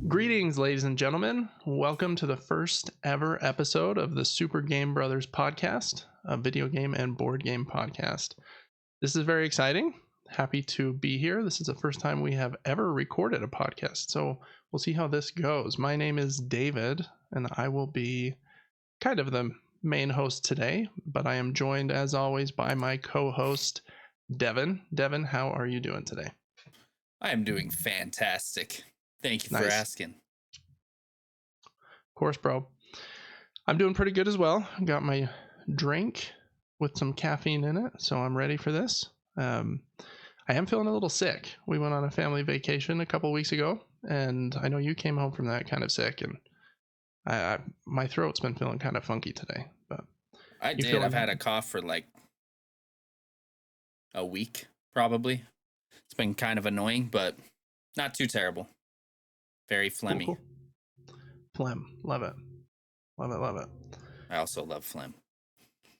Greetings, ladies and gentlemen. Welcome to the first ever episode of the Super Game Brothers podcast, a video game and board game podcast. This is very exciting. Happy to be here. This is the first time we have ever recorded a podcast, so we'll see how this goes. My name is David, and I will be kind of the main host today, but I am joined, as always, by my co-host, Devin. Devin, how are you doing today? I am doing fantastic. Thank you for asking. Of course, bro. I'm doing pretty good as well. Got my drink with some caffeine in it, so I'm ready for this. I am feeling a little sick. We went on a family vacation a couple weeks ago, and I know you came home from that kind of sick, and my throat's been feeling kind of funky today. But I did. I've had a cough for like a week, probably. It's been kind of annoying, but not too terrible. Very phlegmy. Cool. Phlegm. Love it. Love it, love it. I also love phlegm.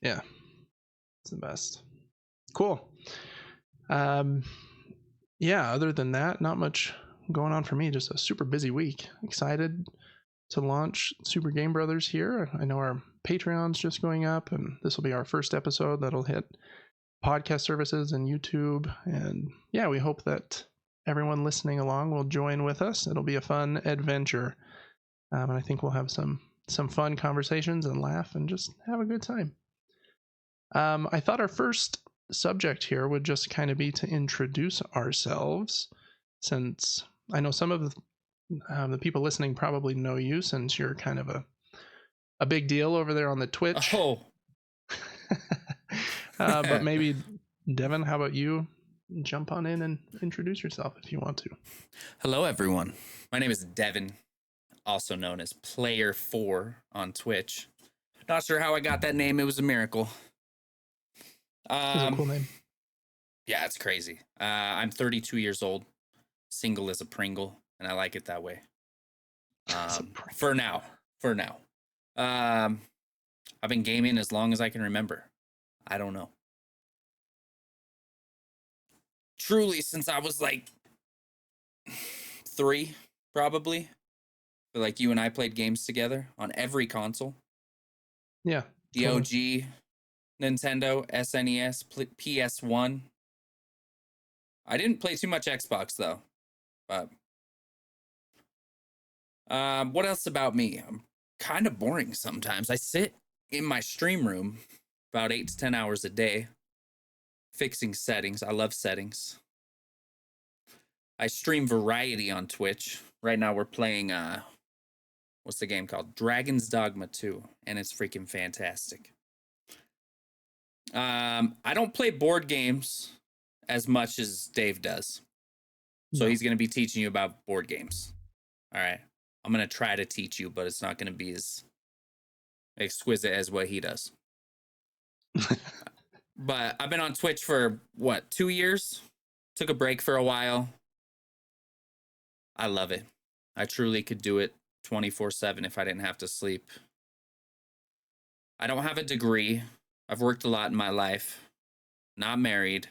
Yeah. It's the best. Cool. Yeah, other than that, not much going on for me. Just a super busy week. Excited to launch Super Game Brothers here. I know our Patreon's just going up, and this will be our first episode that'll hit podcast services and YouTube. And yeah, we hope that everyone listening along will join with us. It'll be a fun adventure. And I think we'll have some fun conversations and laugh and just have a good time. I thought our first subject here would just kind of be to introduce ourselves, since I know some of the people listening probably know you, since you're kind of a big deal over there on the Twitch. Oh. But maybe, Devin, how about you jump on in and introduce yourself if you want to. Hello, everyone. My name is Devin, also known as Player4 on Twitch. Not sure how I got that name. It was a miracle. It's a cool name. Yeah, it's crazy. I'm 32 years old, single as a Pringle, and I like it that way. For now. I've been gaming as long as I can remember. I don't know. Truly, since I was like 3, probably. But like you and I played games together on every console. Yeah. The OG Nintendo, SNES, PS1. I didn't play too much Xbox though. But what else about me? I'm kind of boring sometimes. I sit in my stream room about 8 to 10 hours a day, fixing settings. I love settings. I stream variety on Twitch. Right now we're playing, what's the game called? Dragon's Dogma 2, and it's freaking fantastic. I don't play board games as much as Dave does. So he's going to be teaching you about board games. All right. I'm going to try to teach you, but it's not going to be as exquisite as what he does. But I've been on Twitch for, 2 years? Took a break for a while. I love it. I truly could do it 24/7 if I didn't have to sleep. I don't have a degree. I've worked a lot in my life. Not married.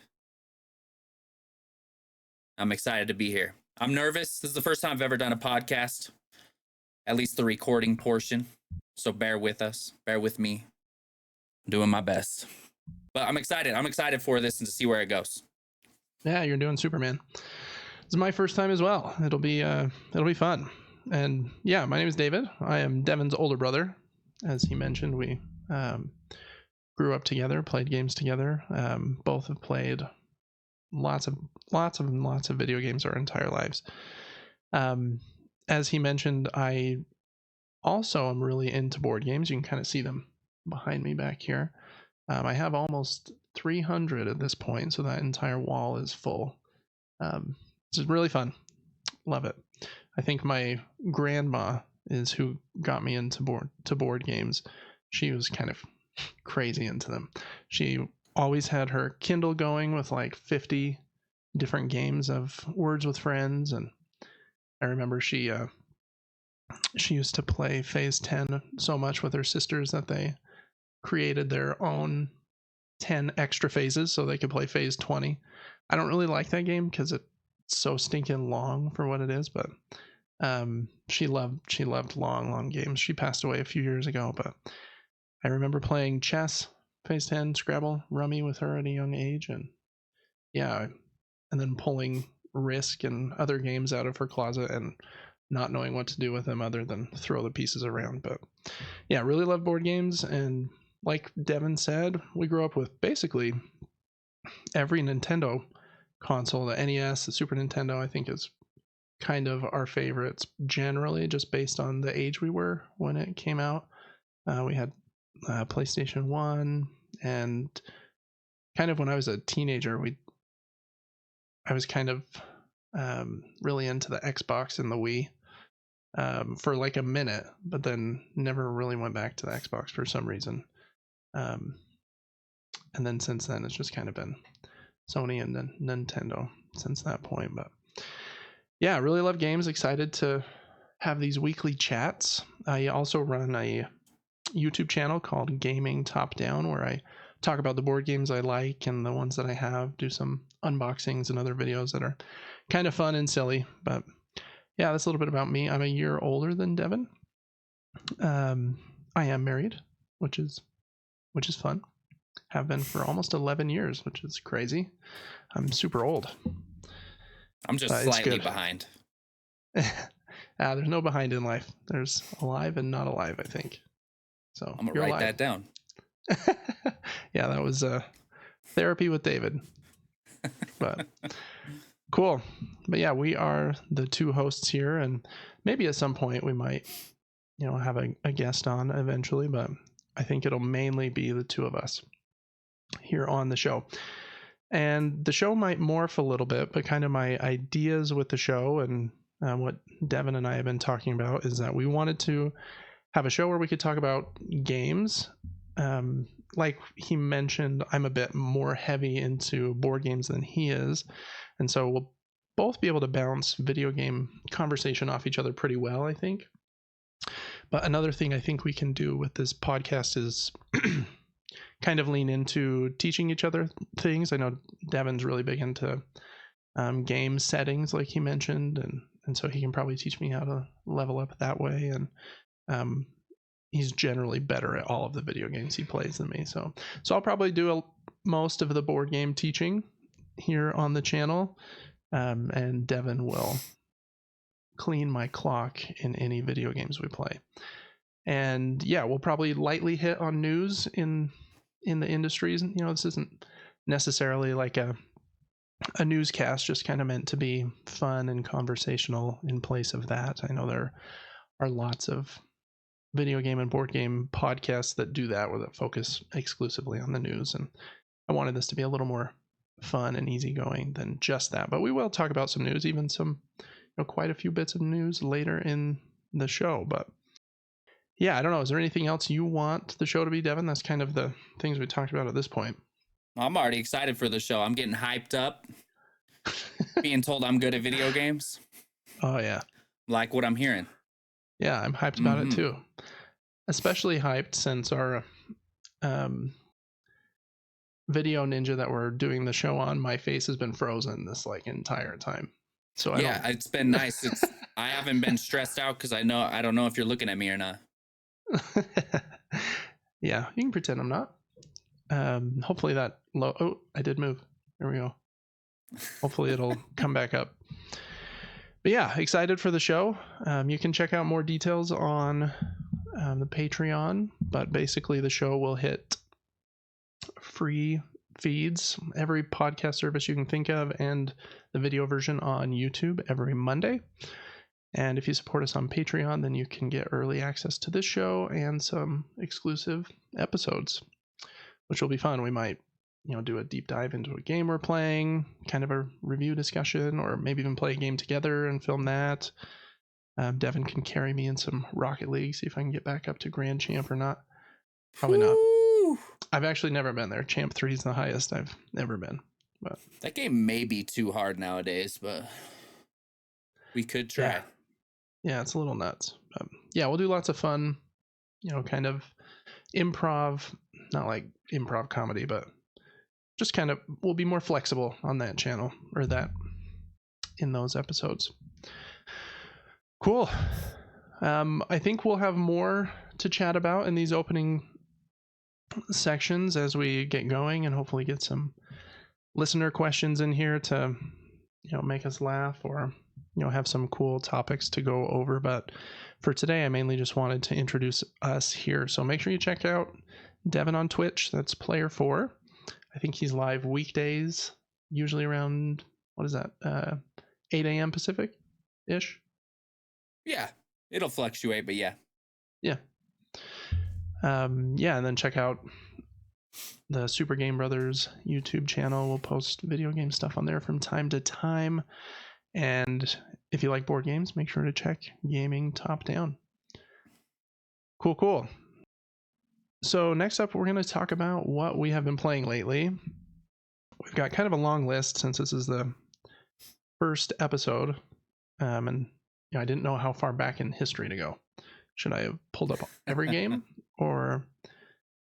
I'm excited to be here. I'm nervous. This is the first time I've ever done a podcast. At least the recording portion. So bear with us. Bear with me. I'm doing my best. But I'm excited. I'm excited for this and to see where it goes. Yeah, you're doing Superman. This is my first time as well. It'll be fun. And yeah, my name is David. I am Devin's older brother. As he mentioned, we grew up together, played games together. Both have played lots of video games our entire lives. As he mentioned, I also am really into board games. You can kind of see them behind me back here. I have almost 300 at this point, so that entire wall is full. It's really fun. Love it. I think my grandma is who got me into board games. She was kind of crazy into them. She always had her Kindle going with like 50 different games of Words with Friends, and I remember she she used to play Phase 10 so much with her sisters that they created their own 10 extra phases so they could play Phase 20. I don't really like that game because it's so stinking long for what it is, but she loved long games. She passed away a few years ago, but I remember playing chess, Phase 10, Scrabble, Rummy with her at a young age, and yeah, and then pulling Risk and other games out of her closet and not knowing what to do with them other than throw the pieces around. But yeah, really love board games, and like Devin said, we grew up with basically every Nintendo console. The NES, the Super Nintendo, I think is kind of our favorites generally, just based on the age we were when it came out. We had PlayStation 1, and kind of when I was a teenager, I was kind of really into the Xbox and the Wii for like a minute, but then never really went back to the Xbox for some reason. And then since then, it's just kind of been Sony and then Nintendo since that point. But yeah, really love games. Excited to have these weekly chats. I also run a YouTube channel called Gaming Top Down, where I talk about the board games I like and the ones that I have, do some unboxings and other videos that are kind of fun and silly. But yeah, that's a little bit about me. I'm a year older than Devin. I am married, which is fun. Have been for almost 11 years, which is crazy. I'm super old. I'm just slightly behind. There's no behind in life. There's alive and not alive, I think. So I'm gonna write that down. Yeah, that was therapy with David. But cool. But yeah, we are the two hosts here, and maybe at some point we might, have a guest on eventually, but I think it'll mainly be the two of us here on the show. And the show might morph a little bit, but kind of my ideas with the show and what Devin and I have been talking about is that we wanted to have a show where we could talk about games. Like he mentioned, I'm a bit more heavy into board games than he is. And so we'll both be able to bounce video game conversation off each other pretty well, I think. But another thing I think we can do with this podcast is kind of lean into teaching each other things. I know Devin's really big into game settings, like he mentioned, and so he can probably teach me how to level up that way. And he's generally better at all of the video games he plays than me. So I'll probably do most of the board game teaching here on the channel, and Devin will clean my clock in any video games we play. And yeah, we'll probably lightly hit on news in the industries. This isn't necessarily like a newscast, just kind of meant to be fun and conversational in place of that. I know there are lots of video game and board game podcasts that do that, where that focus exclusively on the news, and I wanted this to be a little more fun and easygoing than just that. But we will talk about some news, even some quite a few bits of news later in the show. But yeah, I don't know, is there anything else you want the show to be, Devin? That's kind of the things we talked about at this point. I'm already excited for the show. I'm getting hyped up. Being told I'm good at video games. Oh yeah, like what I'm hearing. Yeah, I'm hyped about it too. Especially hyped since our video ninja that we're doing the show on, my face has been frozen this entire time. So it's been nice. I haven't been stressed out because I don't know if you're looking at me or not. Yeah, you can pretend I'm not. Hopefully that I did move. There we go. Hopefully it'll come back up. But yeah, excited for the show. You can check out more details on the Patreon, but basically the show will hit free feeds, every podcast service you can think of, and the video version on YouTube every Monday. And if you support us on Patreon, then you can get early access to this show and some exclusive episodes, which will be fun. We might, do a deep dive into a game we're playing, kind of a review discussion, or maybe even play a game together and film that. Devin can carry me in some Rocket League, see if I can get back up to Grand Champ or not. Probably not. I've actually never been there. Champ 3 is the highest I've ever been. But that game may be too hard nowadays, but we could try. Yeah, it's a little nuts. But yeah, we'll do lots of fun, kind of improv, not like improv comedy, but just kind of we'll be more flexible on that channel or that in those episodes. Cool. I think we'll have more to chat about in these opening sections as we get going, and hopefully get some listener questions in here to make us laugh, or have some cool topics to go over. But for today, I mainly just wanted to introduce us here. So make sure you check out Devin on Twitch. That's Player4. I think he's live weekdays, usually around, what is that, 8 a.m. Pacific ish. Yeah, it'll fluctuate, but yeah. Yeah. And then check out the Super Game Brothers YouTube channel. We'll post video game stuff on there from time to time. And if you like board games, make sure to check Gaming Top Down. Cool. So next up, we're going to talk about what we have been playing lately. We've got kind of a long list since this is the first episode. And I didn't know how far back in history to go. Should I have pulled up every game or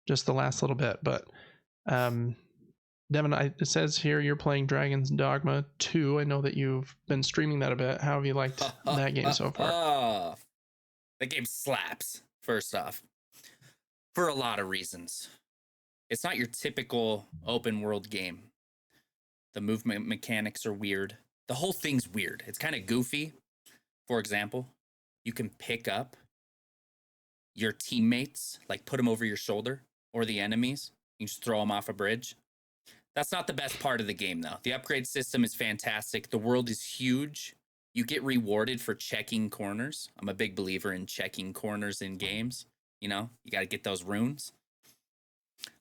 just the last little bit? But Devin, it says here you're playing Dragon's Dogma 2. I know that you've been streaming that a bit. How have you liked that game so far? That game slaps, first off, for a lot of reasons. It's not your typical open world game. The movement mechanics are weird. The whole thing's weird. It's kind of goofy. For example, you can pick up your teammates, like put them over your shoulder, or the enemies. You just throw them off a bridge. That's not the best part of the game, though. The upgrade system is fantastic. The world is huge. You get rewarded for checking corners. I'm a big believer in checking corners in games. You got to get those runes.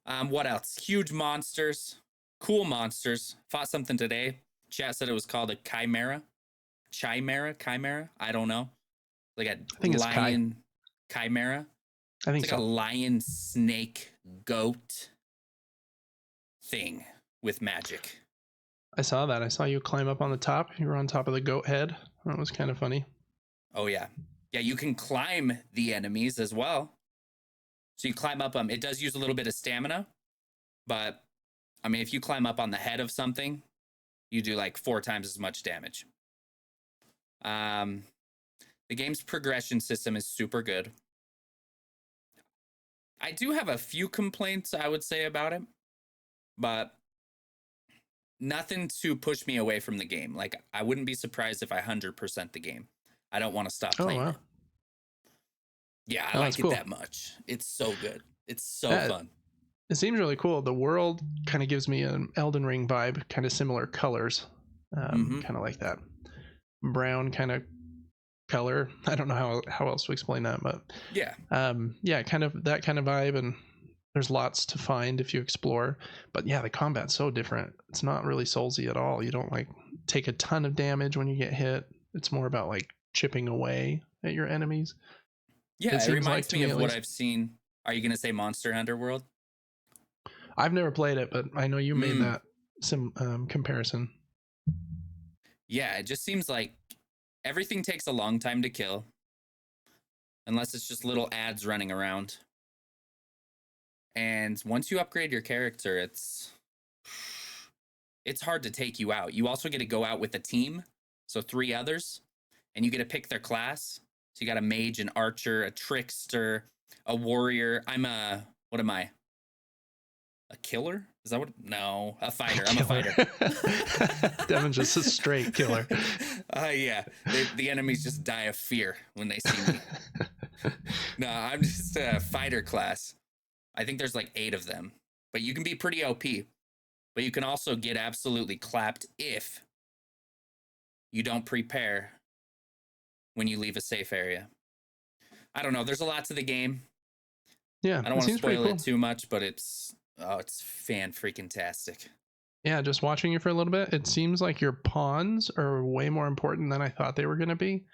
What else? Huge monsters. Cool monsters. Fought something today. Chat said it was called a chimera. Chimera? I don't know. Like a lion chimera. I think it's like a lion, snake, goat thing with magic. I saw that. I saw you climb up on the top. You were on top of the goat head. That was kind of funny. Oh, yeah. Yeah, you can climb the enemies as well. So you climb up them. It does use a little bit of stamina. But, I mean, if you climb up on the head of something, you do like 4 times as much damage. The game's progression system is super good. I do have a few complaints, I would say, about it. But nothing to push me away from the game. Like, I wouldn't be surprised if I 100% the game. I don't want to stop playing it. Yeah, I like it that much. It's so good. It's so fun. It seems really cool. The world kind of gives me an Elden Ring vibe, kind of similar colors. Kind of like that brown kind of color. I don't know how else to explain that, but yeah. Kind of that kind of vibe, and there's lots to find if you explore. But yeah, the combat's so different. It's not really Soulsy at all. You don't like take a ton of damage when you get hit. It's more about like chipping away at your enemies. Yeah, it reminds me of what I've seen. Are you going to say Monster Hunter World? I've never played it, but I know you made that comparison. Yeah, it just seems like everything takes a long time to kill. Unless it's just little ads running around. And once you upgrade your character, it's hard to take you out. You also get to go out with a team. So 3 others. And you get to pick their class. So you got a mage, an archer, a trickster, a warrior. What am I? A killer? Is that what? No, a fighter. I'm a fighter. Devin's just a straight killer. Yeah. The enemies just die of fear when they see me. No, I'm just a fighter class. I think there's like 8 of them. But you can be pretty OP. But you can also get absolutely clapped if you don't prepare when you leave a safe area. I don't know. There's a lot to the game. Yeah. I don't want to spoil it too much, but it's fan-freaking-tastic. Yeah, just watching you for a little bit, it seems like your pawns are way more important than I thought they were going to be.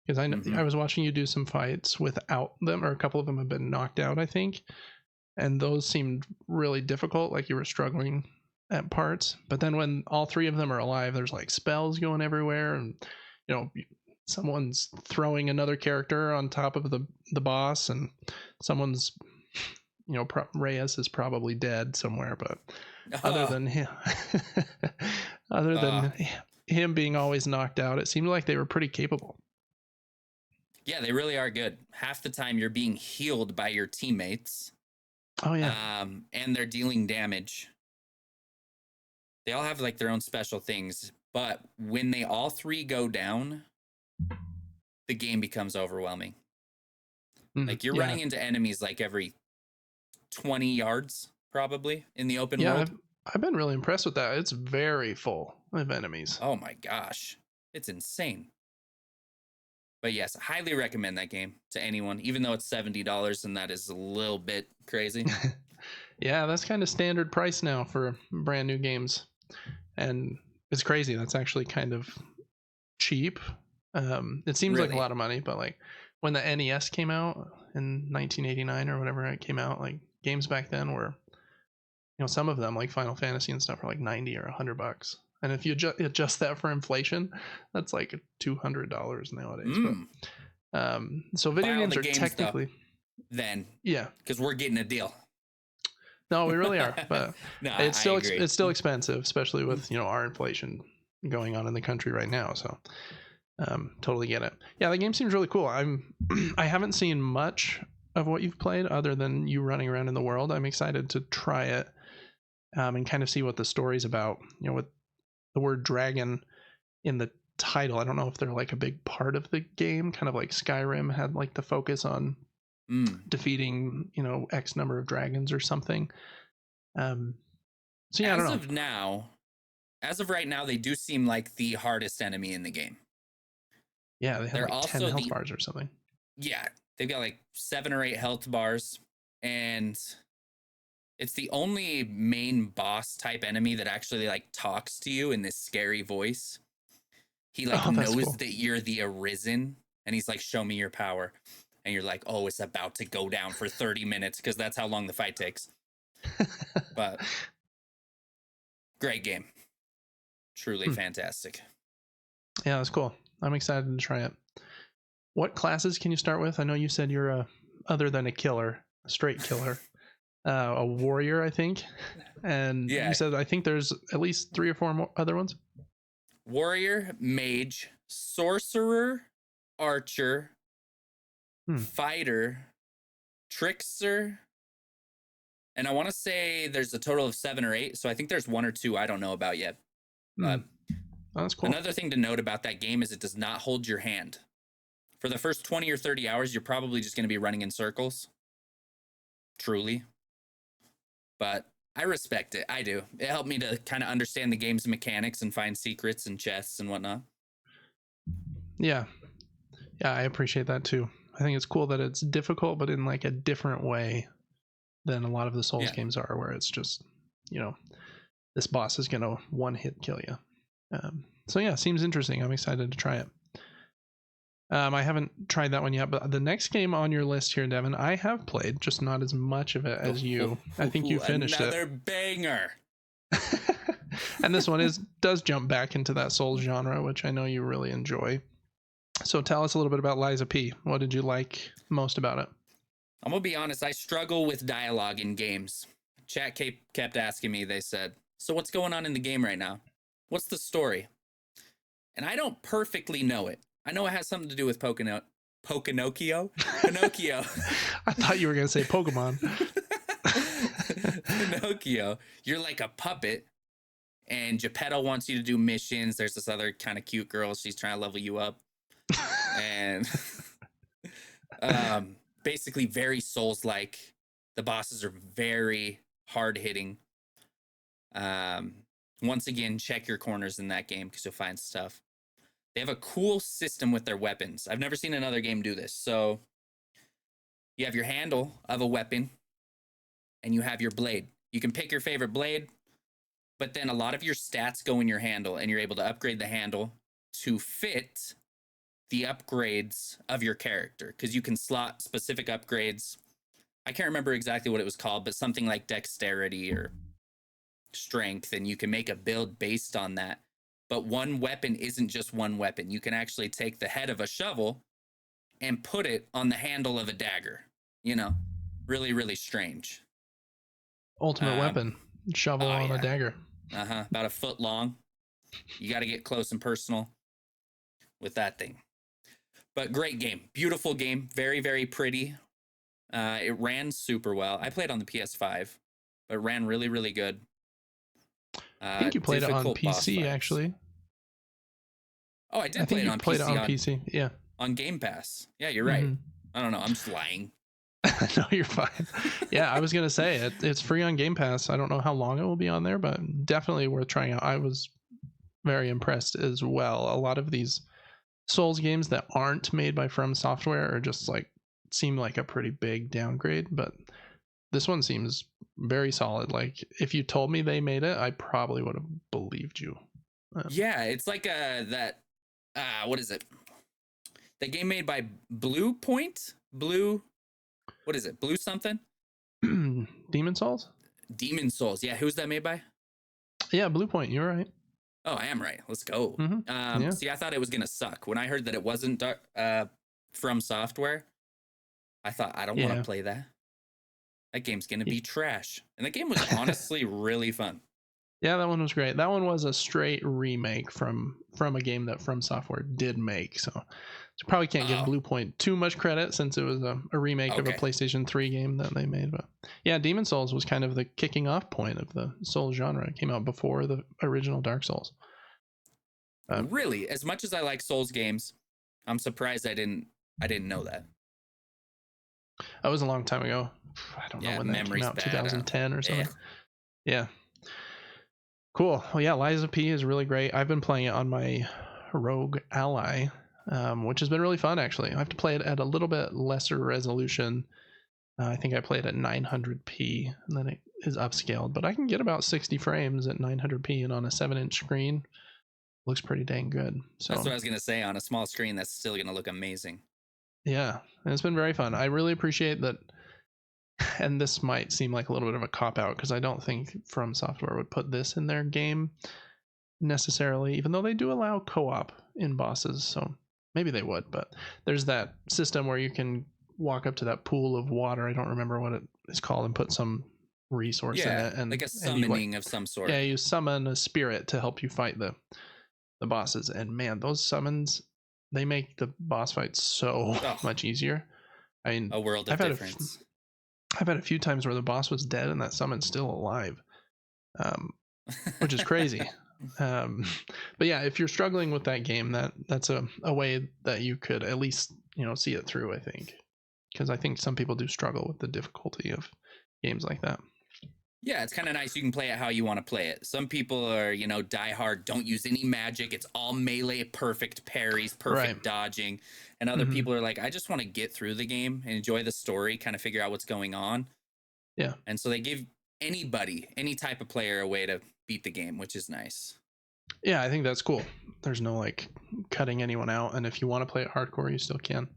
Because I was watching you do some fights without them, or a couple of them have been knocked out, I think. And those seemed really difficult, like you were struggling at parts. But then when all 3 of them are alive, there's like spells going everywhere, and someone's throwing another character on top of the boss, and someone's, Reyes is probably dead somewhere, but other Oh, than him, other uh, than him being always knocked out, it seemed like they were pretty capable. yeah, they really are good. Half the time you're being healed by your teammates, Oh yeah. and they're dealing damage. They all have like their own special things, but when they all three go down, the game becomes overwhelming. Like you're Yeah. running into enemies like every 20 yards probably in the open Yeah, world. I've been really impressed with that. It's very full of enemies. Oh my gosh. It's insane. But yes, highly recommend that game to anyone, even though it's $70 and that is a little bit crazy. Yeah, that's kind of standard price now for brand new games. And it's crazy. That's actually kind of cheap. It seems like a Really. lot of money, but like when the NES came out in 1989 or whatever it came out, like games back then were, some of them like Final Fantasy and stuff were like 90 or $100. And if you adjust that for inflation, that's like $200 nowadays. Mm. But so video Buy all games the are games technically, though, then, yeah. because we're getting a deal. No, we really are, but No, it's I still agree. it's still expensive, especially with our inflation going on in the country right now. So totally get it. Yeah, the game seems really cool. I haven't seen much of what you've played other than you running around in the world. I'm excited to try it and kind of see what the story's about. With the word dragon in the title, I don't know if they're like a big part of the game, kind of like Skyrim had like the focus on defeating X number of dragons or something. So yeah, I don't know. As of right now, they do seem like the hardest enemy in the game. Yeah, they have They're like 10 also health bars or something. yeah, they've got like 7 or 8 health bars, and it's the only main boss type enemy that actually like talks to you in this scary voice. He like Oh, that's knows cool. that you're the Arisen, and he's like, "Show me your power," and you're like, "Oh, it's about to go down for 30 minutes," because that's how long the fight takes. But great game, truly fantastic. Yeah, that's cool. I'm excited to try it. What classes can you start with? I know you said you're other than a killer, a straight killer, a warrior, I think. And Yeah, you said I think there's at least 3 or 4 more other ones. warrior, mage, sorcerer, archer, fighter, trickster, and I want to say there's a total of 7 or 8. So I think there's 1 or 2 I don't know about yet. But Oh, that's cool. another thing to note about that game is it does not hold your hand. For the first 20 or 30 hours, you're probably just going to be running in circles. Truly. But I respect it. I do. It helped me to kind of understand the game's mechanics and find secrets and chests and whatnot. Yeah. Yeah, I appreciate that too. I think it's cool that it's difficult, but in like a different way than a lot of the Souls games are, where it's just, this boss is going to one hit kill you. So yeah, seems interesting. I'm excited to try it. I haven't tried that one yet, but the next game on your list here, Devin, I have played, just not as much of it as you. I think you finished another banger. And this one does jump back into that Souls genre, which I know you really enjoy. So tell us a little bit about Liza P. What did you like most about it? I'm gonna be honest, I struggle with dialogue in games. Chat kept asking me, they said, "So what's going on in the game right now? What's the story?" And I don't perfectly know it. I know it has something to do with Pinocchio. Pinocchio. I thought you were going to say Pokemon. Pinocchio. You're like a puppet, and Geppetto wants you to do missions. There's this other kind of cute girl. She's trying to level you up. And basically very Souls-like. The bosses are very hard-hitting. Once again, check your corners in that game because you'll find stuff. They have a cool system with their weapons. I've never seen another game do this. So you have your handle of a weapon and you have your blade. You can pick your favorite blade, but then a lot of your stats go in your handle and you're able to upgrade the handle to fit the upgrades of your character because you can slot specific upgrades. I can't remember exactly what it was called, but something like dexterity or strength, and you can make a build based on that. but one weapon isn't just one weapon. You can actually take the head of a shovel and put it on the handle of a dagger. You know, really, really strange. Ultimate weapon, shovel Oh on a yeah, dagger. about a foot long. You got to get close and personal with that thing. But great game, beautiful game, very, very pretty. It ran super well. I played on the PS5, but it ran really, really good. I think you played it on Difficult boss PC, fights. actually. Oh, I I did think play it you on played it PC on PC. Yeah. on Game Pass. Yeah, you're right. Mhm. I don't know. I'm just lying. No, you're fine. Yeah, I was gonna say it's free on Game Pass. I don't know how long it will be on there, but definitely worth trying out. I was very impressed as well. A lot of these Souls games that aren't made by From Software are just like seem like a pretty big downgrade, but this one seems very solid. Like if you told me they made it, I probably would have believed you. Yeah, it's like that. What is it? The game made by Blue Point. Blue. What is it? Blue something. Demon Souls? Demon Souls. Yeah, who's that made by? Yeah, Blue Point. You're right. Oh, I am right. Let's go. Yeah. See, I thought it was gonna suck when I heard that it wasn't From Software. I thought I don't want to play that. That game's gonna be trash. And the game was honestly really fun. Yeah, that one was great. That one was a straight remake from a game that From Software did make. So probably can't give Blue Point too much credit since it was a remake of a PlayStation 3 game that they made. But yeah, Demon Souls was kind of the kicking off point of the Souls genre. It came out before the original Dark Souls. Really, as much as I like Souls games, I'm surprised I didn't know that. That was a long time ago. I don't know when that came out, 2010 or something. Yeah. Cool. Well, yeah, Lies of P is really great. I've been playing it on my Rogue Ally, which has been really fun, actually. I have to play it at a little bit lesser resolution. I think I play it at 900p, and then it is upscaled. But I can get about 60 frames at 900p, and on a 7-inch screen, looks pretty dang good. So that's what I was going to say. On a small screen, that's still going to look amazing. Yeah, and it's been very fun. I really appreciate that. And this might seem like a little bit of a cop-out because I don't think From Software would put this in their game necessarily, even though they do allow co-op in bosses, so maybe they would. But there's that system where you can walk up to that pool of water, I don't remember what it is called, and put some resource in it, and like a summoning of some sort. Yeah, you summon a spirit to help you fight the bosses, and man, those summons, they make the boss fights so much easier. I mean, a world of difference. I've had a few times where the boss was dead and that summon's still alive, which is crazy. But yeah, if you're struggling with that game, that's a way that you could at least see it through, I think, because I think some people do struggle with the difficulty of games like that. Yeah, it's kind of nice. You can play it how you want to play it. Some people are, die hard, don't use any magic. It's all melee, perfect parries, perfect dodging. And other people are like, I just want to get through the game and enjoy the story, kind of figure out what's going on. Yeah. And so they give anybody, any type of player, a way to beat the game, which is nice. Yeah, I think that's cool. There's no like cutting anyone out. And if you want to play it hardcore, you still can.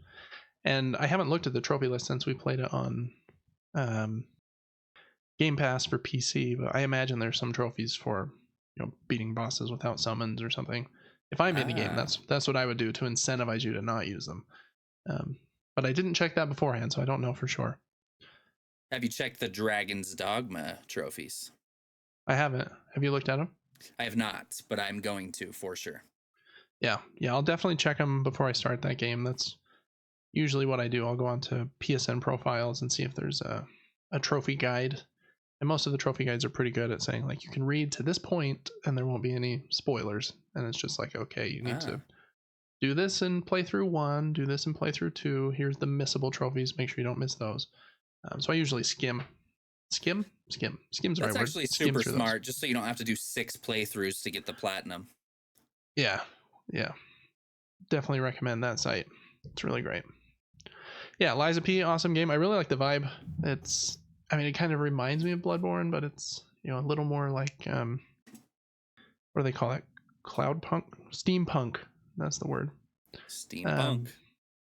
And I haven't looked at the trophy list since we played it on Game Pass for PC, but I imagine there's some trophies for beating bosses without summons or something. If I made the game, that's what I would do to incentivize you to not use them. But I didn't check that beforehand, so I don't know for sure. Have you checked the Dragon's Dogma trophies? I haven't. Have you looked at them? I have not, but I'm going to for sure. Yeah, I'll definitely check them before I start that game. That's usually what I do. I'll go on to PSN profiles and see if there's a trophy guide. And most of the trophy guides are pretty good at saying, like, you can read to this point and there won't be any spoilers. And it's just like, okay, you need to do this in playthrough 1, do this in playthrough 2. Here's the missable trophies. Make sure you don't miss those. So I usually skim. Skim's the right word. That's actually super smart, just so you don't have to do 6 playthroughs to get the platinum. Yeah. Definitely recommend that site. It's really great. Yeah, Lies of P, awesome game. I really like the vibe. It kind of reminds me of Bloodborne, but it's a little more like what do they call it? Cloudpunk? Steampunk. That's the word. Steampunk.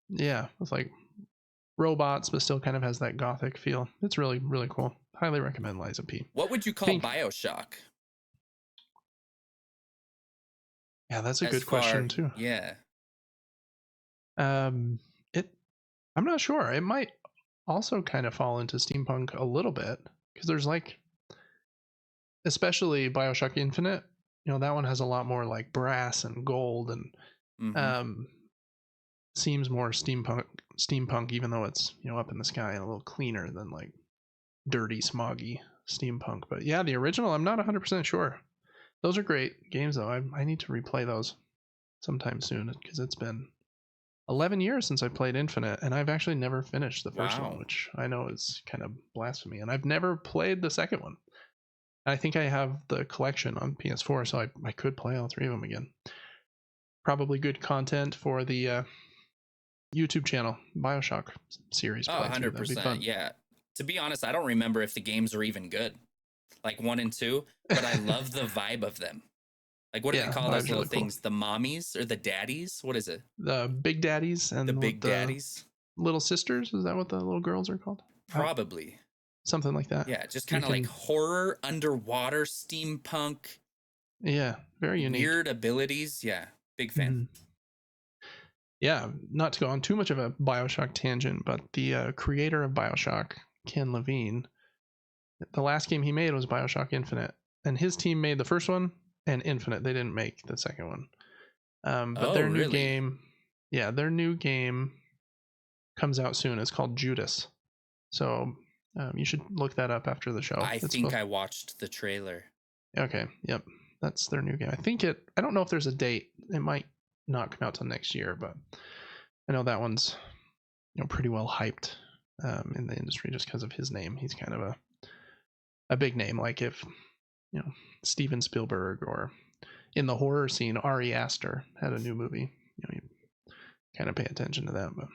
Yeah, it's like robots, but still kind of has that gothic feel. It's really, really cool. Highly recommend Lies of P. What would you call BioShock? Yeah, that's a As good question far, too. yeah. Um, it I'm not sure. It might also kind of fall into steampunk a little bit because there's like, especially BioShock Infinite, that one has a lot more like brass and gold and Mm-hmm. um seems more steampunk even though it's, up in the sky and a little cleaner than like dirty smoggy steampunk. But yeah, the original, I'm not 100% sure. Those are great games though. I need to replay those sometime soon because it's been 11 years since I played Infinite, and I've actually never finished the first one, Wow. which I know is kind of blasphemy. And I've never played the second one. I think I have the collection on PS4, so I could play all three of them again. Probably good content for the YouTube channel, Bioshock series Oh, playthrough. That'd be 100%. fun. Yeah. To be honest, I don't remember if the games are even good, like 1 and 2, but I love the vibe of them. Like, what do they Yeah, call those Vibe's little really cool. things? The mommies or the daddies? What is it? The Big Daddies The and big the daddies? Little Sisters. Is that what the little girls are called? Probably. Something like that. Yeah, just You kind of like can, horror, underwater, steampunk, yeah, very unique. weird abilities. Yeah, big fan. Mhm. Yeah, not to go on too much of a Bioshock tangent, but the creator of Bioshock, Ken Levine, the last game he made was Bioshock Infinite, and his team made the first one and Infinite. They didn't make the second one. But Oh, their new really? game, yeah, their new game comes out soon. It's called Judas. So you should look that up after the show. I It's think I watched the trailer. okay. Yep, that's their new game. I think it. I don't know if there's a date. It might not come out till next year, but I know that one's pretty well hyped in the industry just because of his name. He's kind of a big name. Like if Steven Spielberg or in the horror scene, Ari Aster had a new movie. You kind of pay attention to that. But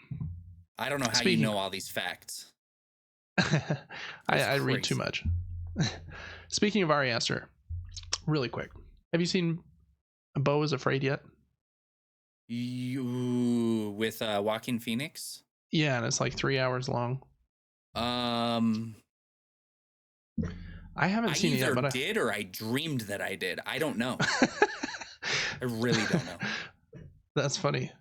I don't know how you speaking, know all these facts. That's I read too crazy. much. Speaking of Ari Aster, really quick, have you seen Beau is Afraid yet? You with Joaquin Phoenix? Yeah, and it's like 3 hours long. Um, I haven't I seen it yet, either but did or I dreamed that I did. I don't know. I really don't know. That's funny.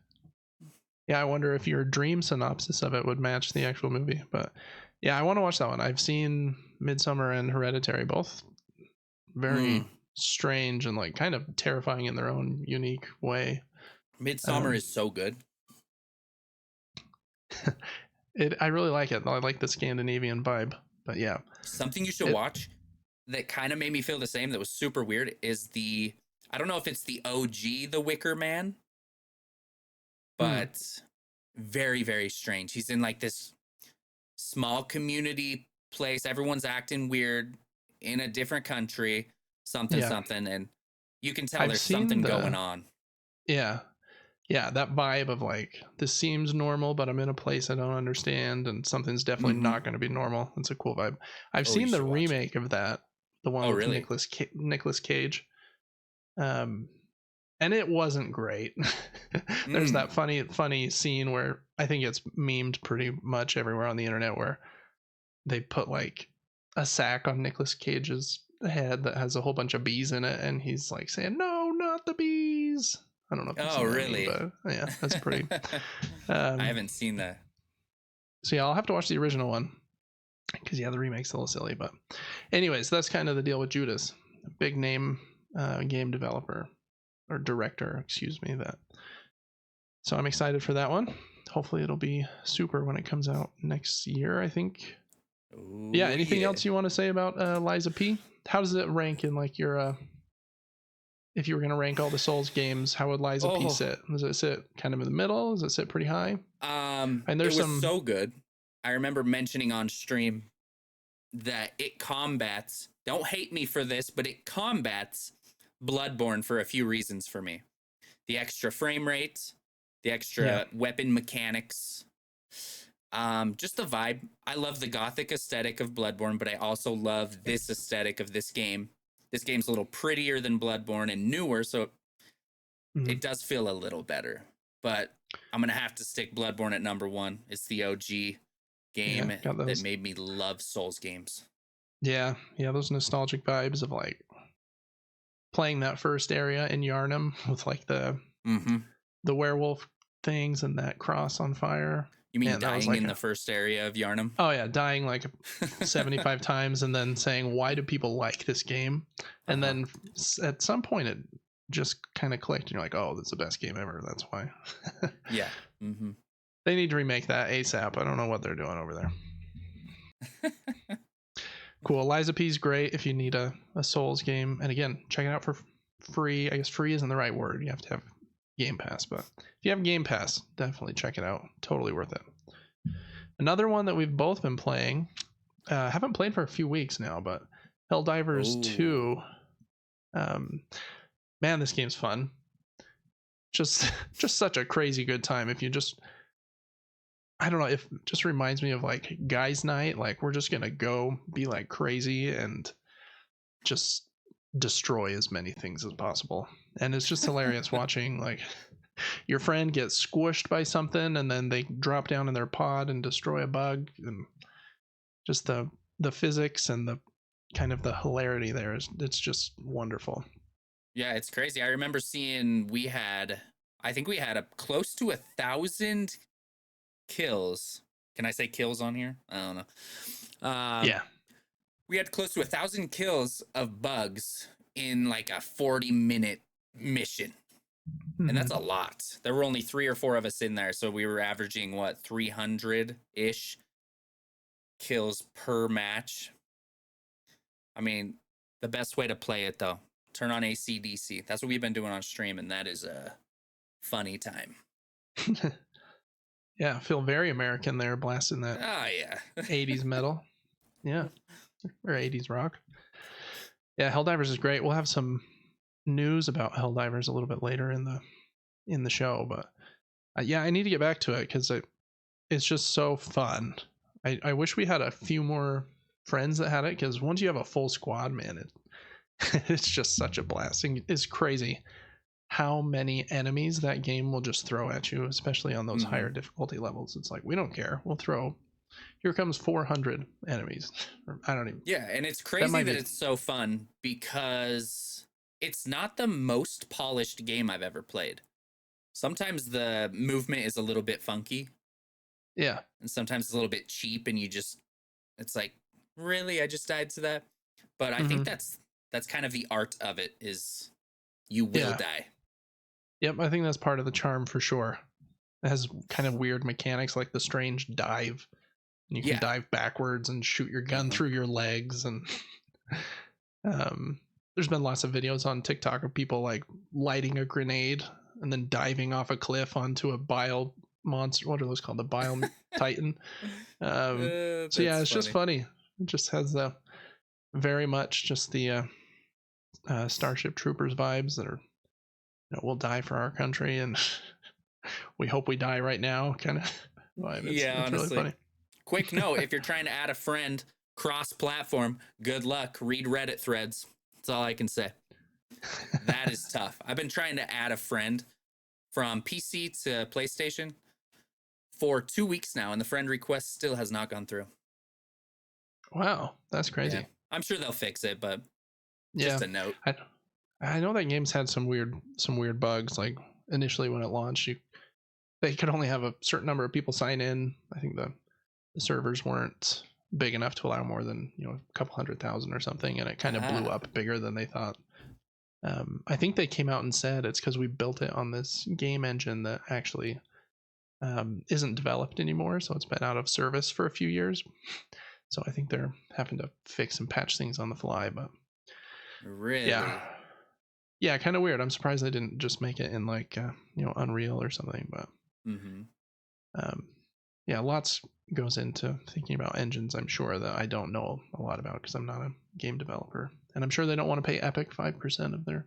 Yeah, I wonder if your dream synopsis of it would match the actual movie. But yeah, I want to watch that one. I've seen Midsummer and Hereditary, both very strange and like kind of terrifying in their own unique way. Midsummer is so good. I really like it. I like the Scandinavian vibe. But yeah, Something you should watch that kind of made me feel the same, that was super weird, is I don't know if it's the OG The Wicker Man, but very, very strange. He's in like this small community place. Everyone's acting weird in a different country, something, and you can tell I've there's seen something going on. Yeah. Yeah, that vibe of like, this seems normal, but I'm in a place I don't understand, and something's definitely not going to be normal. It's a cool vibe. I've You seen the should watch it. remake of that, the one Oh, with really? Nicolas Cage, and it wasn't great. There's that funny scene where I think it's memed pretty much everywhere on the internet where they put like a sack on Nicolas Cage's head that has a whole bunch of bees in it, and he's like saying, "No, not the bees." I don't know if you've Oh, seen that meme, really? but yeah, that's pretty. I haven't seen that. So yeah, I'll have to watch the original one because yeah, the remake's a little silly. But anyways, that's kind of the deal with Judas, a big name game developer or director, excuse me. So I'm excited for that one. Hopefully, it'll be super when it comes out next year. I think. Ooh, Yeah. Anything else you want to say about Liza P? How does it rank in like your if you were going to rank all the Souls games, how would Liza P sit? Does it sit kind of in the middle? Does it sit pretty high? And there's it was so good. I remember mentioning on stream that it combats, don't hate me for this, but it combats Bloodborne for a few reasons for me. The extra frame rate, the extra weapon mechanics, just the vibe. I love the gothic aesthetic of Bloodborne, but I also love this aesthetic of this game. This game's a little prettier than Bloodborne and newer, so it does feel a little better. But I'm going to have to stick Bloodborne at number 1. It's the OG game that made me love Souls games. Yeah, those nostalgic vibes of like playing that first area in Yarnum with like the werewolf things and that cross on fire. You mean Man, that was dying like in the first area of Yarnum? oh yeah, dying like 75 times and then saying, why do people like this game? And then at some point it just kind of clicked and you're like, oh, this is the best game ever. That's why. Yeah. They need to remake that ASAP. I don't know what they're doing over there. Cool. Liza P's great if you need a Souls game. And again, check it out for free. I guess free isn't the right word. You have to have Game Pass. But if you have Game Pass, definitely check it out. Totally worth it. Another one that we've both been playing, haven't played for a few weeks now, but Helldivers 2. Man, this game's fun. Just such a crazy good time. If you just, I don't know, if it just reminds me of like guys' night. Like we're just gonna go be like crazy and just destroy as many things as possible. And it's just hilarious watching like your friend get squished by something and then they drop down in their pod and destroy a bug, and just the physics and the kind of the hilarity there is, it's just wonderful. Yeah, it's crazy. I remember seeing I think we had a close to 1,000 kills. Can I say kills on here? I don't know. Yeah. We had close to 1,000 kills of bugs in like a 40-minute mission. And that's a lot. There were only 3 or 4 of us in there, so we were averaging 300-ish kills per match. I mean, the best way to play it though, turn on AC/DC. That's what we've been doing on stream, and that is a funny time. Yeah, I feel very American there, blasting that 80s metal. Yeah, or 80s rock. Yeah, Helldivers is great. We'll have some news about Helldivers a little bit later in the show, but yeah, I need to get back to it because it's just so fun. I wish we had a few more friends that had it, because once you have a full squad, man, it's just such a blast. It's crazy how many enemies that game will just throw at you, especially on those higher difficulty levels. It's like, we don't care. We'll throw, here comes 400 enemies. I don't even. Yeah, and it's crazy that it's so fun because it's not the most polished game I've ever played. Sometimes the movement is a little bit funky. Yeah. And sometimes it's a little bit cheap and it's like, really? I just died to that? But I think that's kind of the art of it, is you will die. Yep, I think that's part of the charm for sure. It has kind of weird mechanics like the strange dive. And you can dive backwards and shoot your gun through your legs. And there's been lots of videos on TikTok of people like lighting a grenade and then diving off a cliff onto a bile monster. What are those called? The bile titan. So yeah, it's just funny. It just has the very much just the Starship Troopers vibes that are, we'll die for our country and we hope we die right now kind of vibe. It's honestly. Really funny. Quick note, if you're trying to add a friend cross-platform, good luck. Read Reddit threads. That's all I can say. That is tough. I've been trying to add a friend from PC to PlayStation for 2 weeks now, and the friend request still has not gone through. Wow, that's crazy. Yeah. I'm sure they'll fix it, but just a note. I know that game's had some weird bugs. Like initially when it launched, they could only have a certain number of people sign in. I think the servers weren't big enough to allow more than a couple 100,000 or something, and it kind of blew up bigger than they thought. I think they came out and said it's because we built it on this game engine that actually isn't developed anymore, so it's been out of service for a few years. So I think they're having to fix and patch things on the fly. But really, yeah, kind of weird. I'm surprised they didn't just make it in like Unreal or something. But yeah, lots goes into thinking about engines, I'm sure, that I don't know a lot about because I'm not a game developer, and I'm sure they don't want to pay Epic 5% of their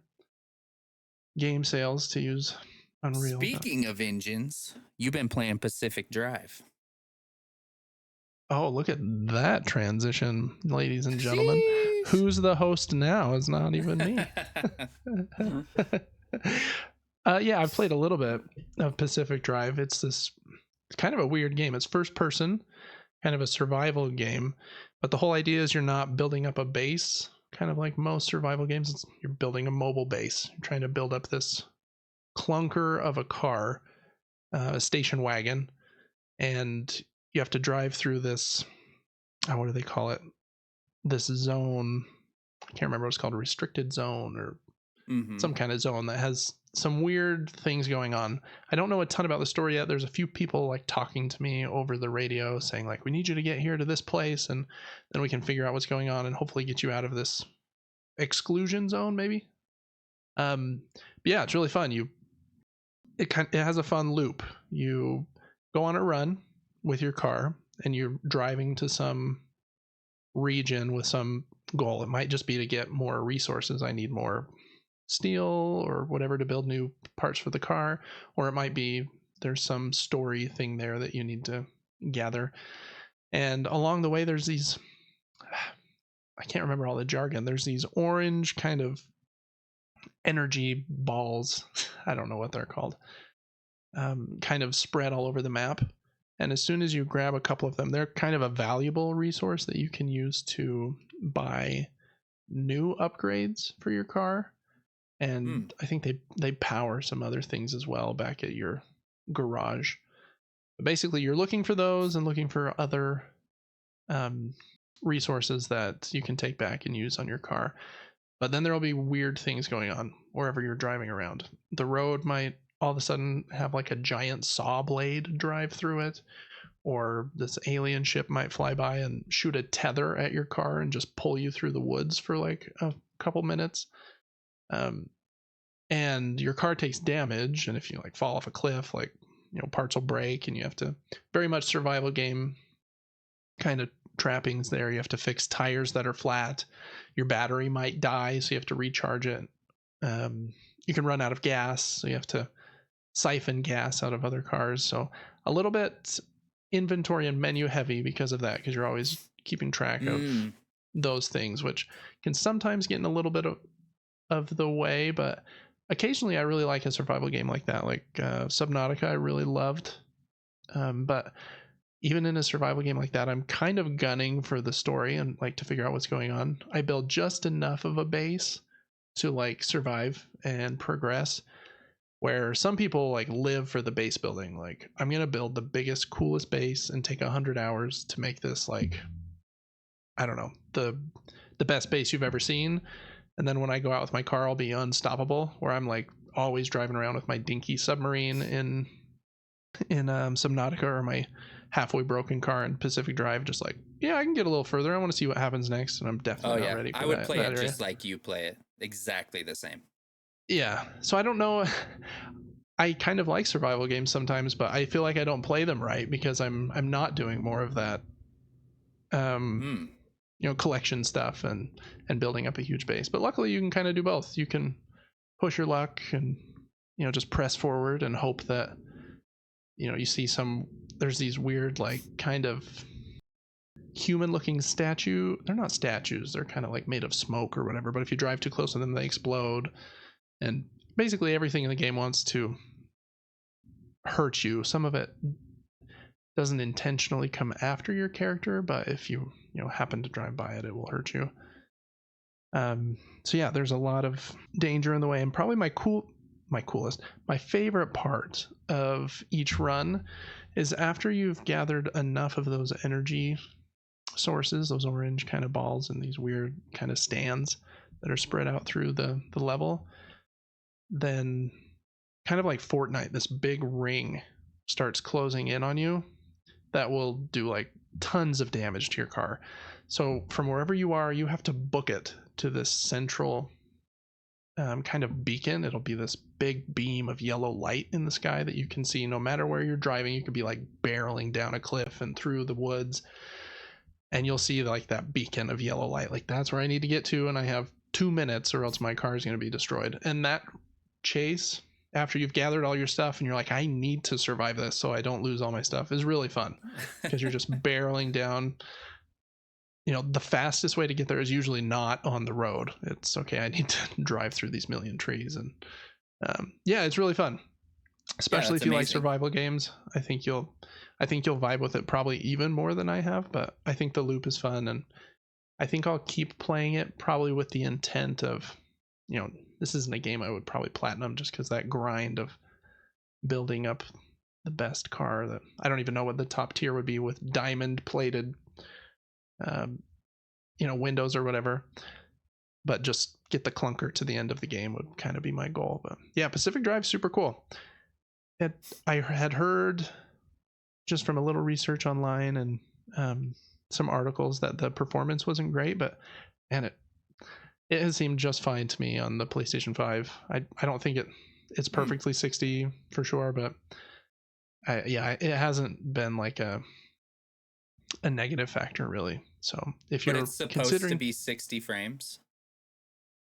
game sales to use Unreal. Speaking of engines, you've been playing Pacific Drive. Oh, look at that transition, ladies and gentlemen. Jeez. Who's the host now? It's not even me. Yeah, I've played a little bit of Pacific Drive. It's kind of a weird game. It's first person, kind of a survival game. But the whole idea is you're not building up a base kind of like most survival games. You're building a mobile base. You're trying to build up this clunker of a car, a station wagon, and you have to drive through this, what do they call it? This zone. I can't remember what it's called, a restricted zone or some kind of zone that has some weird things going on. I don't know a ton about the story yet. There's a few people like talking to me over the radio saying like, we need you to get here to this place, and then we can figure out what's going on and hopefully get you out of this exclusion zone maybe. But yeah, it's really fun. It has a fun loop. You go on a run with your car and you're driving to some region with some goal. It might just be to get more resources. I need more steel or whatever to build new parts for the car, or it might be there's some story thing there that you need to gather. And along the way there's these, I can't remember all the jargon, there's these orange kind of energy balls, I don't know what they're called, kind of spread all over the map. And as soon as you grab a couple of them, they're kind of a valuable resource that you can use to buy new upgrades for your car. And I think they power some other things as well back at your garage. But basically, you're looking for those and looking for other resources that you can take back and use on your car. But then there will be weird things going on wherever you're driving around. The road might all of a sudden have like a giant saw blade drive through it, or this alien ship might fly by and shoot a tether at your car and just pull you through the woods for like a couple minutes. And your car takes damage, and if you like fall off a cliff, like, you know, parts will break, and you have to, very much survival game kind of trappings there. You have to fix tires that are flat. Your battery might die, so you have to recharge it. You can run out of gas, so you have to siphon gas out of other cars. So a little bit inventory and menu heavy because of that, because you're always keeping track of those things, which can sometimes get in a little bit of the way. But occasionally I really like a survival game like that, like Subnautica I really loved. But even in a survival game like that, I'm kind of gunning for the story and like to figure out what's going on. I build just enough of a base to like survive and progress, where some people like live for the base building. Like, I'm going to build the biggest, coolest base and take 100 hours to make this, like, I don't know, the best base you've ever seen. And then when I go out with my car, I'll be unstoppable, where I'm like always driving around with my dinky submarine in Subnautica, or my halfway broken car in Pacific Drive, just like, yeah, I can get a little further. I want to see what happens next, and I'm definitely not ready for that. I would play it area. just like you play it, exactly the same. Yeah, so I don't know. I kind of like survival games sometimes, but I feel like I don't play them right because I'm not doing more of that, you know, collection stuff and building up a huge base. But luckily, you can kind of do both. You can push your luck and, you know, just press forward and hope that, you know, you see there's these weird, like, kind of human looking statue. They're not statues, they're kind of like made of smoke or whatever, but if you drive too close to them, they explode. And basically everything in the game wants to hurt you. Some of it doesn't intentionally come after your character, but if you happen to drive by it, it will hurt you. So yeah, there's a lot of danger in the way. And probably my favorite part of each run is after you've gathered enough of those energy sources, those orange kind of balls and these weird kind of stands that are spread out through the level, then kind of like Fortnite, this big ring starts closing in on you that will do like tons of damage to your car. So from wherever you are, you have to book it to this central kind of beacon. It'll be this big beam of yellow light in the sky that you can see no matter where you're driving. You could be like barreling down a cliff and through the woods, and you'll see like that beacon of yellow light. Like, that's where I need to get to, and I have 2 minutes or else my car is going to be destroyed. And that chase, after you've gathered all your stuff and you're like, I need to survive this so I don't lose all my stuff, is really fun because you're just barreling down. You know, the fastest way to get there is usually not on the road. It's okay, I need to drive through these million trees. And yeah, it's really fun, especially if you like survival games. I think you'll vibe with it probably even more than I have, but I think the loop is fun. And I think I'll keep playing it probably with the intent of, this isn't a game I would probably platinum just because that grind of building up the best car that I don't even know what the top tier would be with diamond plated, windows or whatever. But just get the clunker to the end of the game would kind of be my goal. But yeah, Pacific Drive, super cool. I had heard just from a little research online and some articles that the performance wasn't great, and it has seemed just fine to me on the PlayStation 5. I don't think it's perfectly 60 for sure, but it hasn't been like a negative factor really. So if you're it's supposed to be 60 frames.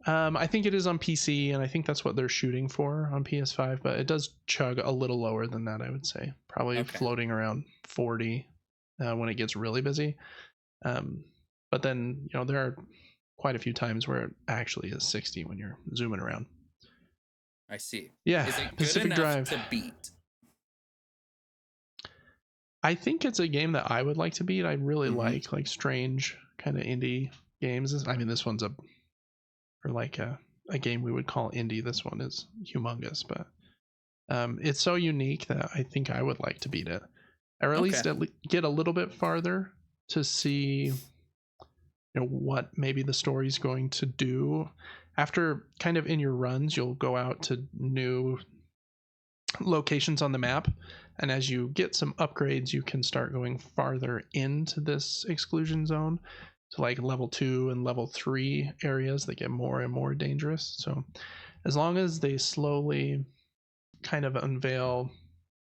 I think it is on PC, and I think that's what they're shooting for on PS5, but it does chug a little lower than that, I would say. Probably floating around 40 when it gets really busy. But then, there are quite a few times where it actually is 60 when you're zooming around. I see. Yeah, is it Pacific good Drive enough to beat? I think it's a game that I would like to beat. I really like strange kind of indie games. I mean, this one's for like a game we would call indie. This one is humongous, but it's so unique that I think I would like to beat it, or at least get a little bit farther to see what maybe the story's going to do. After kind of in your runs, you'll go out to new locations on the map, and as you get some upgrades, you can start going farther into this exclusion zone to like level 2 and level 3 areas that get more and more dangerous. So as long as they slowly kind of unveil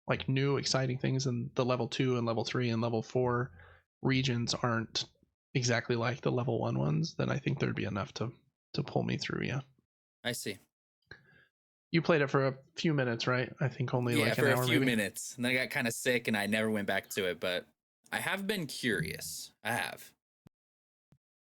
like new exciting things, and the level 2 and level 3 and level 4 regions aren't exactly like the level 1 ones, then I think there'd be enough to pull me through. Yeah, I see. You played it for a few minutes, right? I think only like an hour, for a few maybe. minutes, and then I got kind of sick and I never went back to it, but I have been curious. I have.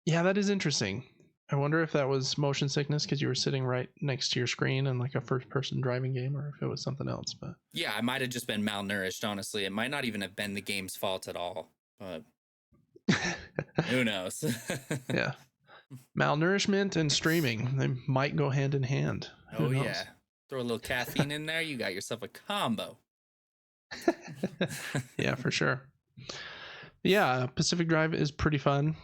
Yeah, that is interesting. I wonder if that was motion sickness because you were sitting right next to your screen in like a first-person driving game, or if it was something else. But yeah, I might have just been malnourished. Honestly, it might not even have been the game's fault at all. But who knows? Yeah, malnourishment and streaming, they might go hand in hand. Who knows? Yeah, throw a little caffeine in there, you got yourself a combo. Yeah, for sure. Yeah, Pacific Drive is pretty fun.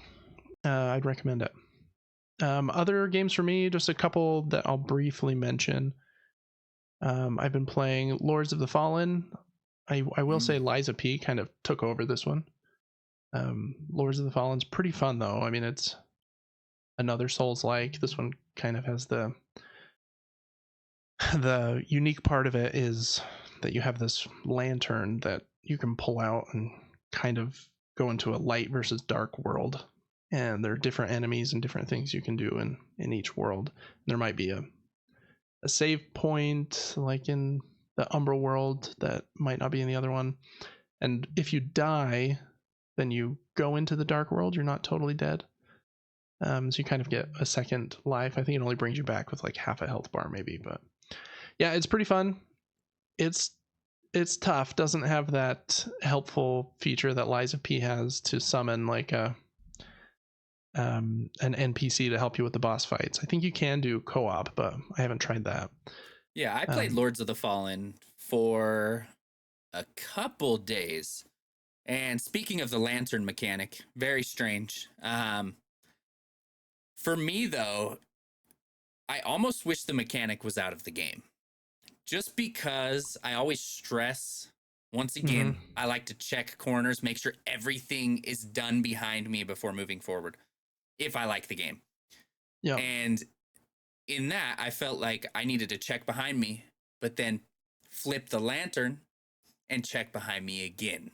I'd recommend it. Other games for me, just a couple that I'll briefly mention. I've been playing Lords of the Fallen. I will say Liza P kind of took over this one. Lords of the Fallen's pretty fun though. I mean, it's another Souls-like. This one kind of has the unique part of it is that you have this lantern that you can pull out and kind of go into a light versus dark world. And there are different enemies and different things you can do in each world. And there might be a save point like in the Umbra world that might not be in the other one. And if you die, then you go into the dark world. You're not totally dead. So you kind of get a second life. I think it only brings you back with like half a health bar maybe, but yeah, it's pretty fun. It's tough. Doesn't have that helpful feature that Liza P has to summon like an NPC to help you with the boss fights. I think you can do co-op, but I haven't tried that. Yeah, I played Lords of the Fallen for a couple days. And speaking of the lantern mechanic, very strange. For me, though, I almost wish the mechanic was out of the game. Just because I always stress, once again, I like to check corners, make sure everything is done behind me before moving forward, if I like the game. Yeah. And in that, I felt like I needed to check behind me, but then flip the lantern and check behind me again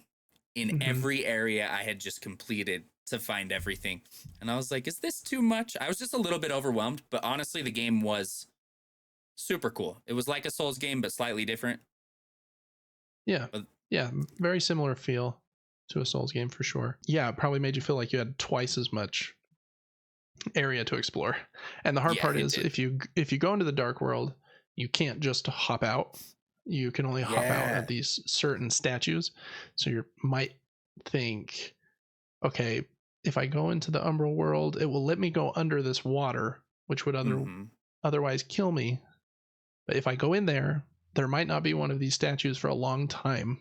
in every area I had just completed to find everything. And I was like, is this too much? I was just a little bit overwhelmed, but honestly, the game was super cool. It was like a Souls game, but slightly different. Yeah. Yeah. Very similar feel to a Souls game for sure. Yeah. It probably made you feel like you had twice as much area to explore. And the hard part is if you go into the dark world, you can't just hop out. You can only hop out at these certain statues. So you might think, okay, if I go into the Umbral world, it will let me go under this water, which would otherwise kill me. But if I go in there, there might not be one of these statues for a long time.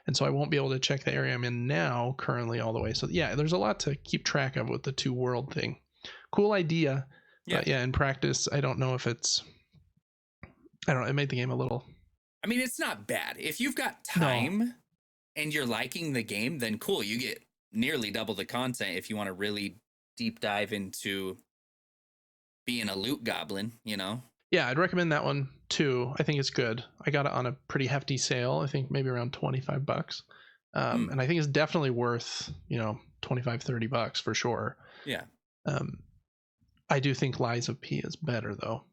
And so I won't be able to check the area I'm in now currently all the way. So yeah, there's a lot to keep track of with the 2 world thing. Cool idea. Yeah. But yeah, in practice, I don't know if it's, I don't know, it made the game a little. I mean, it's not bad. If you've got time and you're liking the game, then cool. You get nearly double the content if you want to really deep dive into being a loot goblin, you know? Yeah, I'd recommend that one too. I think it's good. I got it on a pretty hefty sale. I think maybe around $25. And I think it's definitely worth, 25, $30 for sure. Yeah. I do think Lies of P is better though,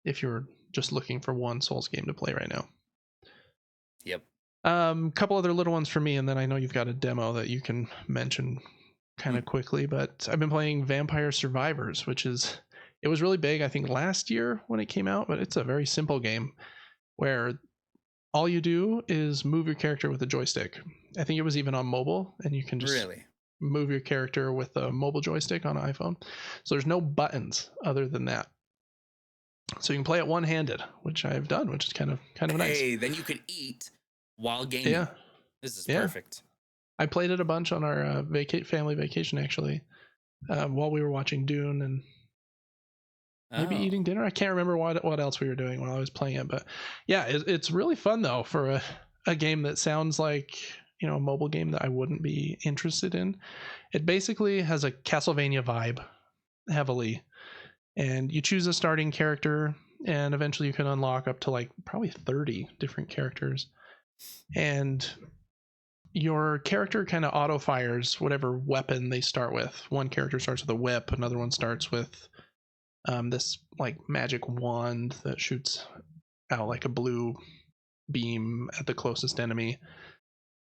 if you're just looking for one Souls game to play right now. Yep. Couple other little ones for me, and then I know you've got a demo that you can mention kind of quickly, but I've been playing Vampire Survivors, it was really big, I think, last year when it came out, but it's a very simple game where all you do is move your character with a joystick. I think it was even on mobile, and you can just move your character with a mobile joystick on an iPhone. So there's no buttons other than that. So you can play it one-handed, which I've done, which is kind of nice. Hey, then you could eat while gaming. Yeah. This is perfect. I played it a bunch on our family vacation, actually, while we were watching Dune and maybe eating dinner. I can't remember what else we were doing when I was playing it, but yeah, it's really fun though for a game that sounds like, a mobile game that I wouldn't be interested in. It basically has a Castlevania vibe heavily, and you choose a starting character, and eventually you can unlock up to like probably 30 different characters, and your character kind of auto fires whatever weapon they start with. One character starts with a whip, another one starts with this like magic wand that shoots out like a blue beam at the closest enemy.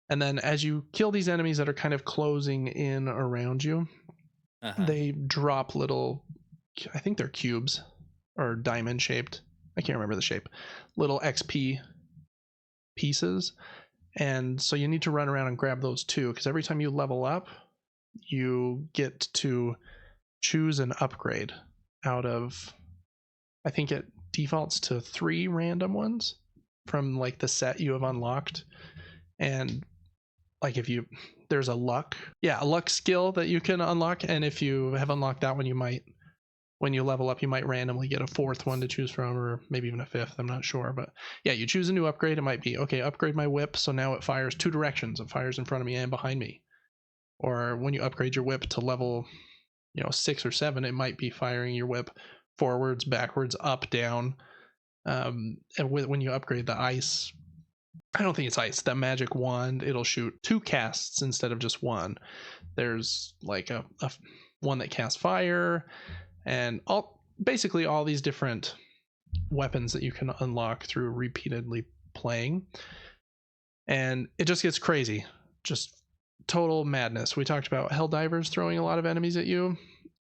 And then as you kill these enemies that are kind of closing in around you, they drop little, I think they're cubes or diamond shaped, I can't remember the shape, little XP pieces. And so you need to run around and grab those too, because every time you level up, you get to choose an upgrade out of, I think it defaults to 3 random ones from like the set you have unlocked. And like there's a luck skill that you can unlock, and if you have unlocked that one, you might, when you level up, you might randomly get a 4th one to choose from, or maybe even a 5th, I'm not sure. But yeah, you choose a new upgrade. It might be, okay, upgrade my whip, so now it fires 2 directions. It fires in front of me and behind me. Or when you upgrade your whip to level 6 or 7, it might be firing your whip forwards, backwards, up, down. And when you upgrade the ice, I don't think it's ice, that magic wand, it'll shoot 2 casts instead of just 1. There's like a one that casts fire, and basically all these different weapons that you can unlock through repeatedly playing. And it just gets crazy, just total madness. We talked about Helldivers throwing a lot of enemies at you.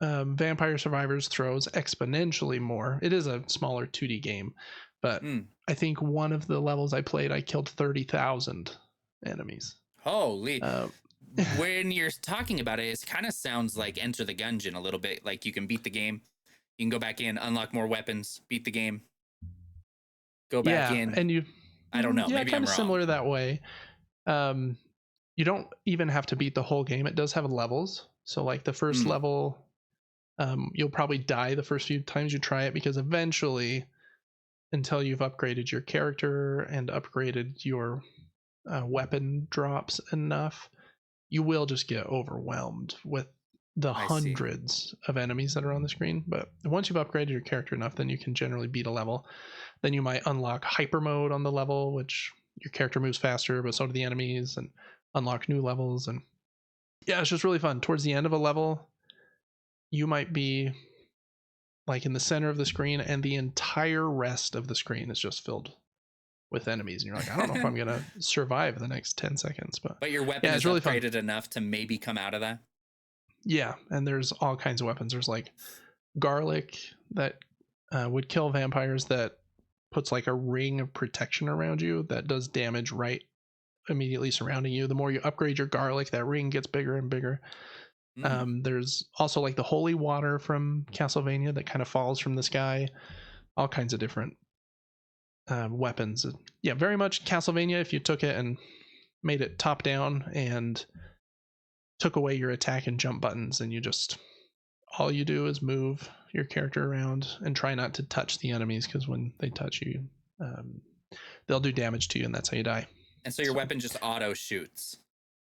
Vampire Survivors throws exponentially more. It is a smaller 2D game, but I think one of the levels I played, I killed 30,000 enemies. Holy. When you're talking about it, it kind of sounds like Enter the Gungeon a little bit. Like you can beat the game, you can go back in, unlock more weapons, beat the game, go back in. And I don't know. Yeah, maybe kind I'm of wrong. similar that way. You don't even have to beat the whole game. It does have levels. So like the first level, you'll probably die the first few times you try it, because eventually, until you've upgraded your character and upgraded your weapon drops enough, you will just get overwhelmed with the hundreds of enemies that are on the screen. But once you've upgraded your character enough, then you can generally beat a level. Then you might unlock hyper mode on the level, which your character moves faster, but so do the enemies, and unlock new levels. And yeah, it's just really fun. Towards the end of a level, you might be like in the center of the screen, and the entire rest of the screen is just filled with enemies, and you're like, I don't know if I'm gonna survive the next 10 seconds. But your weapon is really upgraded enough to maybe come out of that. Yeah, and there's all kinds of weapons. There's like garlic that would kill vampires, that puts like a ring of protection around you that does damage right immediately surrounding you. The more you upgrade your garlic, that ring gets bigger and bigger. There's also like the holy water from Castlevania that kind of falls from the sky. All kinds of different weapons. Yeah, very much Castlevania if you took it and made it top down and took away your attack and jump buttons, and you just all you do is move your character around and try not to touch the enemies, because when they touch you, they'll do damage to you, and that's how you die. And so your weapon just auto shoots.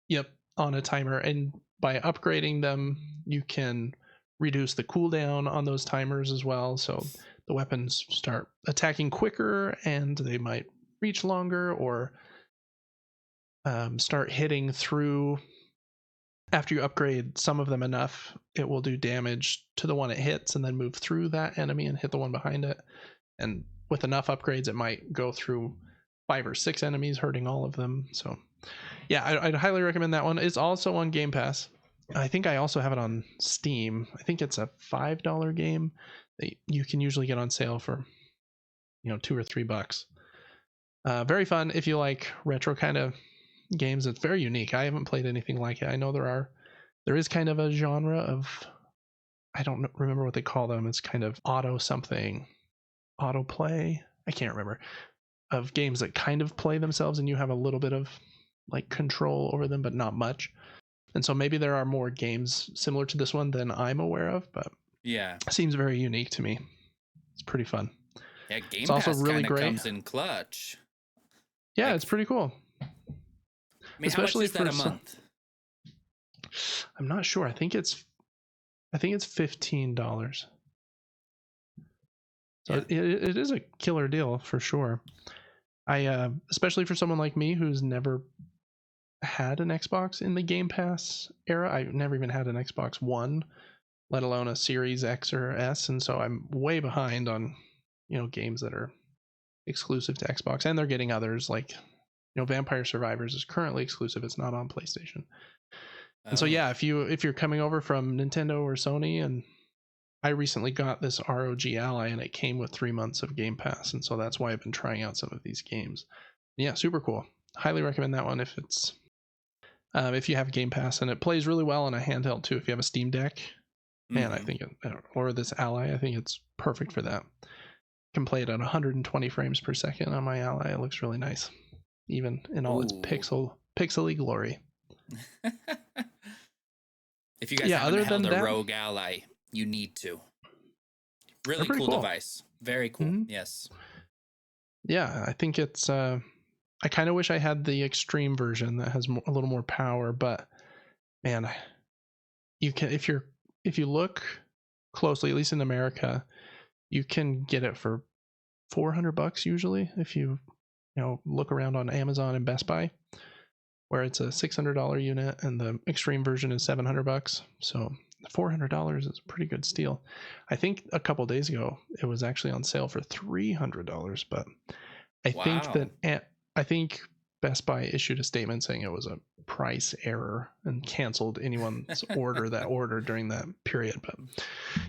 Yep, on a timer, and by upgrading them, you can reduce the cooldown on those timers as well. So the weapons start attacking quicker, and they might reach longer, or start hitting through. After you upgrade some of them enough, it will do damage to the one it hits and then move through that enemy and hit the one behind it. And with enough upgrades, it might go through 5 or 6 enemies, hurting all of them. So yeah, I'd highly recommend that one. It's also on Game Pass. I think I also have it on Steam. I think it's a $5 game that you can usually get on sale for, $2 or $3. Very fun if you like retro kind of games. It's very unique. I haven't played anything like it. I know there is kind of a genre of, I don't remember what they call them. It's kind of auto play. I can't remember, of games that kind of play themselves and you have a little bit of like control over them, but not much. And so maybe there are more games similar to this one than I'm aware of, but yeah, it seems very unique to me. It's pretty fun. Yeah, Game it's Pass also really great. Comes in clutch. Yeah, like, it's pretty cool. I mean, especially how much is that a month? I'm not sure. I think it's $15. So yeah. it is a killer deal for sure. I especially for someone like me who's never had an Xbox in the Game Pass era. I've never even had an Xbox One, let alone a Series X or S, and so I'm way behind on games that are exclusive to Xbox, and they're getting others like Vampire Survivors is currently exclusive. It's not on PlayStation. And so yeah, if you're coming over from Nintendo or Sony, and I recently got this ROG Ally and it came with 3 months of Game Pass, and so that's why I've been trying out some of these games. Yeah, super cool. Highly recommend that one if you have Game Pass, and it plays really well on a handheld too. If you have a Steam Deck, man, I think or this Ally, I think it's perfect for that. I can play it at 120 frames per second on my Ally. It looks really nice, even in all its pixely glory. If you guys haven't held a Rogue Ally, you need to. Really cool device. Very cool. Mm-hmm. Yes. Yeah, I think it's I kind of wish I had the extreme version that has a little more power, but man, you can if you look closely, at least in America, you can get it for $400 usually if you look around on Amazon and Best Buy, where it's a $600 unit and the extreme version is $700. So $400 is a pretty good steal. I think a couple days ago it was actually on sale for $300, but I think Best Buy issued a statement saying it was a price error and canceled anyone's order that ordered during that period. But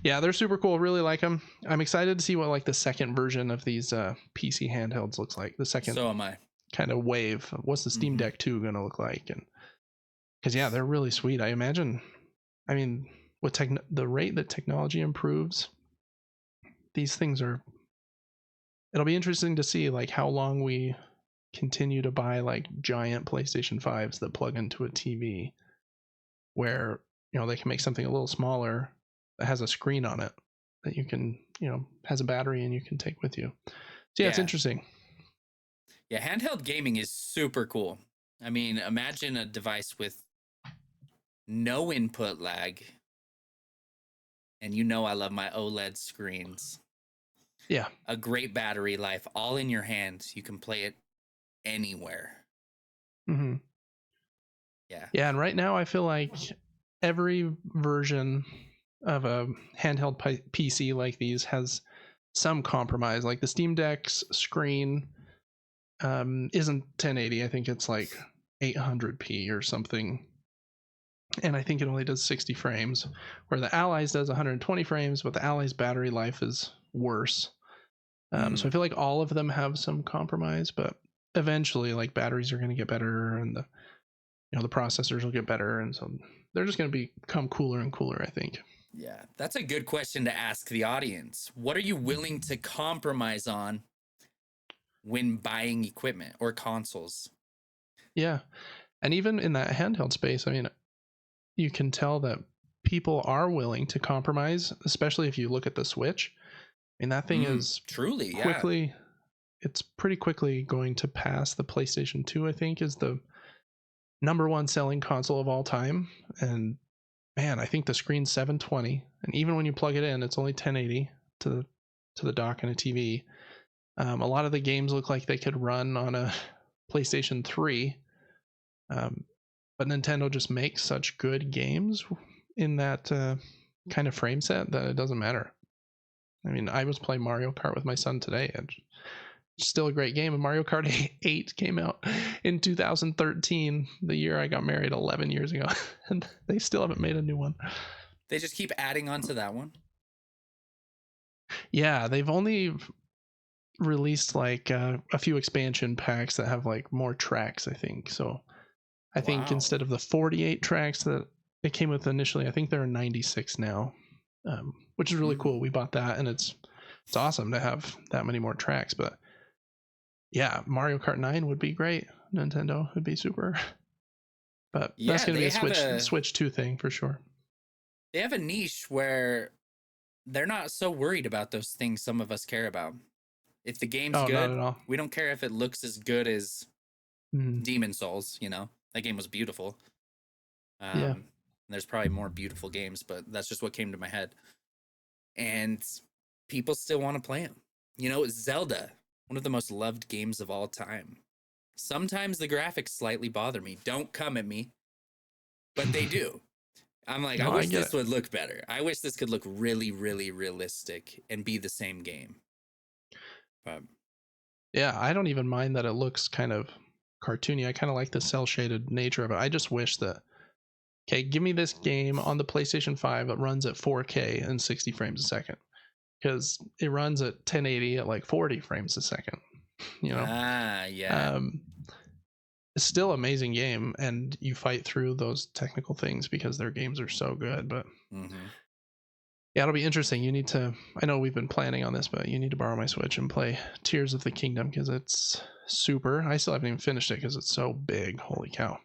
yeah, they're super cool. Really like them. I'm excited to see what like the second version of these PC handhelds looks like. The second kind of wave. What's the Steam Deck 2 going to look like? And because yeah, they're really sweet. I imagine. I mean, with the rate that technology improves, these things are. It'll be interesting to see like how long we continue to buy like giant PlayStation 5s that plug into a TV, where they can make something a little smaller that has a screen on it that you can has a battery and you can take with you. So yeah, it's interesting. Yeah, handheld gaming is super cool. I mean, imagine a device with no input lag, and I love my OLED screens. Yeah, a great battery life, all in your hands. You can play it anywhere. Mm-hmm. Yeah, and right now I feel like every version of a handheld PC like these has some compromise. Like the Steam Deck's screen isn't 1080. I think it's like 800p or something, and I think it only does 60 frames, where the Ally's does 120 frames, but the Ally's battery life is worse. So I feel like all of them have some compromise, but eventually like batteries are going to get better, and the processors will get better, and so they're just going to become cooler and cooler, I think. Yeah, that's a good question to ask the audience. What are you willing to compromise on when buying equipment or consoles? Yeah. And even in that handheld space, I mean, you can tell that people are willing to compromise, especially if you look at the Switch. I mean, that thing is truly, quickly, it's pretty quickly going to pass the PlayStation 2, I think, is the number one selling console of all time. And man, I think the screen's 720, and even when you plug it in, it's only 1080 to the dock and a TV. A lot of the games look like they could run on a PlayStation 3, but Nintendo just makes such good games in that kind of frame set that it doesn't matter. I mean, I was playing Mario Kart with my son today, and it's still a great game. And Mario Kart 8 came out in 2013, the year I got married 11 years ago, and they still haven't made a new one. They just keep adding on to that one. Yeah, they've only released like a few expansion packs that have like more tracks, I think. So I think instead of the 48 tracks that it came with initially, I think there are 96 now, which is really cool. We bought that, and it's awesome to have that many more tracks. But yeah, Mario Kart 9 would be great. Nintendo would be super. But that's going to be a Switch 2 thing for sure. They have a niche where they're not so worried about those things some of us care about. If the game's good, not at all. We don't care if it looks as good as Demon Souls, That game was beautiful. Yeah. There's probably more beautiful games, but that's just what came to my head. And people still want to play them. Zelda, one of the most loved games of all time. Sometimes the graphics slightly bother me. Don't come at me. But they do. I'm like, I wish this would look better. I wish this could look really, really realistic and be the same game. Yeah, I don't even mind that it looks kind of cartoony. I kind of like the cel shaded nature of it. I just wish that, okay, give me this game on the PlayStation 5 that runs at 4K and 60 frames a second, because it runs at 1080 at like 40 frames a second. Yeah. It's still an amazing game, and you fight through those technical things because their games are so good. But yeah, it'll be interesting. You need to, I know we've been planning on this, but you need to borrow my Switch and play Tears of the Kingdom, because it's super. I still haven't even finished it because it's so big. Holy cow.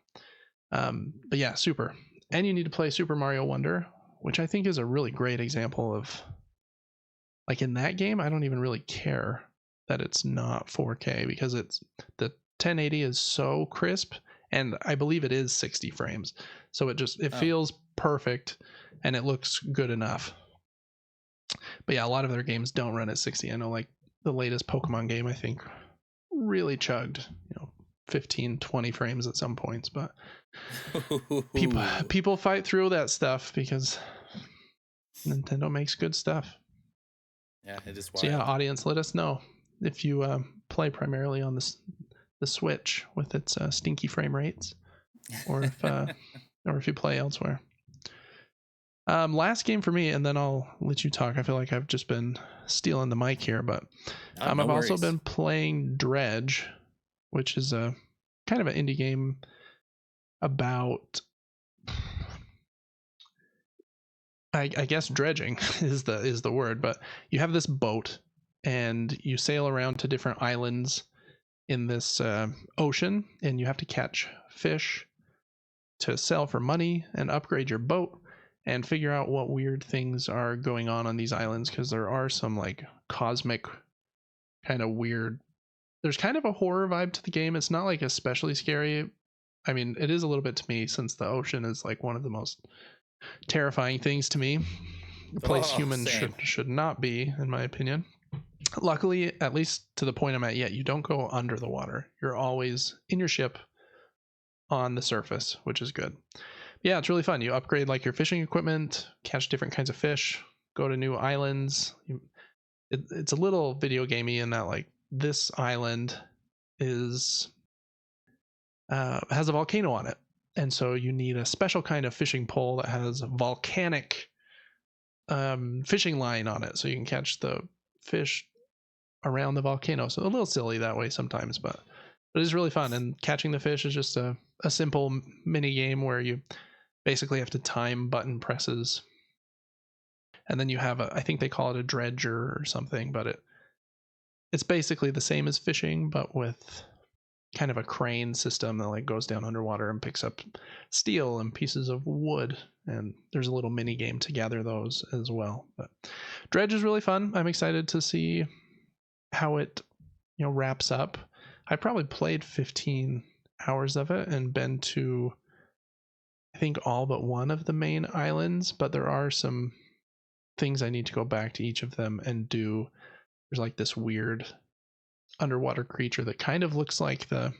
But yeah, super. And you need to play Super Mario Wonder, which I think is a really great example of, like, in that game, I don't even really care that it's not 4K, because it's the 1080 is so crisp, and I believe it is 60 frames. So it feels perfect, and it looks good enough. But yeah, a lot of their games don't run at 60. I know, like, the latest Pokemon game, I think, really chugged, 15, 20 frames at some points. But people fight through that stuff because Nintendo makes good stuff. Yeah, it is wild. So yeah, audience, let us know if you play primarily on the Switch with its stinky frame rates, or if you play elsewhere. Last game for me, and then I'll let you talk. I feel like I've just been stealing the mic here, but I've also been playing Dredge, which is a kind of an indie game about, I guess dredging is the word, but you have this boat and you sail around to different islands in this ocean, and you have to catch fish to sell for money and upgrade your boat and figure out what weird things are going on these islands, because there are some like cosmic kind of weird, there's kind of a horror vibe to the game. It's not like especially scary. I mean, it is a little bit to me, since the ocean is like one of the most terrifying things to me. A place humans should not be, in my opinion. Luckily, at least to the point I'm at yet, you don't go under the water. You're always in your ship on the surface, which is good. Yeah, it's really fun. You upgrade like your fishing equipment, catch different kinds of fish, go to new islands. It's a little video gamey in that, like, this island is has a volcano on it, and so you need a special kind of fishing pole that has a volcanic fishing line on it, so you can catch the fish around the volcano. So a little silly that way sometimes, but But it is really fun, and catching the fish is just a simple mini game where you basically have to time button presses, and then you have I think they call it a dredger or something, but it's basically the same as fishing, but with kind of a crane system that like goes down underwater and picks up steel and pieces of wood, and there's a little mini game to gather those as well. But dredge is really fun. I'm excited to see how it wraps up. I probably played 15 hours of it and been to I think all but one of the main islands, but there are some things I need to go back to each of them and do. There's like this weird underwater creature that kind of looks like the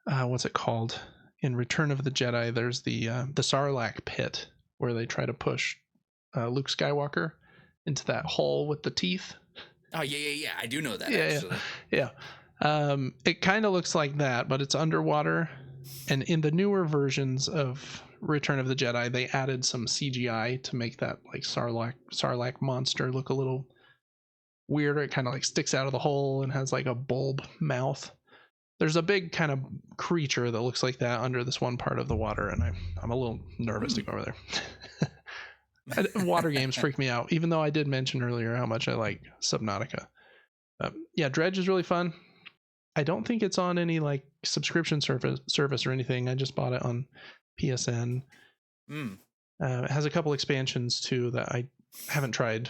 what's it called in Return of the Jedi. There's the Sarlacc pit where they try to push Luke Skywalker into that hole with the teeth. Oh yeah. I do know that, Yeah, actually. yeah. It kind of looks like that, but it's underwater. And in the newer versions of Return of the Jedi, they added some CGI to make that like Sarlacc monster look a little weirder. It kind of like sticks out of the hole and has like a bulb mouth. There's a big kind of creature that looks like that under this one part of the water, and I'm a little nervous to go over there. Water games freak me out, even though I did mention earlier how much I like Subnautica. Yeah, Dredge is really fun. I don't think it's on any like subscription service or anything. I just bought it on PSN. It has a couple expansions too that I haven't tried.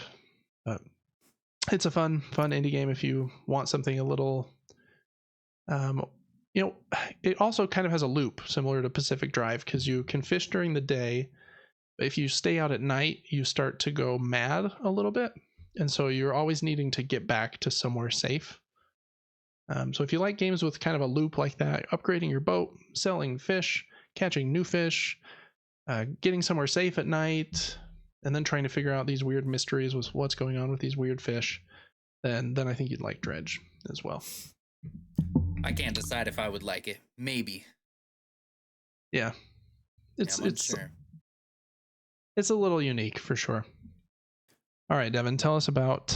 It's a fun indie game if you want something a little. It also kind of has a loop similar to Pacific Drive because you can fish during the day. If you stay out at night, you start to go mad a little bit, and so you're always needing to get back to somewhere safe. So if you like games with kind of a loop like that, upgrading your boat, selling fish, catching new fish, getting somewhere safe at night, and then trying to figure out these weird mysteries with what's going on with these weird fish, then I think you'd like Dredge as well. I can't decide if I would like it. Maybe. Yeah. It's sure. It's a little unique for sure. All right, Devin, tell us about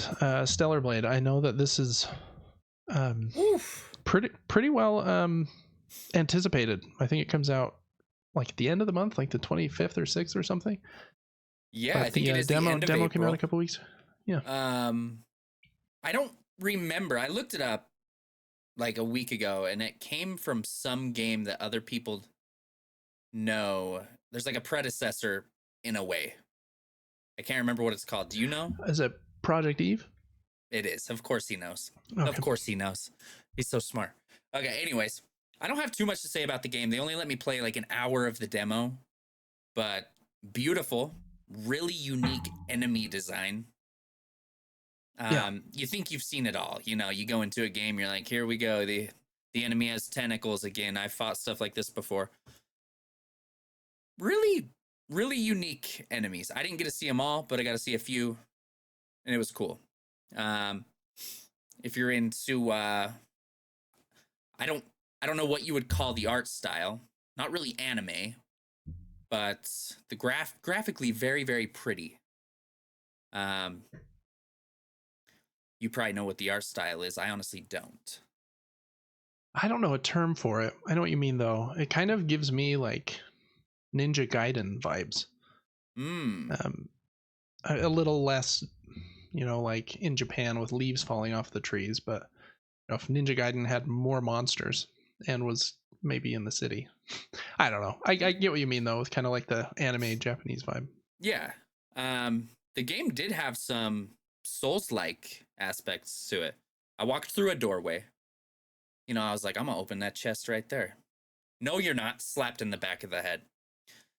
Stellar Blade. I know that this is pretty well anticipated. I think it comes out like at the end of the month, like the 25th or 6th or something. Yeah, I think it is demo the end of demo April. came out a couple weeks. Yeah. I don't remember. I looked it up like a week ago, and it came from some game that other people know. There's like a predecessor in a way. I can't remember what it's called. Do you know? Is it Project Eve? It is. Of course he knows. Okay. Of course he knows. He's so smart. Okay, anyways, I don't have too much to say about the game. They only let me play like an hour of the demo, but beautiful, really unique enemy design. You think you've seen it all. You go into a game, you're like, here we go. The enemy has tentacles again. I've fought stuff like this before. Really, really unique enemies. I didn't get to see them all, but I got to see a few, and it was cool. If you're into, I don't know what you would call the art style. Not really anime, but the graphically very, very pretty. You probably know what the art style is. I honestly don't. I don't know a term for it. I know what you mean though. It kind of gives me like Ninja Gaiden vibes. A little less, like in Japan with leaves falling off the trees, but if Ninja Gaiden had more monsters and was maybe in the city. I don't know. I get what you mean though, with kind of like the anime Japanese vibe. Yeah. The game did have some Souls-like aspects to it. I walked through a doorway. I was like, I'm gonna open that chest right there. No, you're not. Slapped in the back of the head.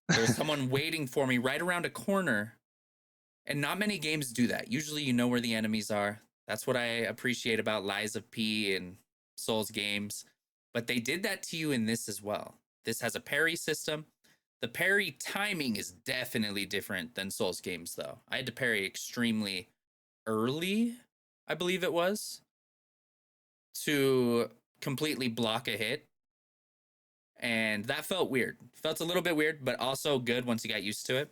There was someone waiting for me right around a corner. And not many games do that. Usually you know where the enemies are. That's what I appreciate about Lies of P and Souls games. But they did that to you in this as well. This has a parry system. The parry timing is definitely different than Souls games, though. I had to parry extremely early, I believe it was, to completely block a hit. And that felt weird. Felt a little bit weird, but also good once you got used to it.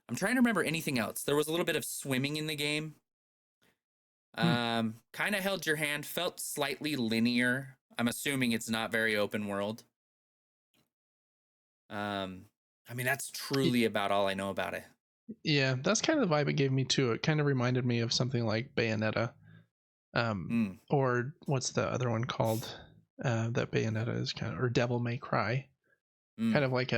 I'm trying to remember anything else. There was a little bit of swimming in the game. Kind of held your hand. Felt slightly linear I'm assuming it's not very open world. I mean, that's truly about all I know about it. Yeah, that's kind of the vibe it gave me too. It kind of reminded me of something like Bayonetta, or what's the other one called? That Bayonetta is kind of, or Devil May Cry, kind of like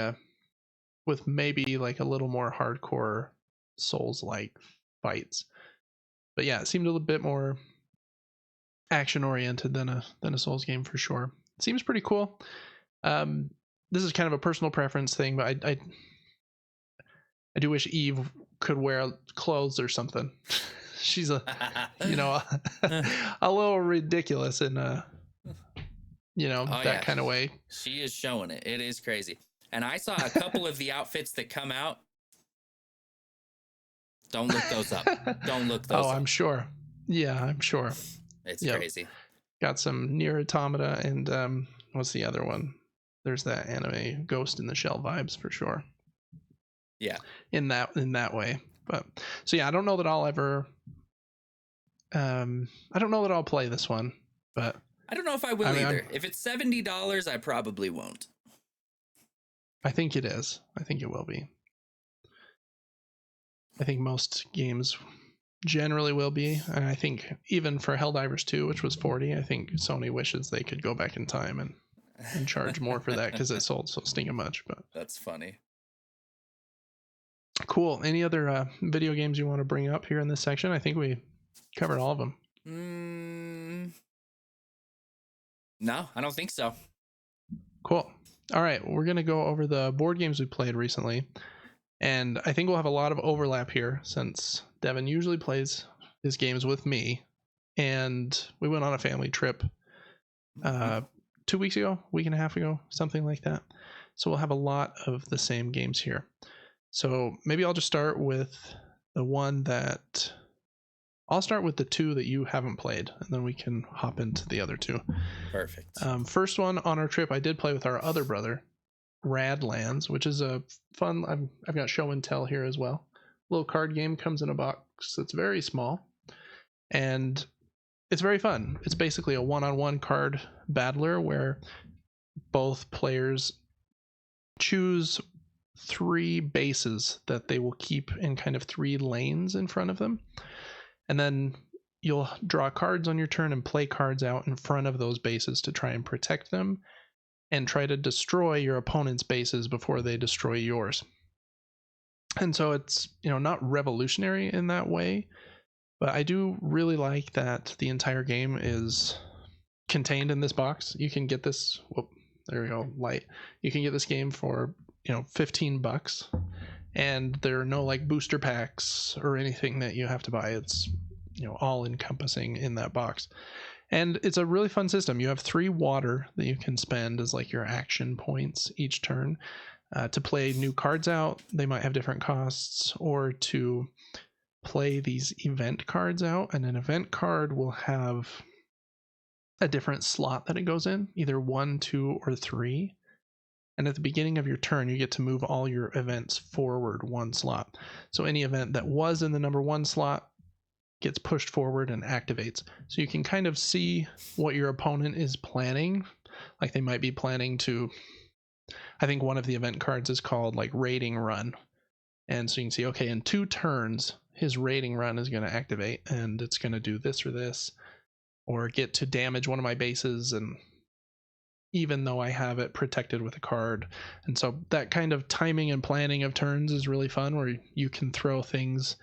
with maybe like a little more hardcore Souls-like fights. But yeah, it seemed a little bit more action oriented than a Souls game for sure. It seems pretty cool. This is kind of a personal preference thing, but I do wish Eve could wear clothes or something. She's a little ridiculous in that kind of way. She is showing it. It is crazy. And I saw a couple of the outfits that come out. Don't look those up. Don't look those up. I'm sure. Yeah, I'm sure. It's crazy. Got some Nier Automata and what's the other one? There's that anime Ghost in the Shell vibes for sure. Yeah. In that way. But so yeah, I don't know that I'll ever I don't know that I'll play this one, but I don't know if I will either. If it's $70, I probably won't. I think it is. I think it will be. I think most games generally will be, and I think even for Helldivers 2, which was $40, I think Sony wishes they could go back in time and charge more for that because it sold so stinking much. But that's funny. Cool. Any other video games you want to bring up here in this section? I think we covered all of them. No, I don't think so. Cool. All right, we're gonna go over the board games we played recently, and I think we'll have a lot of overlap here since Devin usually plays his games with me, and we went on a family trip 2 weeks ago, week and a half ago, something like that. So we'll have a lot of the same games here. So maybe I'll just start with the one that I'll start with the two that you haven't played, and then we can hop into the other two. Perfect. First one on our trip, I did play with our other brother, Radlands, which is a fun. I've got show and tell here as well. Little card game, comes in a box that's very small, and it's very fun. It's basically a one-on-one card battler where both players choose 3 bases that they will keep in kind of 3 lanes in front of them. And then you'll draw cards on your turn and play cards out in front of those bases to try and protect them and try to destroy your opponent's bases before they destroy yours. And so it's, not revolutionary in that way, but I do really like that the entire game is contained in this box. You can get this, there we go, light. You can get this game for, $15, and there are no like booster packs or anything that you have to buy. It's, all encompassing in that box. And it's a really fun system. You have 3 water that you can spend as like your action points each turn to play new cards out. They might have different costs, or to play these event cards out. And an event card will have a different slot that it goes in, either 1, 2, or 3. And at the beginning of your turn, you get to move all your events forward 1 slot. So any event that was in the number 1 slot gets pushed forward and activates. So you can kind of see what your opponent is planning. Like they might be planning to, I think one of the event cards is called like Raiding Run. And so you can see, okay, in 2 turns, his Raiding Run is going to activate, and it's going to do this or this, or get to damage one of my bases, and even though I have it protected with a card. And so that kind of timing and planning of turns is really fun, where you can throw things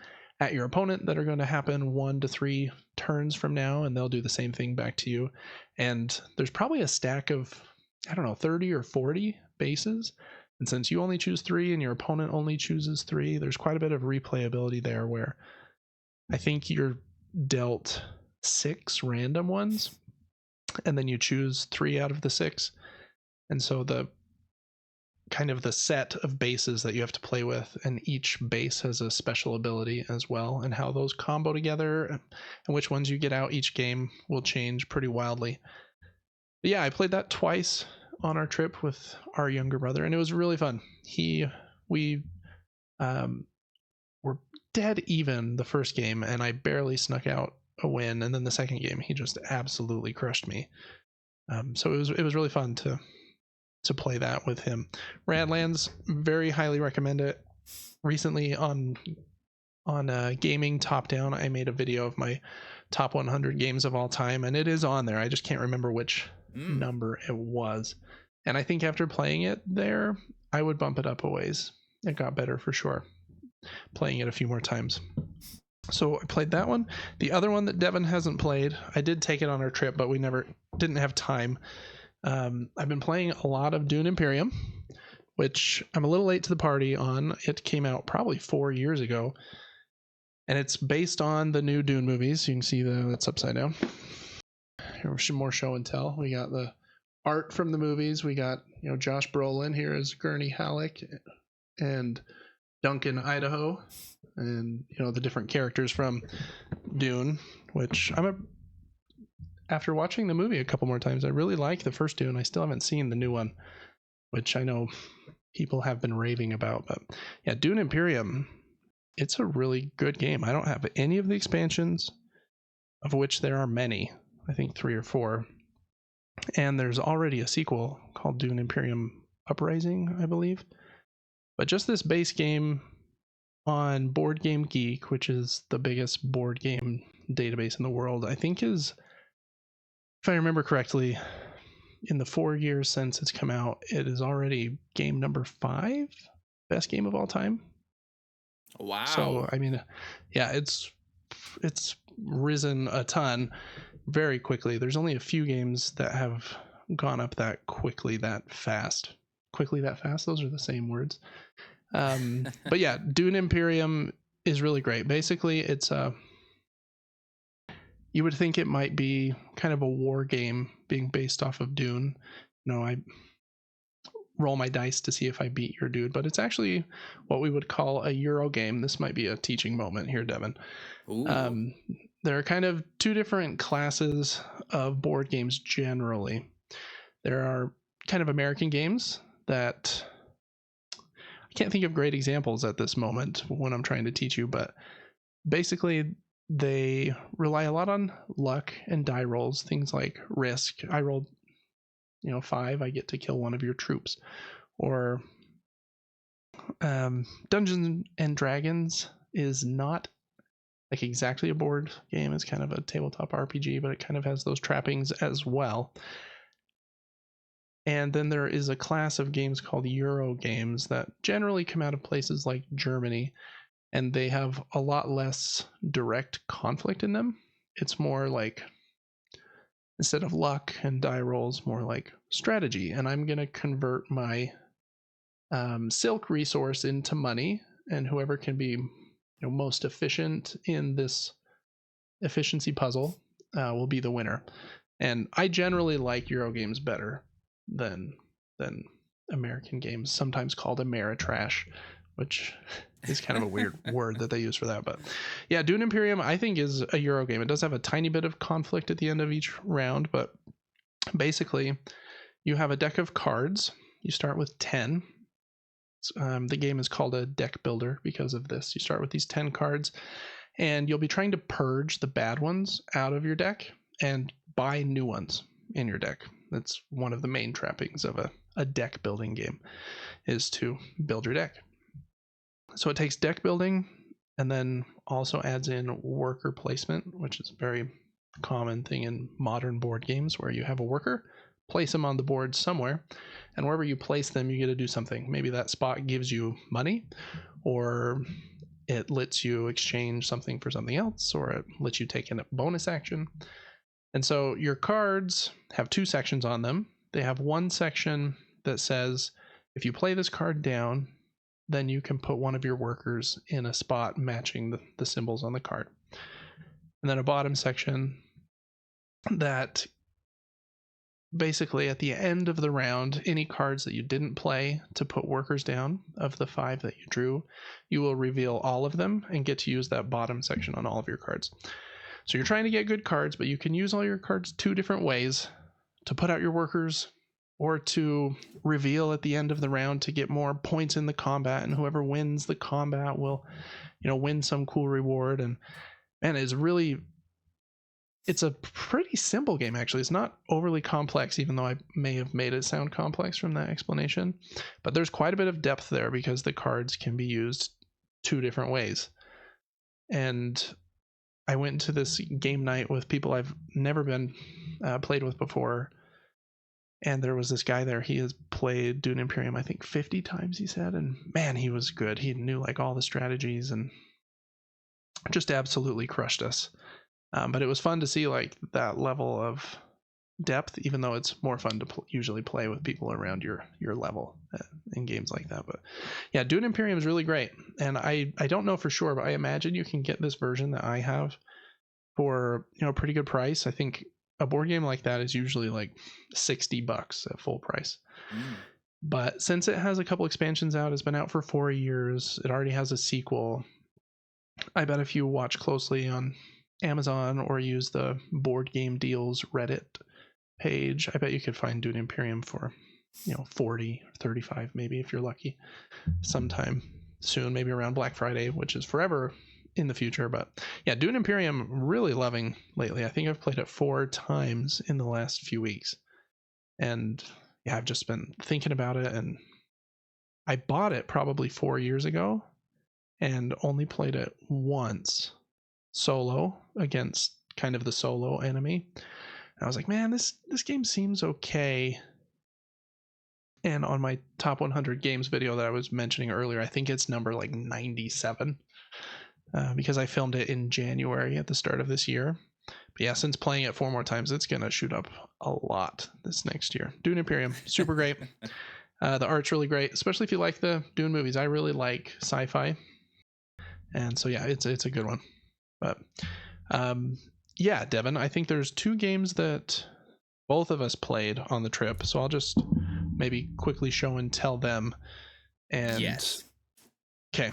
at your opponent that are going to happen 1 to 3 turns from now, and they'll do the same thing back to you. And there's probably a stack of, 30 or 40 bases. And since you only choose 3 and your opponent only chooses 3, there's quite a bit of replayability there, where I think you're dealt 6 random ones, and then you choose 3 out of the 6. And so the kind of the set of bases that you have to play with, and each base has a special ability as well, and how those combo together and which ones you get out each game will change pretty wildly. But yeah, I played that twice on our trip with our younger brother, and it was really fun. We were dead even the first game, and I barely snuck out a win, and then the second game he just absolutely crushed me. So it was really fun to play that with him. Radlands, very highly recommend it. Recently on gaming top down, I made a video of my top 100 games of all time, and it is on there. I just can't remember which number it was. And I think after playing it there, I would bump it up a ways. It got better for sure, playing it a few more times. So I played that one. The other one that Devin hasn't played, I did take it on our trip, but we didn't have time. I've been playing a lot of Dune Imperium, which I'm a little late to the party on. It came out probably 4 years ago, and it's based on the new Dune movies. You can see that's upside down. Here's more show and tell. We got the art from the movies. We got Josh Brolin here as Gurney Halleck and Duncan Idaho, and the different characters from Dune, which after watching the movie a couple more times, I really like the first Dune. I still haven't seen the new one, which I know people have been raving about. But yeah, Dune Imperium, it's a really good game. I don't have any of the expansions, of which there are many. I think 3 or 4. And there's already a sequel called Dune Imperium Uprising, I believe. But just this base game on Board Game Geek, which is the biggest board game database in the world, I think is, if I remember correctly, in the 4 years since it's come out, it is already game number 5 best game of all time. Wow. So I mean, yeah, it's risen a ton very quickly. There's only a few games that have gone up that quickly, that fast. Quickly that fast, those are the same words. But yeah, Dune Imperium is really great. Basically, it's you would think it might be kind of a war game being based off of Dune. I roll my dice to see if I beat your dude, but it's actually what we would call a Euro game. This might be a teaching moment here, Devin. There are kind of 2 different classes of board games generally. There are kind of American games that I can't think of great examples at this moment when I'm trying to teach you, but basically they rely a lot on luck and die rolls, things like Risk. I rolled 5, I get to kill one of your troops. Or Dungeons and Dragons is not like exactly a board game. It's kind of a tabletop RPG, but it kind of has those trappings as well. And then there is a class of games called Euro games that generally come out of places like Germany, and they have a lot less direct conflict in them. It's more like, instead of luck and die rolls, more like strategy. And I'm going to convert my silk resource into money, and whoever can be most efficient in this efficiency puzzle will be the winner. And I generally like Euro games better than American games, sometimes called Ameritrash, which is kind of a weird word that they use for that. But yeah, Dune Imperium, I think, is a Euro game. It does have a tiny bit of conflict at the end of each round, but basically you have a deck of cards. You start with 10. The game is called a deck builder because of this. You start with these 10 cards, and you'll be trying to purge the bad ones out of your deck and buy new ones in your deck. That's one of the main trappings of a deck building game, is to build your deck. So it takes deck building and then also adds in worker placement, which is a very common thing in modern board games, where you have a worker, place them on the board somewhere, and wherever you place them, you get to do something. Maybe that spot gives you money, or it lets you exchange something for something else, or it lets you take in a bonus action. And so your cards have 2 sections on them. They have one section that says, if you play this card down, then you can put one of your workers in a spot matching the symbols on the card. And then a bottom section that basically, at the end of the round, any cards that you didn't play to put workers down, of the 5 that you drew, you will reveal all of them and get to use that bottom section on all of your cards. So you're trying to get good cards, but you can use all your cards 2 different ways: to put out your workers, or to reveal at the end of the round to get more points in the combat, and whoever wins the combat will win some cool reward. And man, it's really It's a pretty simple game, actually. It's not overly complex, even though I may have made it sound complex from that explanation. But there's quite a bit of depth there because the cards can be used two different ways. And I went to this game night with people I've never been played with before. And there was this guy there. He has played Dune Imperium, I think 50 times, he said. And man, he was good. He knew like all the strategies and just absolutely crushed us. But it was fun to see like that level of depth, even though it's more fun to usually play with people around your level in games like that. But yeah, Dune Imperium is really great, and I don't know for sure, but I imagine you can get this version that I have for a pretty good price. I think a board game like that is usually like $60 at full price. But since it has a couple expansions out, it's been out for 4 years, it already has a sequel. I bet if you watch closely on Amazon or use the Board Game Deals Reddit page, I bet you could find Dune Imperium for 40 35 maybe, if you're lucky, sometime soon, maybe around Black Friday, which is forever in the future. But yeah, Dune Imperium, really loving lately. I think I've played it 4 times in the last few weeks, and yeah, I've just been thinking about it. And I bought it probably 4 years ago and only played it once solo against kind of the solo enemy. And I was like, man, this game seems okay. And on my top 100 games video that I was mentioning earlier, I think it's number like 97, because I filmed it in January at the start of this year. But yeah, since playing it 4 more times, it's gonna shoot up a lot this next year. Dune Imperium, super great. The art's really great, especially if you like the Dune movies. I really like sci-fi, and so yeah, it's a good one. But yeah, Devin, I think there's 2 games that both of us played on the trip, so I'll just maybe quickly show and tell them. And yes. Okay,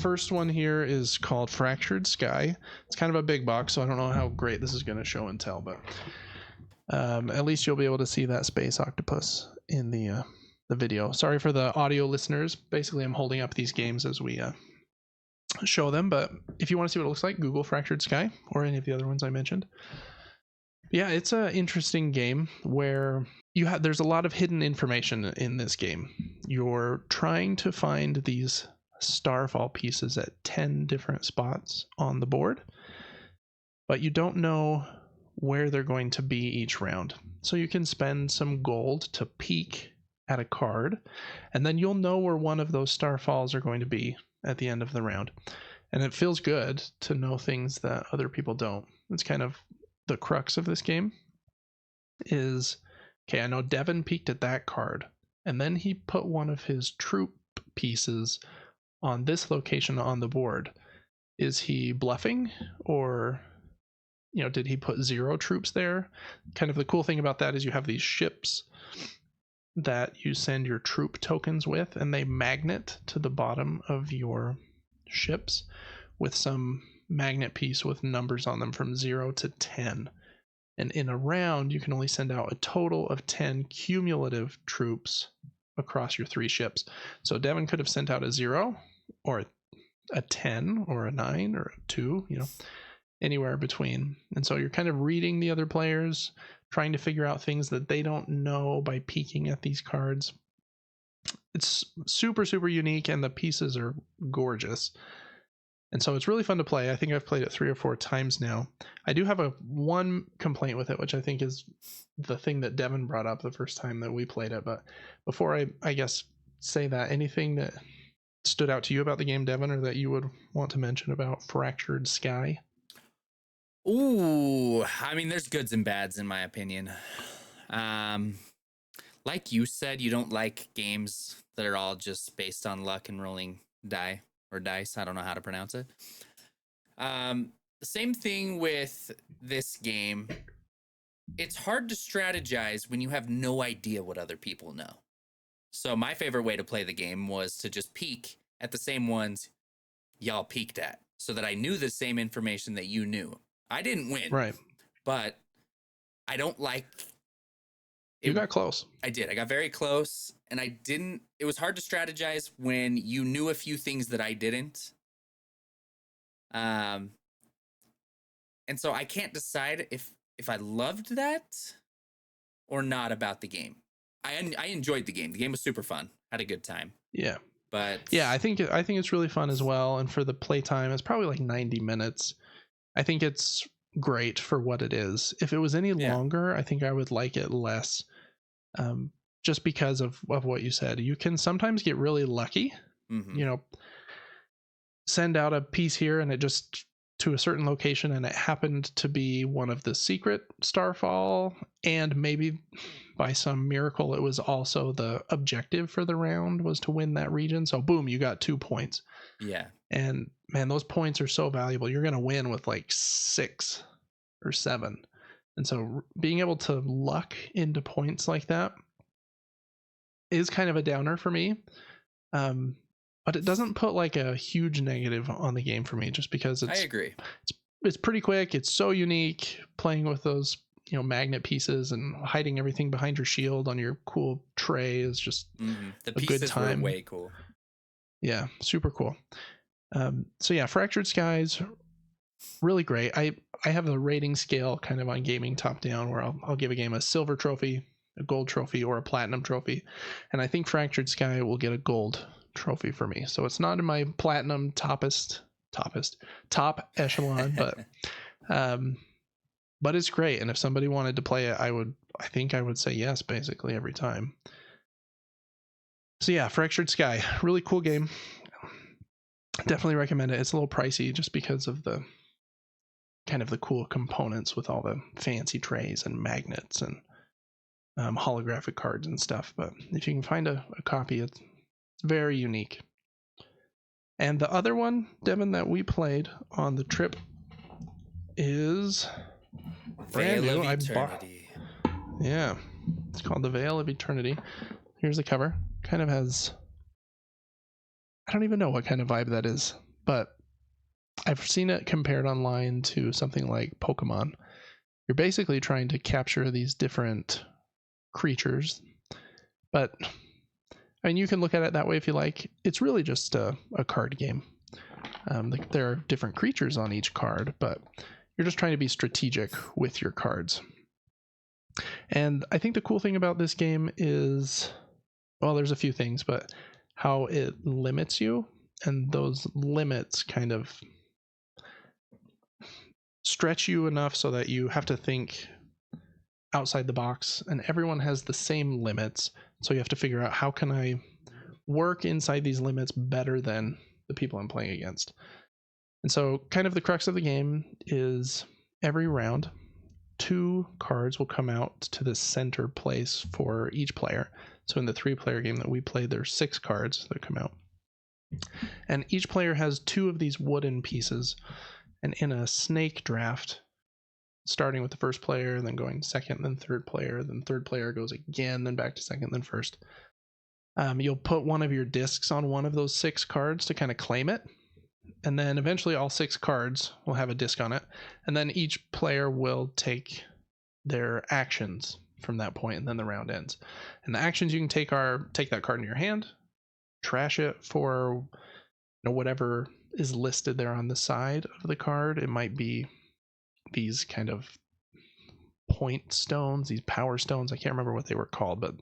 first one here is called Fractured Sky. It's kind of a big box, so I don't know how great this is going to show and tell, but at least you'll be able to see that space octopus in the video. Sorry for the audio listeners. Basically, I'm holding up these games as we show them, but if you want to see what it looks like, Google Fractured Sky or any of the other ones I mentioned. Yeah, it's an interesting game where there's a lot of hidden information in this game. You're trying to find these starfall pieces at 10 different spots on the board, but you don't know where they're going to be each round. So you can spend some gold to peek at a card, and then you'll know where one of those starfalls are going to be at the end of the round. And it feels good to know things that other people don't. It's kind of the crux of this game is, okay, I know Devin peeked at that card, and then he put one of his troop pieces on this location on the board. Is he bluffing, or did he put 0 troops there? Kind of the cool thing about that is you have these ships that you send your troop tokens with, and they magnet to the bottom of your ships with some magnet piece with numbers on them from 0 to 10. And in a round, you can only send out a total of 10 cumulative troops across your 3 ships. So Devin could have sent out a 0 or a 10 or a 9 or a 2, anywhere between. And so you're kind of reading the other players, trying to figure out things that they don't know by peeking at these cards. It's super, super unique, and the pieces are gorgeous. And so it's really fun to play. I think I've played it 3 or 4 times now. I do have one complaint with it, which I think is the thing that Devin brought up the first time that we played it. But before I guess say that, anything that stood out to you about the game, Devin, or that you would want to mention about Fractured Sky? Ooh, I mean, there's goods and bads in my opinion. Like you said, you don't like games that are all just based on luck and rolling die or dice. I don't know how to pronounce it. Same thing with this game. It's hard to strategize when you have no idea what other people know. So my favorite way to play the game was to just peek at the same ones y'all peeked at, so that I knew the same information that you knew. I didn't win, right? But I don't like. You got close. I did. I got very close, and I didn't. It was hard to strategize when you knew a few things that I didn't. And so I can't decide if I loved that or not about the game. I enjoyed the game. The game was super fun. Had a good time. Yeah. But Yeah, I think it's really fun as well. And for the playtime, it's probably like 90 minutes. I think it's great for what it is. If it was any longer, I think I would like it less. Just because of what you said. You can sometimes get really lucky. Mm-hmm. You know, send out a piece here and it just to a certain location, and it happened to be one of the secret starfall, and maybe by some miracle it was also the objective for the round was to win that region. So boom, you got 2 points. Yeah. And man, those points are so valuable. You're going to win with like 6 or 7. And so being able to luck into points like that is kind of a downer for me. But it doesn't put like a huge negative on the game for me, just because I agree. It's pretty quick. It's so unique playing with those, magnet pieces and hiding everything behind your shield on your cool tray is just The a good time. Were way cool. Yeah, super cool. So yeah, Fractured Skies, really great. I have the rating scale kind of on gaming top down, where I'll give a game a silver trophy, a gold trophy, or a platinum trophy, and I think Fractured Sky will get a gold trophy for me. So it's not in my platinum top echelon, but it's great. And if somebody wanted to play it, I think I would say yes basically every time. So yeah, Fractured Sky, really cool game. Definitely recommend it. It's a little pricey just because of the kind of the cool components with all the fancy trays and magnets and holographic cards and stuff. But if you can find a copy, it's very unique. And the other one, Devin, that we played on the trip is brand new. Yeah, it's called The Veil of Eternity. Here's the cover. Kind of has, I don't even know what kind of vibe that is, but I've seen it compared online to something like Pokemon. You're basically trying to capture these different creatures, but I mean, you can look at it that way if you like. It's really just a card game. There are different creatures on each card, but you're just trying to be strategic with your cards. And I think the cool thing about this game is, well, there's a few things, but how it limits you, and those limits kind of stretch you enough so that you have to think outside the box, and everyone has the same limits. So you have to figure out, how can I work inside these limits better than the people I'm playing against? And so kind of the crux of the game is every round, 2 cards will come out to the center place for each player. So in the 3-player game that we played, there's 6 cards that come out. And each player has 2 of these wooden pieces. And in a snake draft, starting with the first player, then going second, then third player, then third player goes again, then back to second, then first. You'll put one of your discs on one of those 6 cards to kind of claim it. And then eventually all 6 cards will have a disc on it. And then each player will take their actions from that point, and then the round ends. And the actions you can take are take that card in your hand, trash it for whatever is listed there on the side of the card. It might be these kind of point stones, these power stones. I can't remember what they were called, but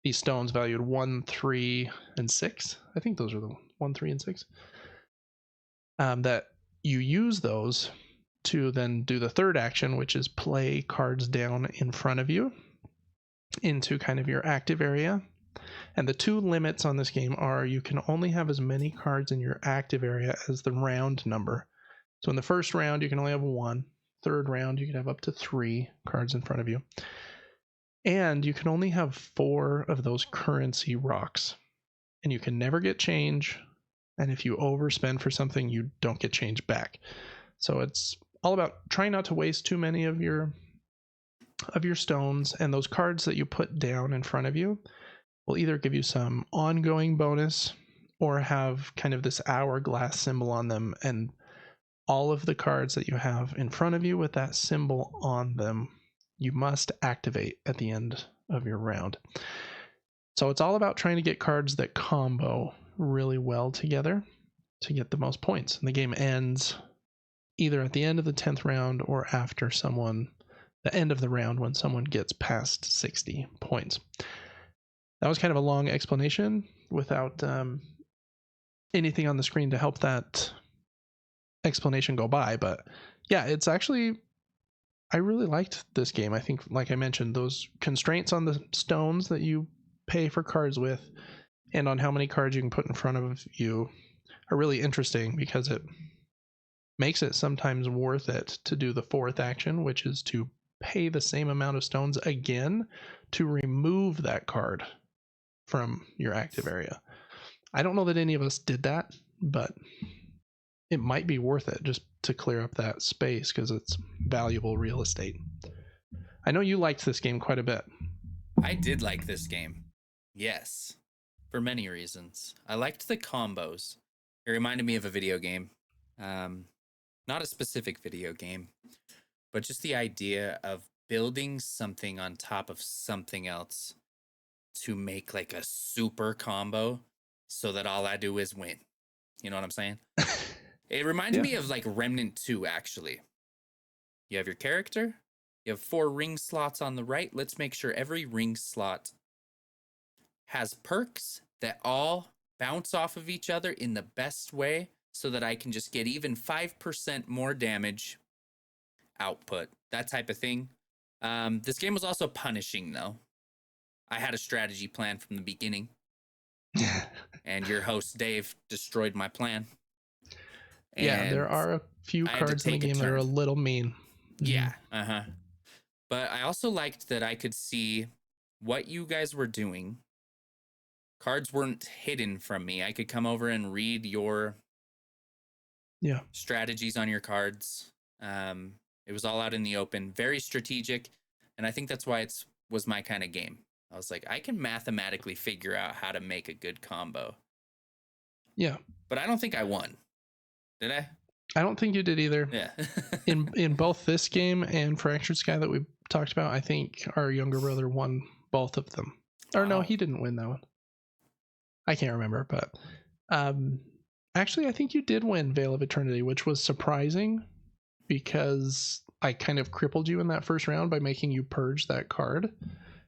these stones valued 1, 3, and 6. I think those are the 1, 3, and 6. That you use those to then do the third action, which is play cards down in front of you into kind of your active area. And the 2 limits on this game are, you can only have as many cards in your active area as the round number. So in the first round, you can only have 1. Third round, you can have up to 3 cards in front of you. And you can only have 4 of those currency rocks. And you can never get change. And if you overspend for something, you don't get change back. So it's all about trying not to waste too many of your stones. And those cards that you put down in front of you will either give you some ongoing bonus or have kind of this hourglass symbol on them. And all of the cards that you have in front of you with that symbol on them, you must activate at the end of your round. So it's all about trying to get cards that combo really well together to get the most points. And the game ends either at the end of the 10th round or after the end of the round when someone gets past 60 points. That was kind of a long explanation without anything on the screen to help that explanation go by. But yeah, it's actually, I really liked this game. I think, like I mentioned, those constraints on the stones that you pay for cards with and on how many cards you can put in front of you are really interesting, because it makes it sometimes worth it to do the fourth action, which is to pay the same amount of stones again to remove that card from your active area. I don't know that any of us did that, but it might be worth it just to clear up that space because it's valuable real estate. I know you liked this game quite a bit. I did like this game. Yes. For many reasons. I liked the combos. It reminded me of a video game. Not a specific video game, but just the idea of building something on top of something else to make like a super combo so that all I do is win. You know what I'm saying? It reminded me of like Remnant 2, actually. You have your character. You have 4 ring slots on the right. Let's make sure every ring slot has perks that all bounce off of each other in the best way so that I can just get even 5% more damage output. That type of thing. This game was also punishing, though. I had a strategy plan from the beginning. And your host, Dave, destroyed my plan. And yeah, there are a few cards in the game that are a little mean. Yeah, But I also liked that I could see what you guys were doing. Cards weren't hidden from me. I could come over and read your strategies on your cards. It was all out in the open, very strategic, and I think that's why it was my kind of game. I was like, I can mathematically figure out how to make a good combo. Yeah. But I don't think I won. Did I? I don't think you did either. Yeah. in both this game and Fractured Sky that we talked about, I think our younger brother won both of them. Or no, he didn't win that one. I can't remember, but actually I think you did win Veil of Eternity, which was surprising because I kind of crippled you in that first round by making you purge that card.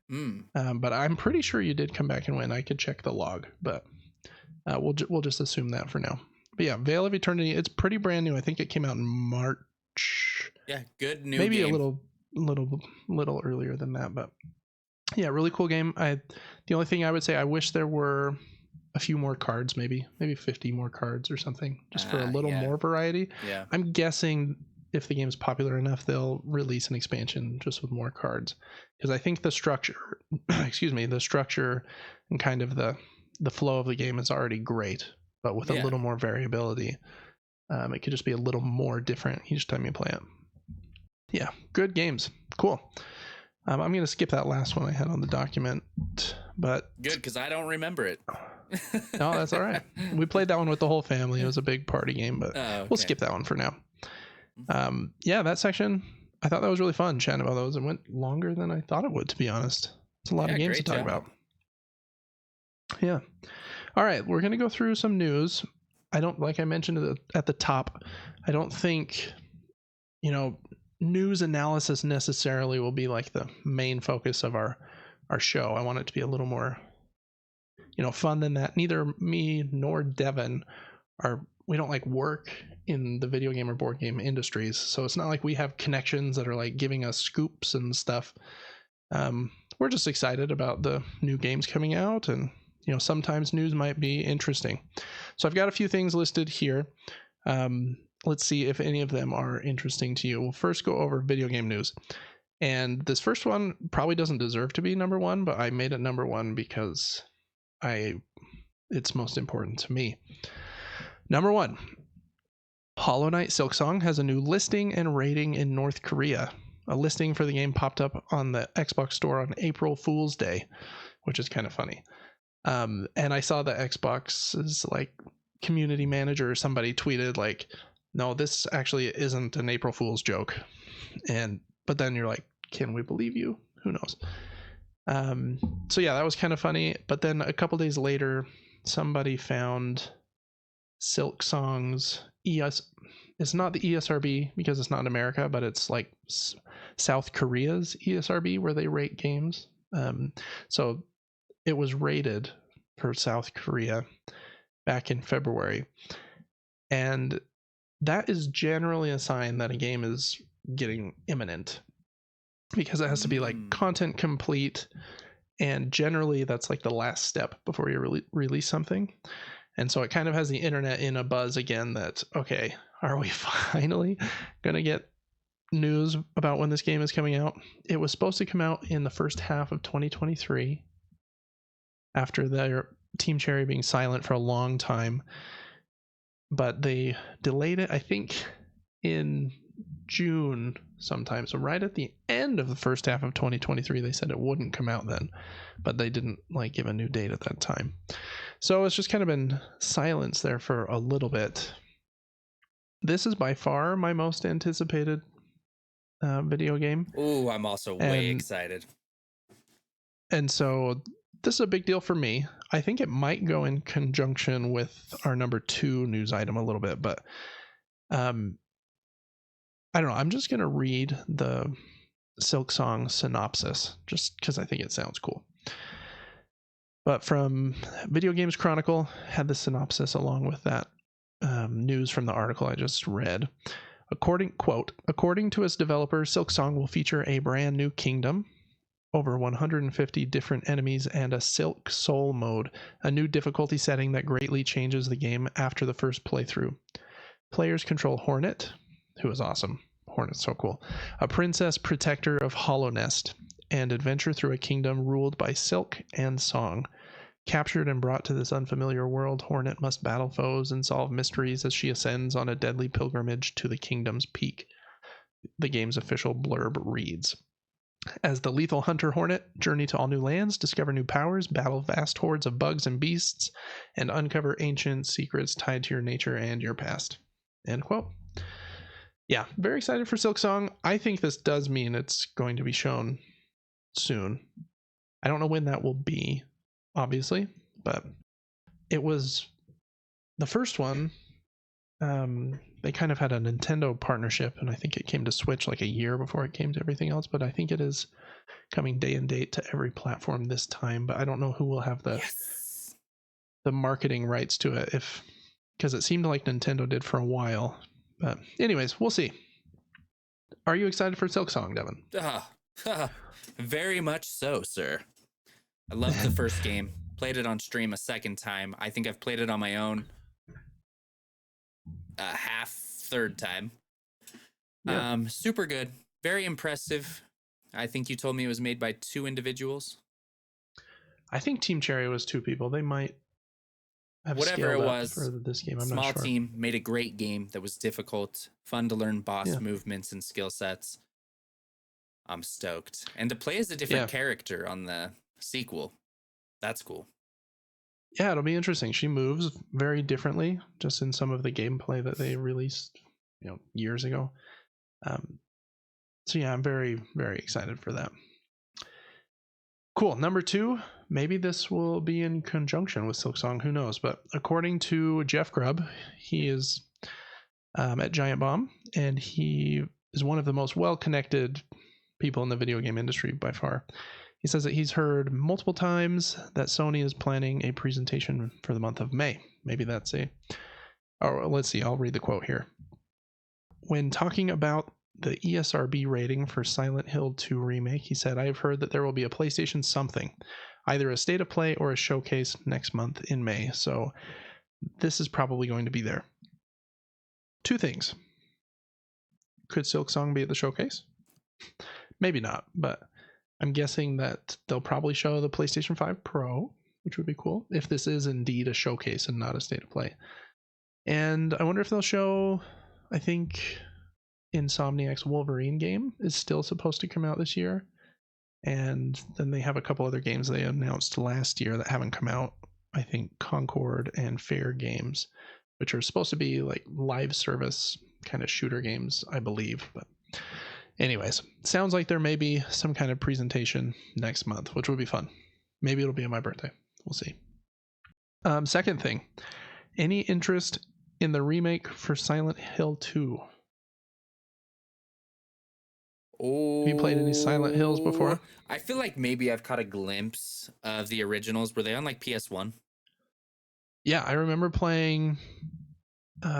But I'm pretty sure you did come back and win. I could check the log, but we'll just assume that for now. But yeah, Veil of Eternity, it's pretty brand new. I think it came out in March. Yeah, good new Maybe game. a little earlier than that, but yeah, really cool game. The only thing I would say, I wish there were a few more cards, maybe 50 more cards or something, just for a little more variety. Yeah. I'm guessing if the game's popular enough, they'll release an expansion just with more cards, because I think the structure, the structure and kind of the flow of the game is already great, but with a little more variability, it could just be a little more different each time you play it. Yeah, good games. Cool. I'm going to skip that last one I had on the document, but good, because I don't remember it. No, that's all right. We played that one with the whole family. It was a big party game, but we'll skip that one for now. Yeah, that section, I thought that was really fun chatting about those. It went longer than I thought it would, to be honest. It's a lot of games to talk about. Yeah. All right, we're going to go through some news. Like I mentioned at the top, I don't think, news analysis necessarily will be like the main focus of our show. I want it to be a little more, fun than that. Neither me nor Devin we don't like work in the video game or board game industries. So it's not like we have connections that are like giving us scoops and stuff. We're just excited about the new games coming out, and sometimes news might be interesting. So I've got a few things listed here. Let's see if any of them are interesting to you. We'll first go over video game news. And this first one probably doesn't deserve to be number one, but I made it number one because it's most important to me. Number one, Hollow Knight Silksong has a new listing and rating in North Korea. A listing for the game popped up on the Xbox store on April Fool's Day, which is kind of funny. And I saw the Xbox's community manager or somebody tweeted no, this actually isn't an April Fool's joke. But then you're like, can we believe you? Who knows? So yeah, that was kind of funny. But then a couple days later, somebody found Silksong's it's not the ESRB because it's not in America, but it's like South Korea's ESRB where they rate games. So it was rated for South Korea back in February. And that is generally a sign that a game is getting imminent, because it has to be like content complete, and generally that's like the last step before you release something. And so it kind of has the internet in a buzz again that, okay, are we finally gonna get news about when this game is coming out? It was supposed to come out in the first half of 2023 after their Team Cherry being silent for a long time, but they delayed it, I think, in June sometime. So right at the end of the first half of 2023, they said it wouldn't come out then, but they didn't like give a new date at that time. So it's just kind of been silence there for a little bit. This is by far my most anticipated video game. Ooh, I'm also way excited. And so this is a big deal for me. I think it might go in conjunction with our number 2 news item a little bit, but I don't know. I'm just going to read the Silksong synopsis just because I think it sounds cool. But from Video Games Chronicle had the synopsis along with that news from the article I just read. According to its developer, Silksong will feature a brand new kingdom, over 150 different enemies, and a Silk Soul mode, a new difficulty setting that greatly changes the game after the first playthrough. Players control Hornet, who is awesome. Hornet's so cool. A princess protector of Hollow Nest, and adventure through a kingdom ruled by Silk and Song. Captured and brought to this unfamiliar world, Hornet must battle foes and solve mysteries as she ascends on a deadly pilgrimage to the kingdom's peak. The game's official blurb reads: as the lethal hunter Hornet, journey to all new lands, discover new powers, battle vast hordes of bugs and beasts, and uncover ancient secrets tied to your nature and your past. End quote. Yeah, very excited for Silksong. I think this does mean it's going to be shown soon. I don't know when that will be, obviously, but it was the first one. They kind of had a Nintendo partnership, and I think it came to Switch like a year before it came to everything else, but I think it is coming day and date to every platform this time, but I don't know who will have the marketing rights to it, because it seemed like Nintendo did for a while. But anyways, we'll see. Are you excited for Silksong, Devin? Very much so, sir. I loved the first game. Played it on stream a second time. I think I've played it on my own third time. Yeah. Super good. Very impressive. I think you told me it was made by 2 individuals. I think Team Cherry was 2 people. They might have whatever it was for this game. I'm small not sure. Team made a great game that was difficult, fun to learn boss movements and skill sets. I'm stoked. And to play as a different character on the sequel, that's cool. Yeah, it'll be interesting. She moves very differently just in some of the gameplay that they released, years ago. So yeah, I'm very, very excited for that. Cool. Number 2, maybe this will be in conjunction with Silksong, who knows? But according to Jeff Grubb, he is at Giant Bomb, and he is one of the most well-connected people in the video game industry by far. He says that he's heard multiple times that Sony is planning a presentation for the month of May. Maybe that's let's see, I'll read the quote here. When talking about the ESRB rating for Silent Hill 2 Remake, he said, I have heard that there will be a PlayStation something, either a state of play or a showcase next month in May. So this is probably going to be there. 2 things. Could Silksong be at the showcase? Maybe not, but I'm guessing that they'll probably show the PlayStation 5 Pro, which would be cool, if this is indeed a showcase and not a state of play. And I wonder if they'll show, I think Insomniac's Wolverine game is still supposed to come out this year. And then they have a couple other games they announced last year that haven't come out. I think Concord and Fair Games, which are supposed to be like live service kind of shooter games, I believe. But anyways, sounds like there may be some kind of presentation next month, which would be fun. Maybe it'll be on my birthday. We'll see. Second thing, any interest in the remake for Silent Hill 2. Oh, Have you played any Silent Hills before? I feel like maybe I've caught a glimpse of the originals. Were they on like PS1? Yeah, I remember playing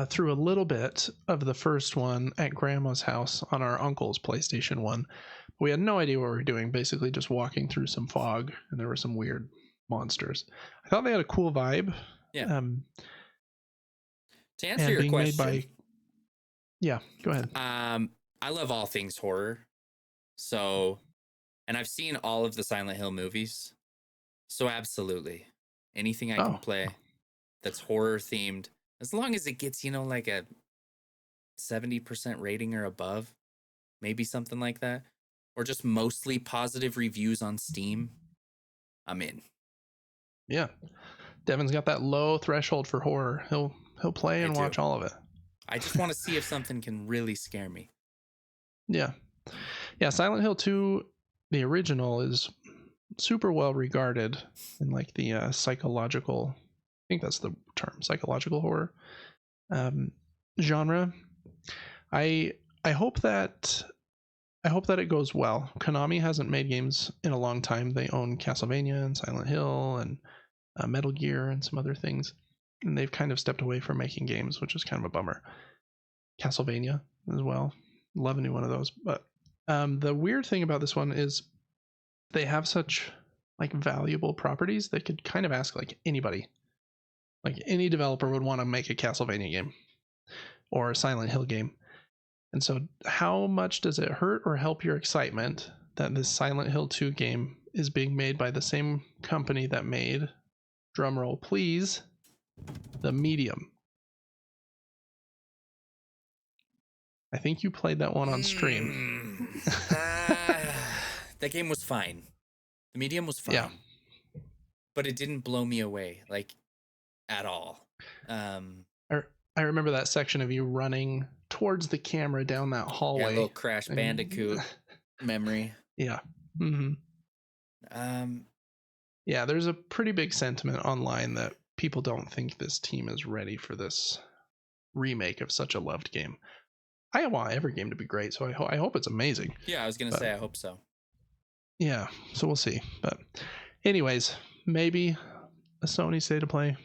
through a little bit of the first one at Grandma's house on our uncle's PlayStation 1. We had no idea what we were doing, basically just walking through some fog, and there were some weird monsters. I thought they had a cool vibe. Yeah. To answer And your being made question, by... Yeah, go ahead. I love all things horror. So, and I've seen all of the Silent Hill movies. So absolutely. Anything I can play that's horror themed, as long as it gets, like a 70% rating or above, maybe something like that, or just mostly positive reviews on Steam, I'm in. Yeah. Devin's got that low threshold for horror. He'll play and watch all of it. I just want to see if something can really scare me. Yeah. Yeah, Silent Hill 2, the original, is super well regarded in like the psychological, I think that's the term, psychological horror genre. I hope that it goes well. Konami hasn't made games in a long time. They own Castlevania and Silent Hill and Metal Gear and some other things, and they've kind of stepped away from making games, which is kind of a bummer. Castlevania as well, love a new one of those. But the weird thing about this one is they have such like valuable properties. They could kind of ask like anybody, like any developer would want to make a Castlevania game or a Silent Hill game. And so how much does it hurt or help your excitement that this Silent Hill 2 game is being made by the same company that made, drumroll please, The Medium? I think you played that one on stream. That game was fine. The Medium was fine. Yeah. But it didn't blow me away, like, at all. I remember that section of you running towards the camera down that hallway. Yeah, a little Crash Bandicoot memory. Yeah. Mm-hmm. Yeah, there's a pretty big sentiment online that people don't think this team is ready for this remake of such a loved game. I want every game to be great, so I hope it's amazing. Yeah, I was going to say, I hope so. Yeah, so we'll see. But anyways, maybe a Sony State of Play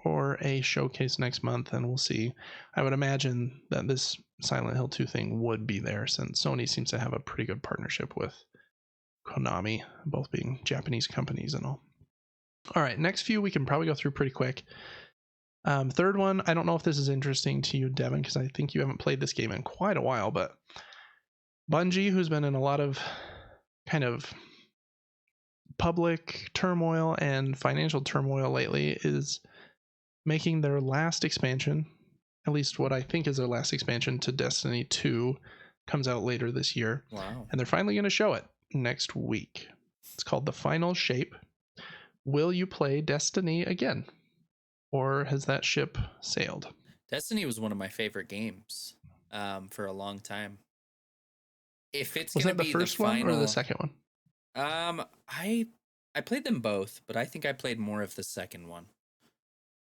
or a showcase next month, and we'll see. I would imagine that this Silent Hill 2 thing would be there, since Sony seems to have a pretty good partnership with Konami, both being Japanese companies and all. All right, next few we can probably go through pretty quick. Third one, I don't know if this is interesting to you, Devin, because I think you haven't played this game in quite a while, but Bungie, who's been in a lot of kind of public turmoil and financial turmoil lately, is making their last expansion, at least what I think is their last expansion, to Destiny 2, comes out later this year. Wow. And they're finally going to show it next week. It's called The Final Shape. Will you play Destiny again? Or has that ship sailed? Destiny was one of my favorite games for a long time. If it's was going that to be the first the final, one or the second one? I played them both, but I think I played more of the second one.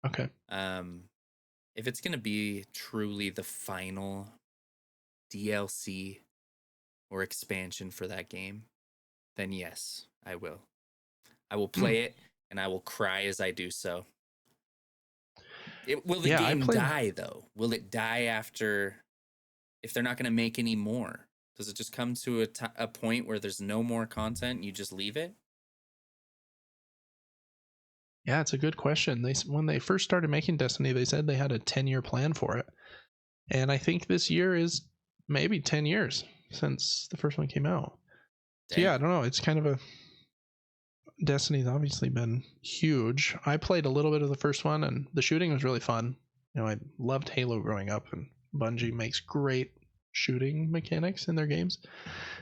Okay. If it's going to be truly the final DLC or expansion for that game, then yes, I will. I will play it, and I will cry as I do so. Will the game die, though? Will it die after, if they're not going to make any more? Does it just come to a point where there's no more content and you just leave it? Yeah, it's a good question. When they first started making Destiny, they said they had a 10-year plan for it. And I think this year is maybe 10 years since the first one came out. Dang. So yeah, I don't know. It's kind of a... Destiny's obviously been huge. I played a little bit of the first one, and the shooting was really fun. I loved Halo growing up, and Bungie makes great shooting mechanics in their games.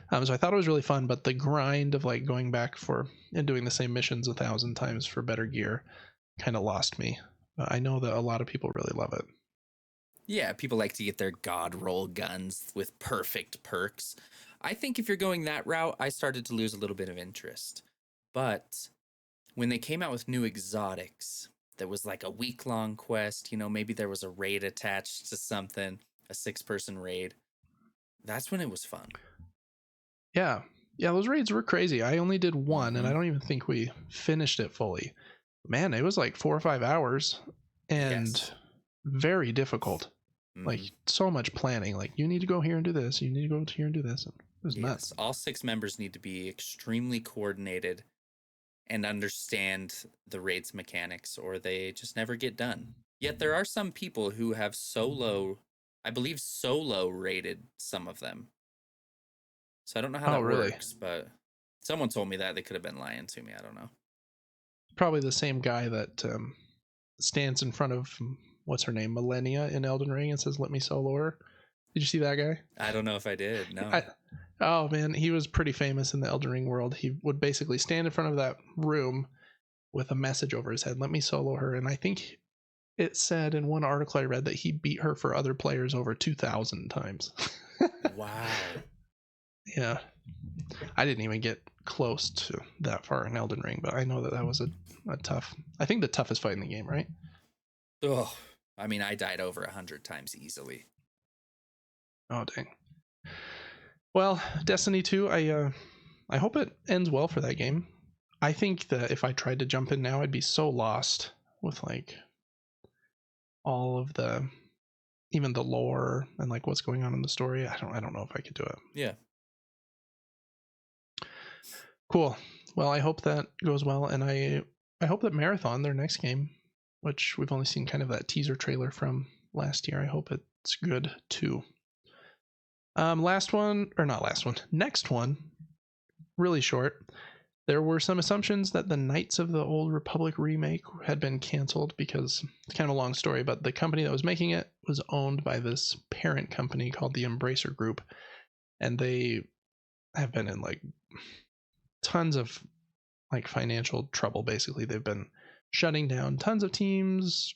So I thought it was really fun, but the grind of like going back and doing the same missions 1,000 times for better gear kind of lost me. I know that a lot of people really love it. Yeah, people like to get their god roll guns with perfect perks. I think if you're going that route, I started to lose a little bit of interest. But when they came out with new exotics, that was like a week-long quest. You know, maybe there was a raid attached to something, a 6-person raid. That's when it was fun. Yeah. Yeah, those raids were crazy. I only did one, and I Mhm. don't even think we finished it fully. Man, it was like 4 or 5 hours and Yes. very difficult. Like, Mhm. so much planning. Like, you need to go here and do this. You need to go here and do this. And it was nuts. Yes. All 6 members need to be extremely coordinated and understand the raid's mechanics, or they just never get done. Yet there are some people who have I believe solo rated some of them. So I don't know how Oh, that really? works, but someone told me that. They could have been lying to me. I don't know. Probably the same guy that stands in front of, what's her name, Millennia in Elden Ring and says, "Let me solo her." Did you see that guy? I don't know if I did. No. I, oh, man, he was pretty famous in the Elden Ring world. He would basically stand in front of that room with a message over his head, "Let me solo her." And I think it said in one article I read that he beat her for other players over 2,000 times. Wow. Yeah. I didn't even get close to that far in Elden Ring, but I know that was a tough, I think the toughest fight in the game, right? Oh, I mean, I died over 100 times easily. Oh, dang. Well, Destiny 2, I hope it ends well for that game. I think that if I tried to jump in now, I'd be so lost with like all of the, even the lore and like what's going on in the story. I don't know if I could do it. Yeah. Cool. Well, I hope that goes well, and I hope that Marathon, their next game, which we've only seen kind of that teaser trailer from last year, I hope it's good too. Last one, or not last one, next one, really short. There were some assumptions that the Knights of the Old Republic remake had been canceled because it's kind of a long story, but the company that was making it was owned by this parent company called the Embracer Group, and they have been in like tons of like financial trouble. Basically, they've been shutting down tons of teams,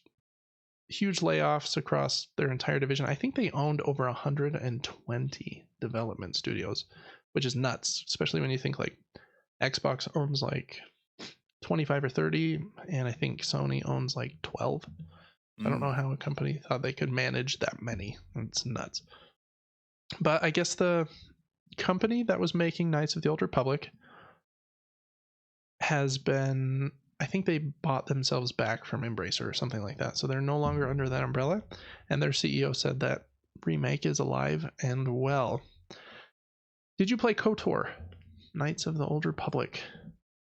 huge layoffs across their entire division. I think they owned over 120 development studios, which is nuts, especially when you think like Xbox owns like 25 or 30, and I think Sony owns like 12. I don't know how a company thought they could manage that many. It's nuts. But I guess the company that was making Knights of the Old Republic has been, I think they bought themselves back from Embracer or something like that. So they're no longer under that umbrella. And their CEO said that remake is alive and well. Did you play KOTOR, Knights of the Old Republic?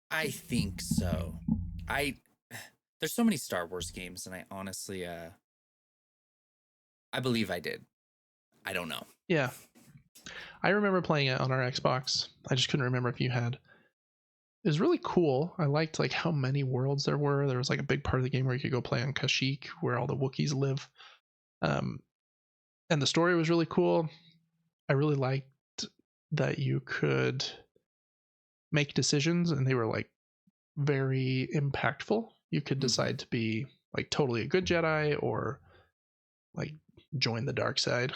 I think so. There's so many Star Wars games, and I honestly I believe I did. I don't know. Yeah. I remember playing it on our Xbox. I just couldn't remember if you had. It was really cool. I liked like how many worlds there were. There was like a big part of the game where you could go play on Kashyyyk, where all the Wookiees live. Um, and the story was really cool. I really liked that you could make decisions and they were like very impactful. You could decide to be like totally a good Jedi or like join the dark side.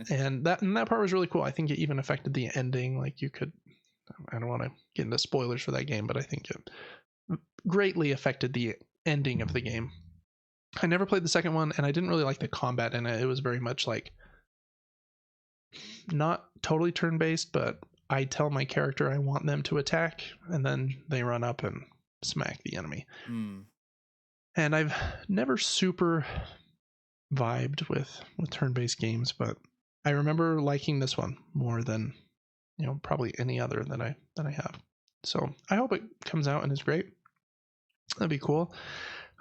And that part was really cool. I think it even affected the ending. Like you could, I don't want to get into spoilers for that game, but I think it greatly affected the ending of the game. I never played the second one, and I didn't really like the combat in it. It was very much like not totally turn-based, but I tell my character I want them to attack, and then they run up and smack the enemy. And I've never super vibed with turn-based games, but I remember liking this one more than probably any other that I have. So I hope it comes out and is great. That'd be cool.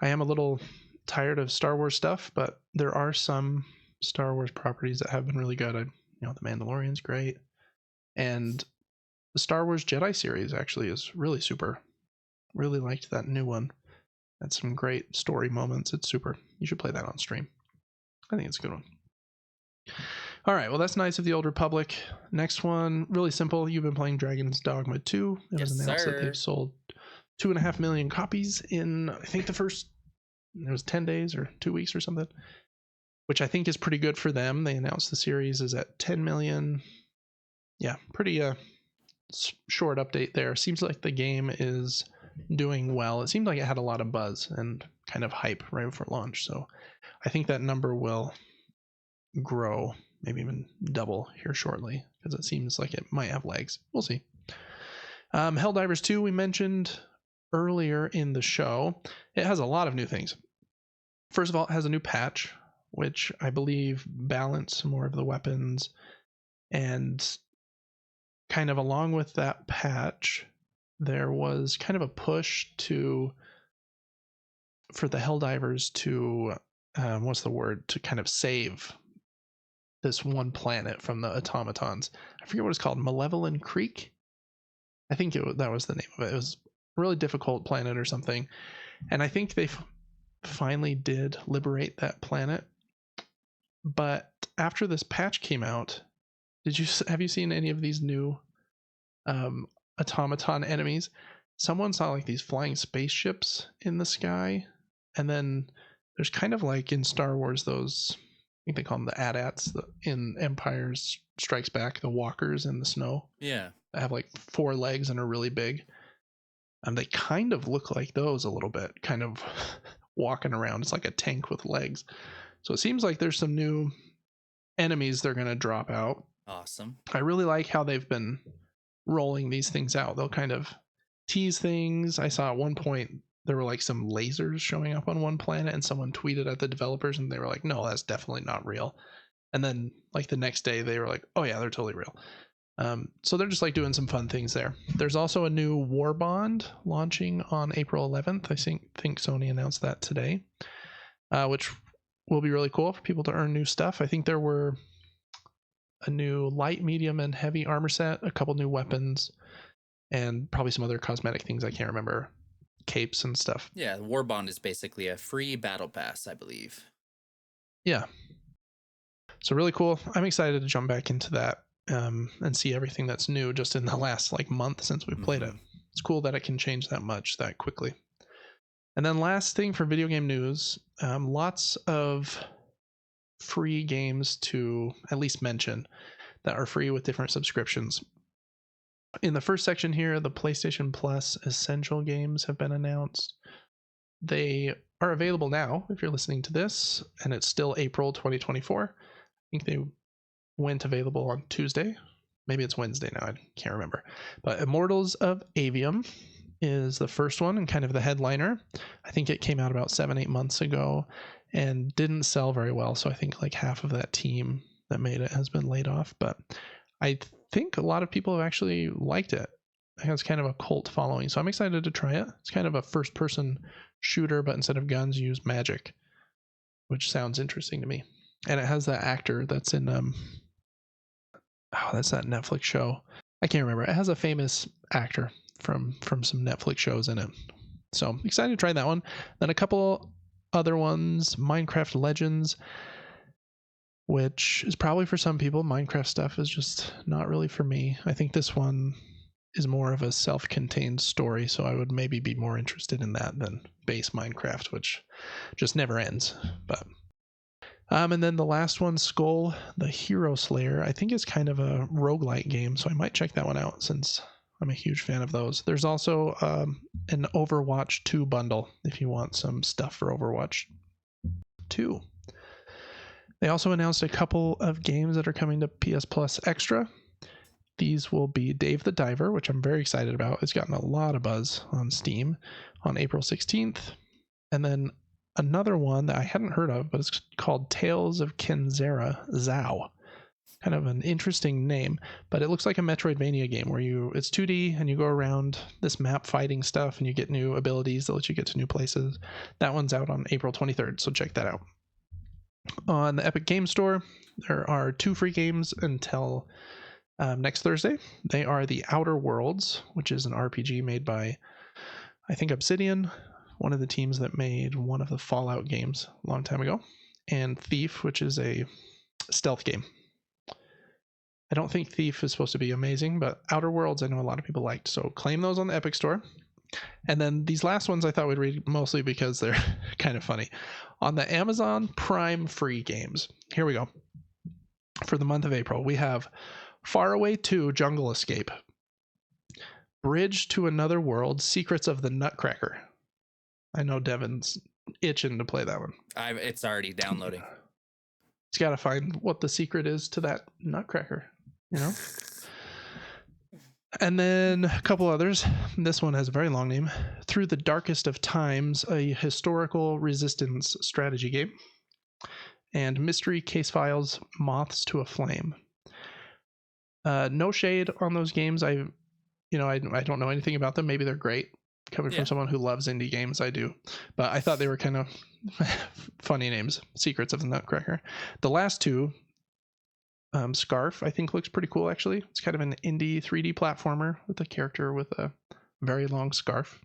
I am a little tired of Star Wars stuff, but there are some Star Wars properties that have been really good. The Mandalorian's great, and the Star Wars Jedi series actually is really super. Really liked that new one. Had some great story moments. It's super. You should play that on stream. I think it's a good one. All right, well, that's Knights of the Old Republic. Next one, really simple. You've been playing Dragon's Dogma 2. It was announced that they've sold 2.5 million copies in, I think, it was 10 days or 2 weeks or something, which I think is pretty good for them. They announced the series is at 10 million. Yeah, pretty short update there. Seems like the game is doing well. It seemed like it had a lot of buzz and kind of hype right before launch. So I think that number will grow, maybe even double here shortly, because it seems like it might have legs. We'll see. Helldivers 2, we mentioned earlier in the show. It has a lot of new things. First of all, it has a new patch, which I believe balance more of the weapons, and kind of along with that patch, there was kind of a push for the Helldivers to to kind of save this one planet from the automatons. I forget what it's called, Malevolent Creek. I think that was the name of it. It was a really difficult planet or something, and I think they finally did liberate that planet. But after this patch came out, have you seen any of these new automaton enemies? Someone saw like these flying spaceships in the sky, and then there's kind of like in Star Wars those, I think they call them the AT-ATs, in Empire Strikes Back, the walkers in the snow. Yeah. That have like 4 legs and are really big. They kind of look like those a little bit, kind of walking around. It's like a tank with legs. So it seems like there's some new enemies they're going to drop out. Awesome. I really like how they've been rolling these things out. They'll kind of tease things. I saw at one point there were like some lasers showing up on one planet, and someone tweeted at the developers and they were like, no, that's definitely not real. And then like the next day they were like, oh yeah, they're totally real. So they're just like doing some fun things there. There's also a new War Bond launching on April 11th. I think Sony announced that today, which will be really cool for people to earn new stuff. I think there were a new light, medium, and heavy armor set, a couple new weapons, and probably some other cosmetic things I can't remember, capes and stuff. Yeah, War Bond is basically a free battle pass, I believe. Yeah. So really cool. I'm excited to jump back into that and see everything that's new just in the last like month since we played it. It's cool that it can change that much that quickly. And then last thing for video game news, lots of free games to at least mention that are free with different subscriptions. In the first section here, the PlayStation Plus Essential games have been announced. They are available now if you're listening to this, and it's still April 2024. I think they went available on Tuesday. Maybe it's Wednesday now, I can't remember. But Immortals of Avium is the first one and kind of the headliner. I think it came out about 7-8 months ago and didn't sell very well, so I think like half of that team that made it has been laid off. But I think a lot of people have actually liked it. It has kind of a cult following, so I'm excited to try it. It's kind of a first-person shooter, but instead of guns, you use magic, which sounds interesting to me. And it has that actor that's in that's that Netflix show. I can't remember. It has a famous actor from some Netflix shows in it. So excited to try that one. Then a couple other ones, Minecraft Legends, which is probably for some people. Minecraft stuff is just not really for me. I think this one is more of a self-contained story, so I would maybe be more interested in that than base Minecraft, which just never ends. But and then the last one, Skull the Hero Slayer, I think is kind of a roguelite game, so I might check that one out since I'm a huge fan of those. There's also an Overwatch 2 bundle if you want some stuff for Overwatch 2. They also announced a couple of games that are coming to PS Plus Extra. These will be Dave the Diver, which I'm very excited about. It's gotten a lot of buzz on Steam on April 16th. And then another one that I hadn't heard of, but it's called Tales of Kenzera Zao. Kind of an interesting name, but it looks like a Metroidvania game where it's 2D and you go around this map fighting stuff and you get new abilities that let you get to new places. That one's out on April 23rd, so check that out. On the Epic Game Store, there are 2 free games until next Thursday. They are The Outer Worlds, which is an RPG made by, I think, Obsidian, one of the teams that made one of the Fallout games a long time ago, and Thief, which is a stealth game. I don't think Thief is supposed to be amazing, but Outer Worlds I know a lot of people liked, so claim those on the Epic Store. And then these last ones I thought we'd read mostly because they're kind of funny. On the Amazon Prime free games, here we go. For the month of April, we have Faraway 2 Jungle Escape. Bridge to Another World: Secrets of the Nutcracker. I know Devin's itching to play that one. It's already downloading. He's got to find what the secret is to that nutcracker, you know? And then a couple others. This one has a very long name. Through the Darkest of Times, a historical resistance strategy game. And Mystery Case Files: Moths to a Flame. No shade on those games. I don't know anything about them. Maybe they're great. Coming from someone who loves indie games, I do. But I thought they were kind of funny names. Secrets of the Nutcracker. The last two, Scarf, I think looks pretty cool, actually. It's kind of an indie 3D platformer with a character with a very long scarf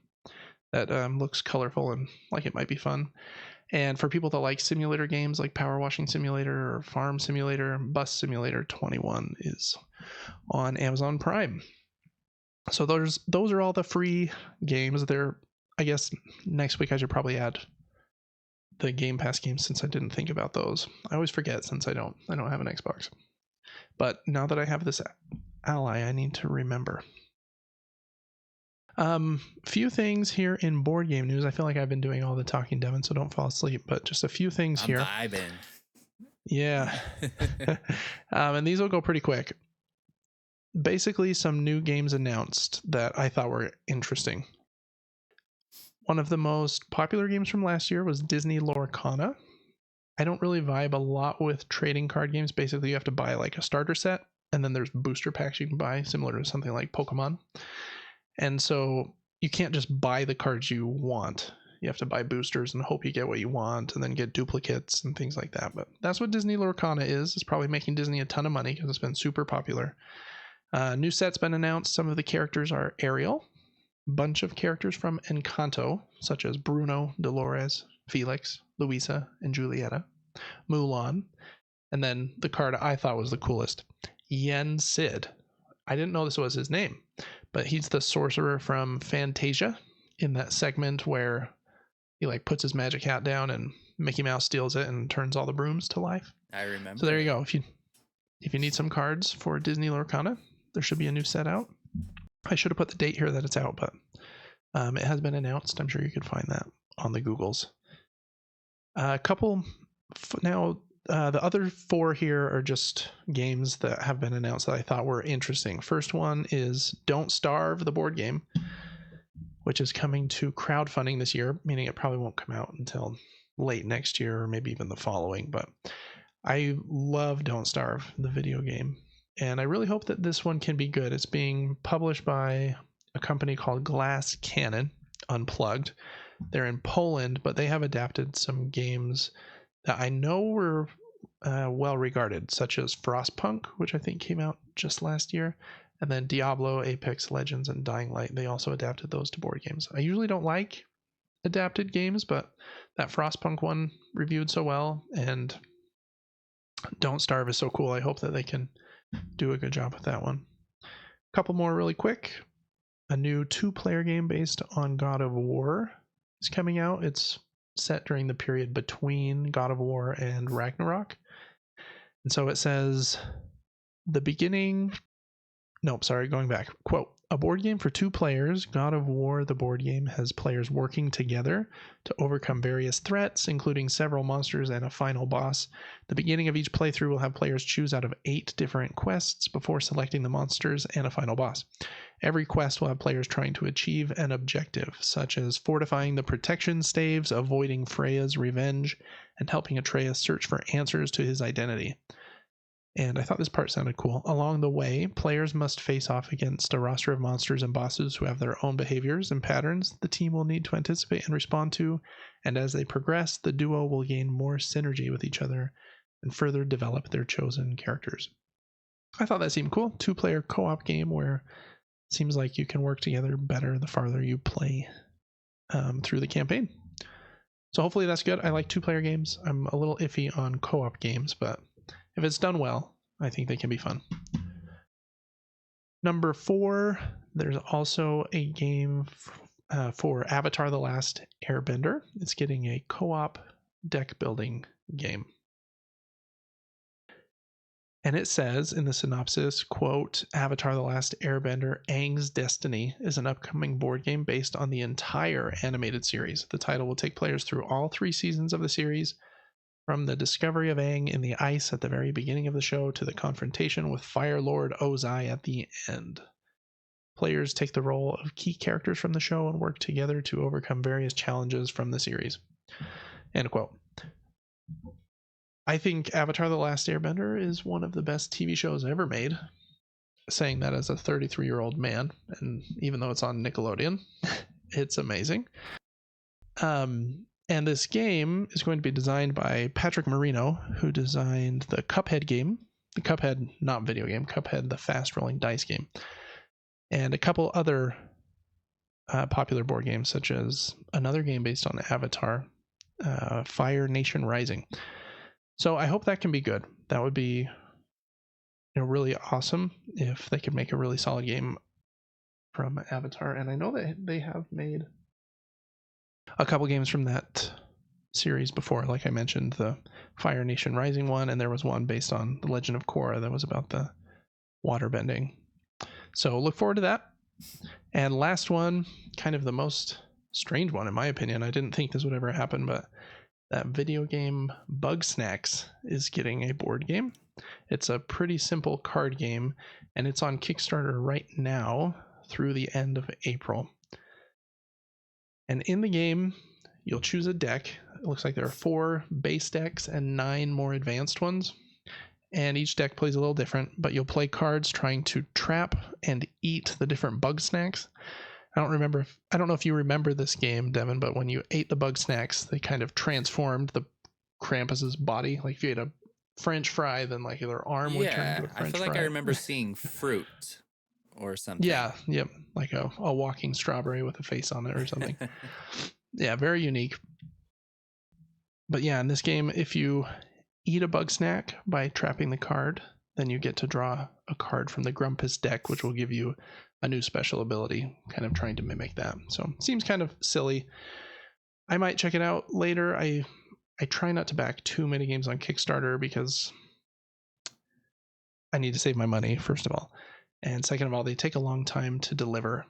that looks colorful and like it might be fun. And for people that like simulator games like Power Washing Simulator or Farm Simulator, Bus Simulator 21 is on Amazon Prime. So those are all the free games. I guess next week I should probably add the Game Pass games since I didn't think about those. I always forget since I don't have an Xbox. But now that I have this ally, I need to remember. Few things here in board game news. I feel like I've been doing all the talking, Devin, so don't fall asleep. But just a few things here. Vibing. Yeah. And these will go pretty quick. Basically, some new games announced that I thought were interesting. One of the most popular games from last year was Disney Lorcana. I don't really vibe a lot with trading card games. Basically, you have to buy like a starter set, and then there's booster packs you can buy, similar to something like Pokemon. And so you can't just buy the cards you want. You have to buy boosters and hope you get what you want, and then get duplicates and things like that. But that's what Disney Lorcana is. It's probably making Disney a ton of money because it's been super popular. New set's been announced. Some of the characters are Ariel. Bunch of characters from Encanto, such as Bruno, Dolores, Felix, Luisa, and Julieta. Mulan. And then the card I thought was the coolest, Yen Sid. I didn't know this was his name, but he's the sorcerer from Fantasia in that segment where he like puts his magic hat down and Mickey Mouse steals it and turns all the brooms to life. I remember. So there you go. If you need some cards for Disney Lorcana, there should be a new set out. I should have put the date here that it's out, but it has been announced. I'm sure you could find that on the Googles. The other four here are just games that have been announced that I thought were interesting. First one is Don't Starve, the board game, which is coming to crowdfunding this year, meaning it probably won't come out until late next year or maybe even the following. But I love Don't Starve, the video game, and I really hope that this one can be good. It's being published by a company called Glass Cannon Unplugged. They're in Poland, but they have adapted some games that I know were well regarded, such as Frostpunk, which I think came out just last year, and then Diablo, Apex Legends, and Dying Light. They also adapted those to board games. I usually don't like adapted games, but that Frostpunk one reviewed so well, and Don't Starve is so cool. I hope that they can do a good job with that one. A couple more really quick. A new 2-player game based on God of War is coming out. It's set during the period between God of War and Ragnarok. And so it says, going back. Quote, a board game for 2 players, God of War, the board game, has players working together to overcome various threats, including several monsters and a final boss. The beginning of each playthrough will have players choose out of 8 different quests before selecting the monsters and a final boss. Every quest will have players trying to achieve an objective, such as fortifying the protection staves, avoiding Freya's revenge, and helping Atreus search for answers to his identity. And I thought this part sounded cool. Along the way, players must face off against a roster of monsters and bosses who have their own behaviors and patterns the team will need to anticipate and respond to, and as they progress, the duo will gain more synergy with each other and further develop their chosen characters. I thought that seemed cool. 2-player co-op game where it seems like you can work together better the farther you play through the campaign. So hopefully that's good. I like 2-player games. I'm a little iffy on co-op games, but if it's done well, I think they can be fun. Number 4, there's also a game for Avatar: The Last Airbender. It's getting a co-op deck building game. And it says in the synopsis, quote, Avatar: The Last Airbender, Aang's Destiny is an upcoming board game based on the entire animated series. The title will take players through all 3 seasons of the series, from the discovery of Aang in the ice at the very beginning of the show to the confrontation with Fire Lord Ozai at the end. Players take the role of key characters from the show and work together to overcome various challenges from the series. End quote. I think Avatar: The Last Airbender is one of the best TV shows ever made. Saying that as a 33-year-old man, and even though it's on Nickelodeon, it's amazing. And this game is going to be designed by Patrick Marino, who designed the Cuphead game. The Cuphead, not video game, Cuphead, the fast-rolling dice game. And a couple other popular board games, such as another game based on Avatar, Fire Nation Rising. So I hope that can be good. That would be, really awesome if they could make a really solid game from Avatar. And I know that they have made a couple games from that series before. Like I mentioned, the Fire Nation Rising one, and there was one based on The Legend of Korra that was about the water bending. So look forward to that. And last one, kind of the most strange one in my opinion. I didn't think this would ever happen, but that video game Bug Snacks is getting a board game. It's a pretty simple card game, and it's on Kickstarter right now through the end of April. And in the game, you'll choose a deck. It looks like there are 4 base decks and 9 more advanced ones. And each deck plays a little different, but you'll play cards trying to trap and eat the different bug snacks. I don't know if you remember this game, Devin, but when you ate the bug snacks, they kind of transformed the Krampus's body. Like if you ate a French fry, then like their arm would turn into a French fry. I feel like I remember seeing fruit or something. Yeah, yep, like a walking strawberry with a face on it or something. Yeah, very unique. But yeah, in this game, if you eat a bug snack by trapping the card, then you get to draw a card from the Grumpus deck, which will give you a new special ability, kind of trying to mimic that. So seems kind of silly. I might check it out later. I try not to back too many games on Kickstarter because I need to save my money, first of all. And second of all, they take a long time to deliver.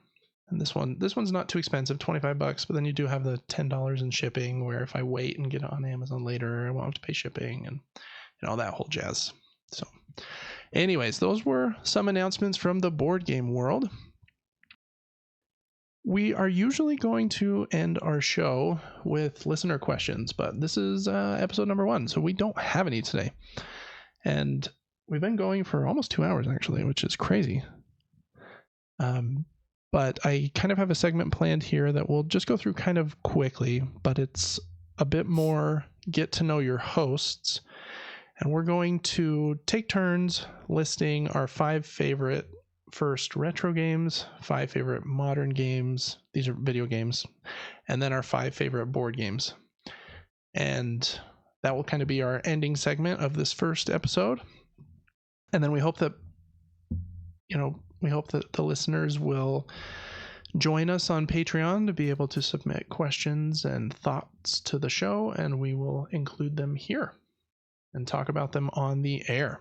And this one's not too expensive, $25, but then you do have the $10 in shipping, where if I wait and get it on Amazon later, I won't have to pay shipping and all that whole jazz. So anyways, those were some announcements from the board game world. We are usually going to end our show with listener questions, but this is episode number 1, so we don't have any today. And we've been going for almost 2 hours, actually, which is crazy. But I kind of have a segment planned here that we'll just go through kind of quickly, but it's a bit more get to know your hosts. And we're going to take turns listing our 5 favorite first retro games, 5 favorite modern games. These are video games. And then our 5 favorite board games. And that will kind of be our ending segment of this first episode. And then we hope that, the listeners will join us on Patreon to be able to submit questions and thoughts to the show, and we will include them here and talk about them on the air.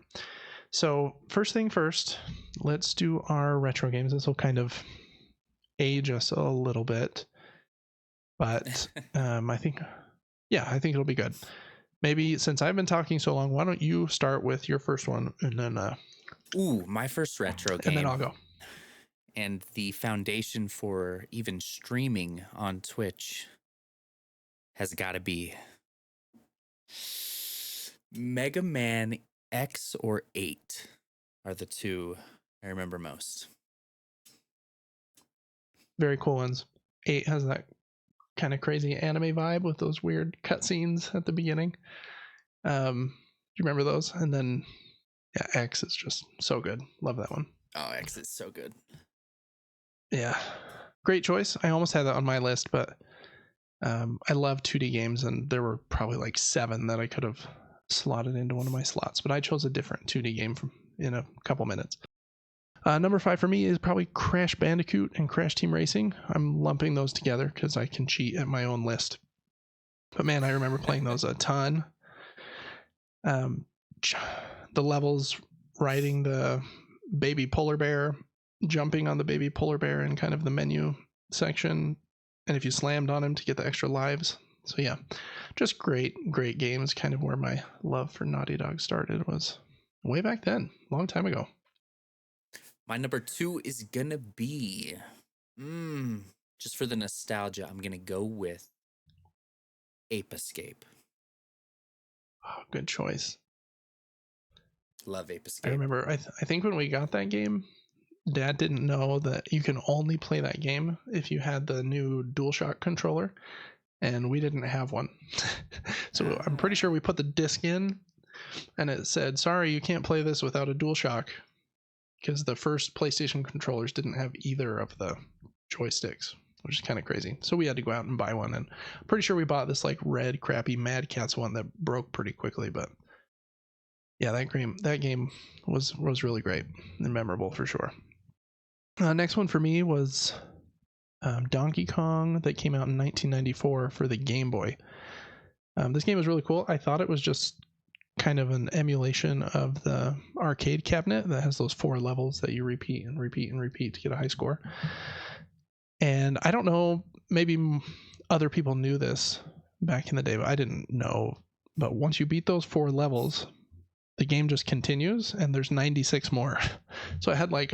So first thing first, let's do our retro games. This will kind of age us a little bit, but I think it'll be good. Maybe since I've been talking so long, why don't you start with your first one, and then my first retro game, and then I'll go. And the foundation for even streaming on Twitch has got to be Mega Man X or 8 are the 2 I remember most. Very cool ones. 8 has that kind of crazy anime vibe with those weird cutscenes at the beginning. Do you remember those? And then X is just so good. Love that one. Oh, X is so good. Yeah, great choice. I almost had that on my list, but I love 2D games, and there were probably like 7 that I could have slotted into one of my slots, but I chose a different 2D game in a couple minutes. Number 5 for me is probably Crash Bandicoot and Crash Team Racing. I'm lumping those together because I can cheat at my own list. But man, I remember playing those a ton. The levels riding the baby polar bear, jumping on the baby polar bear in kind of the menu section, and if you slammed on him to get the extra lives. So yeah, just great games. Kind of where my love for Naughty Dog started, was way back then, long time ago. My number 2 is gonna be, just for the nostalgia, I'm gonna go with Ape Escape. Oh, good choice. Love Ape Escape. I remember, I think when we got that game, Dad didn't know that you can only play that game if you had the new DualShock controller, and we didn't have one. So I'm pretty sure we put the disc in, and it said, sorry, you can't play this without a DualShock, because the first PlayStation controllers didn't have either of the joysticks, which is kind of crazy. So we had to go out and buy one, and I'm pretty sure we bought this like red crappy Mad Catz one that broke pretty quickly. But yeah, that game was really great and memorable for sure. Next one for me was Donkey Kong, that came out in 1994 for the Game Boy. This game was really cool. I thought it was just kind of an emulation of the arcade cabinet that has those 4 levels that you repeat and repeat and repeat to get a high score. And I don't know, maybe other people knew this back in the day, but I didn't know. But once you beat those 4 levels, the game just continues, and there's 96 more. So I had like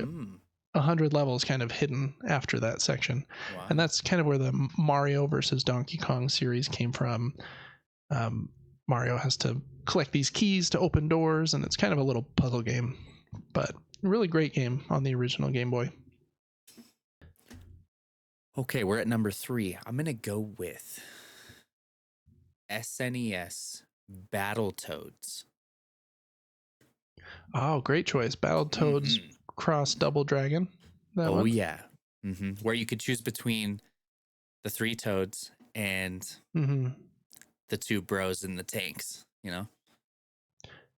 100 levels kind of hidden after that section. Wow. And that's kind of where the Mario versus Donkey Kong series came from. Mario has to collect these keys to open doors, and it's kind of a little puzzle game, but really great game on the original Game Boy. Okay, we're at number 3. I'm gonna go with SNES Battletoads. Oh, great choice. Battletoads Cross Double Dragon. That one? Yeah. Where you could choose between the 3 toads and the 2 bros in the tanks, you know?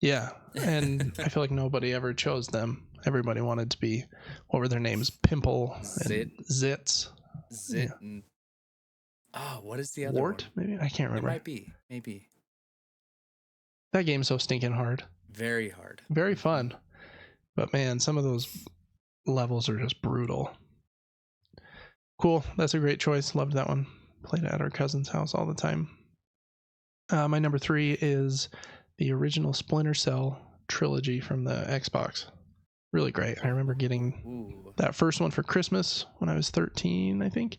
Yeah, and I feel like nobody ever chose them. Everybody wanted to be, what were their names? Pimple and Zitz. Zit and... Oh, what is the other Wart, one? maybe? I can't remember. It might be. Maybe. That game's so stinking hard. Very hard. Very fun. But man, some of those levels are just brutal. Cool. That's a great choice. Loved that one. Played it at our cousin's house all the time. My number 3 is the original Splinter Cell trilogy from the Xbox. Really great. I remember getting that first one for Christmas when I was 13, I think.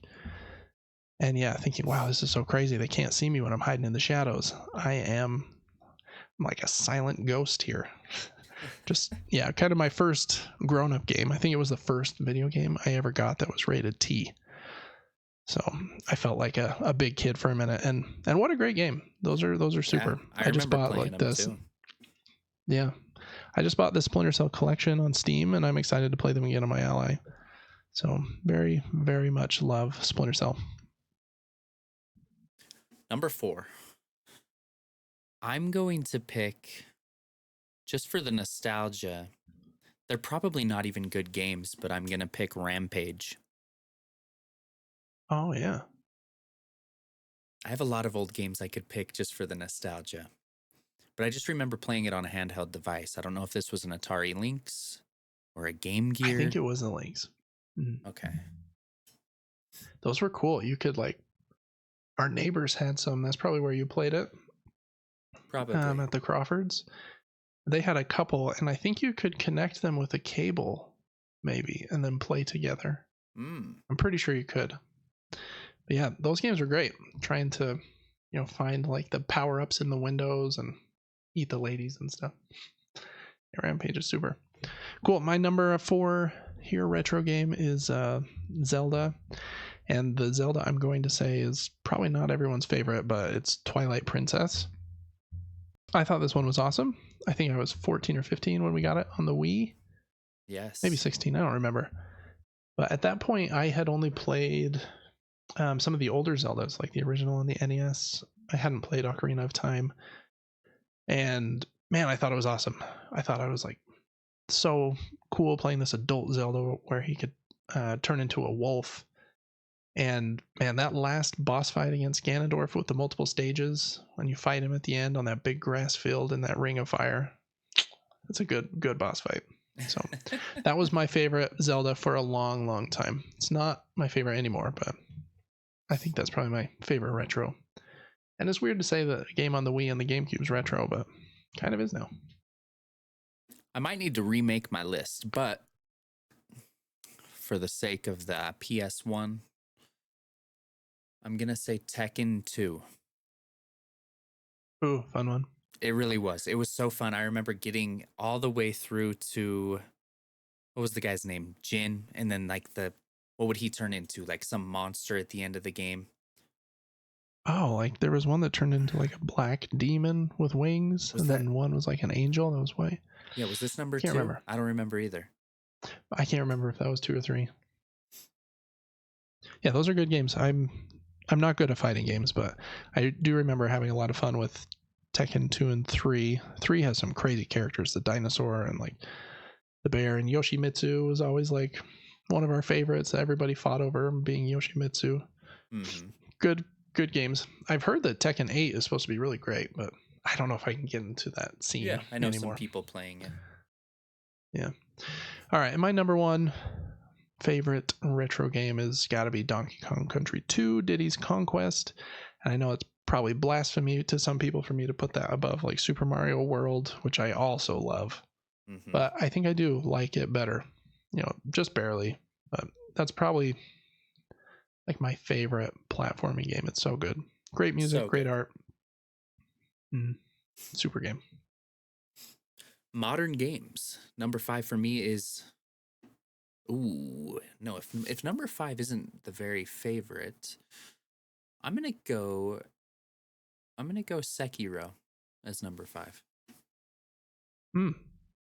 And yeah, thinking, wow, this is so crazy. They can't see me when I'm hiding in the shadows. I'm like a silent ghost here. Just, yeah, kind of my first grown-up game. I think it was the first video game I ever got that was rated T. So I felt like a big kid for a minute, and what a great game. Those are super. Yeah, I just bought like this. Too. Yeah, I just bought the Splinter Cell collection on Steam, and I'm excited to play them again on my Ally. So very, very much love Splinter Cell. Number 4. I'm going to pick, just for the nostalgia, they're probably not even good games, but I'm going to pick Rampage. Oh, yeah. I have a lot of old games I could pick just for the nostalgia. But I just remember playing it on a handheld device. I don't know if this was an Atari Lynx or a Game Gear. I think it was a Lynx. Okay. Those were cool. You could our neighbors had some. That's probably where you played it. Probably. At the Crawfords. They had a couple, and I think you could connect them with a cable, maybe, and then play together. I'm pretty sure you could. But yeah, those games were great. Trying to, find like the power-ups in the windows and eat the ladies and stuff. Yeah, Rampage is super cool. My number 4 here retro game is Zelda. And the Zelda I'm going to say is probably not everyone's favorite, but it's Twilight Princess. I thought this one was awesome. I think I was 14 or 15 when we got it on the Wii. Yes. Maybe 16, I don't remember. But at that point, I had only played some of the older Zeldas, like the original on the NES. I hadn't played Ocarina of Time. And man, I thought it was awesome. I thought I was like so cool playing this adult Zelda where he could turn into a wolf. And man, that last boss fight against Ganondorf with the multiple stages, when you fight him at the end on that big grass field in that ring of fire, It's a good boss fight. So that was my favorite Zelda for a long time. It's not my favorite anymore, but I think that's probably my favorite retro. And it's weird to say that a game on the Wii and the GameCube is retro, but kind of is now. I might need to remake my list, but for the sake of the PS1, I'm going to say Tekken 2. Ooh, fun one. It really was. It was so fun. I remember getting all the way through to, what was the guy's name? Jin. And then like what would he turn into? Like some monster at the end of the game. Oh, like there was one that turned into like a black demon with wings, and then one was like an angel that was white. Yeah, was this number 2? Can't remember. I don't remember either. I can't remember if that was 2 or 3. Yeah, those are good games. I'm not good at fighting games, but I do remember having a lot of fun with Tekken 2 and 3. 3 has some crazy characters, the dinosaur and like the bear, and Yoshimitsu was always like one of our favorites that everybody fought over, being Yoshimitsu. Mm-hmm. Good games. I've heard that Tekken 8 is supposed to be really great, but I don't know if I can get into that scene anymore. Yeah, I know some people playing it. Yeah. All right, and my number 1 favorite retro game is got to be Donkey Kong Country 2, Diddy's Conquest. And I know it's probably blasphemy to some people for me to put that above like Super Mario World, which I also love. Mm-hmm. But I think I do like it better, just barely. But that's probably like my favorite platforming game. It's so good. Great music, great art. Super game. Modern games. Number 5 for me is... Ooh, no, if number 5 isn't the very favorite, I'm gonna go Sekiro as number 5.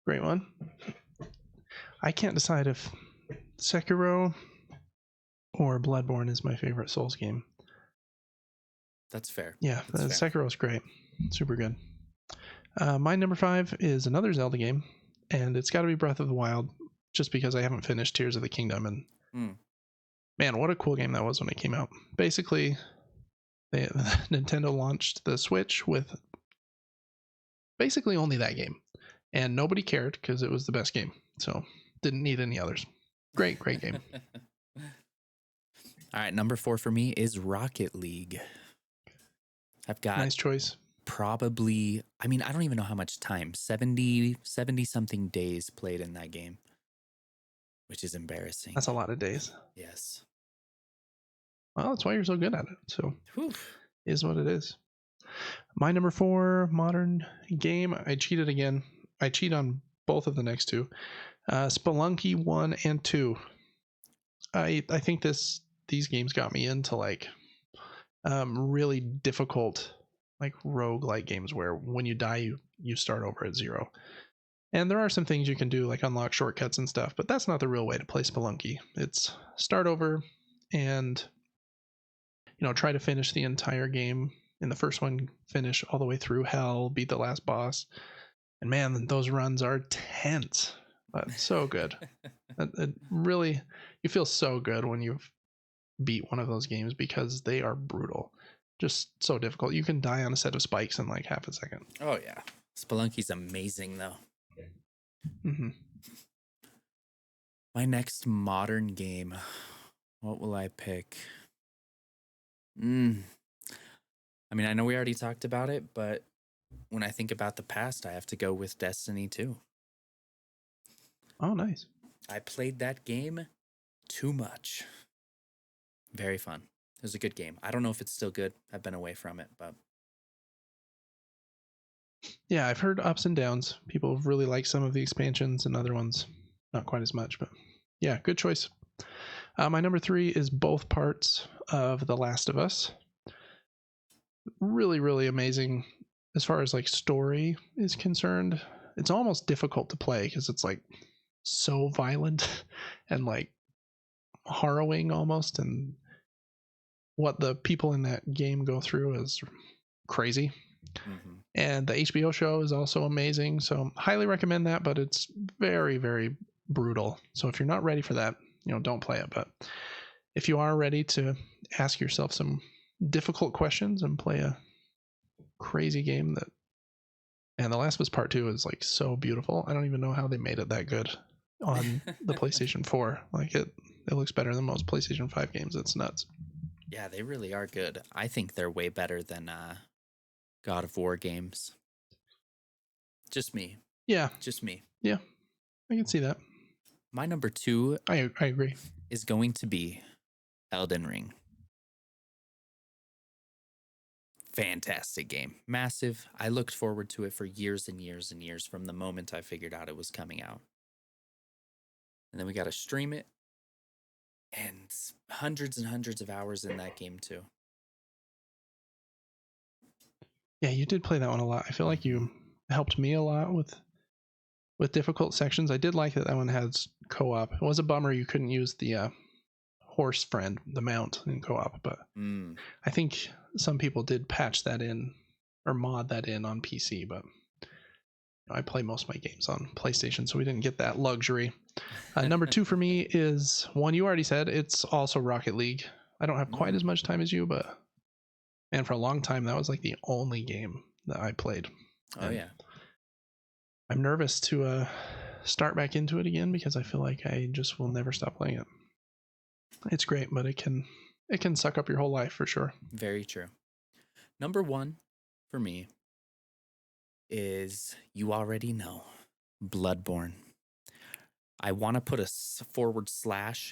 Great one. I can't decide if Sekiro or Bloodborne is my favorite Souls game. That's fair. Yeah, Sekiro's great. Super good. My number 5 is another Zelda game, and it's got to be Breath of the Wild, just because I haven't finished Tears of the Kingdom. And man, what a cool game that was when it came out. Basically, Nintendo launched the Switch with basically only that game, and nobody cared because it was the best game. So didn't need any others. Great game. All right, number 4 for me is Rocket League. I've got nice choice. Probably, I mean, I don't even know how much time, 70 something days played in that game, which is embarrassing. That's a lot of days. Yes. Well, that's why you're so good at it. So is what it is. My number 4 modern game. I cheated again. I cheat on both of the next 2. Spelunky 1 and 2. I think these games got me into like really difficult like roguelike games where when you die you start over at 0. And there are some things you can do like unlock shortcuts and stuff, but that's not the real way to play Spelunky. It's start over and try to finish the entire game. In the first one, finish all the way through hell, beat the last boss. And man, those runs are tense, but so good. It really, you feel so good when you've beat one of those games because they are brutal. Just so difficult. You can die on a set of spikes in like half a second. Oh yeah. Spelunky's amazing though. Mm-hmm. My next modern game. What will I pick? I mean, I know we already talked about it, but when I think about the past, I have to go with Destiny 2. Oh, nice. I played that game too much. Very fun. It was a good game. I don't know if it's still good. I've been away from it, but... Yeah, I've heard ups and downs. People really like some of the expansions and other ones not quite as much, but yeah, good choice. My number 3 is both parts of The Last of Us. Really, really amazing as far as like story is concerned. It's almost difficult to play because it's like so violent and like harrowing almost, and what the people in that game go through is crazy. Mm-hmm. And the HBO show is also amazing, so highly recommend that, but it's very, very brutal. So if you're not ready for that, don't play it. But if you are ready to ask yourself some difficult questions and play a crazy game that, And The Last of Us Part 2 is like so beautiful. I don't even know how they made it that good on the PlayStation 4. Like it looks better than most PlayStation 5 games. It's nuts. Yeah, they really are good. I think they're way better than God of War games. Just me. Yeah. Just me. Yeah. I can see that. My number 2 I agree. is going to be Elden Ring. Fantastic game. Massive. I looked forward to it for years and years and years from the moment I figured out it was coming out. And then we got to stream it. And hundreds and hundreds of hours in that game too. Yeah, you did play that one a lot. I feel like you helped me a lot with difficult sections. I did like that one has co-op. It was a bummer you couldn't use the horse friend, the mount, in co-op, but I think some people did patch that in or mod that in on PC, but I play most of my games on PlayStation, so we didn't get that luxury. Number 2 for me is one you already said. It's also Rocket League. I don't have quite as much time as you, but man, for a long time, that was like the only game that I played. Oh, yeah. I'm nervous to start back into it again because I feel like I just will never stop playing it. It's great, but it can suck up your whole life for sure. Very true. Number 1 for me is, you already know, Bloodborne. I want to put a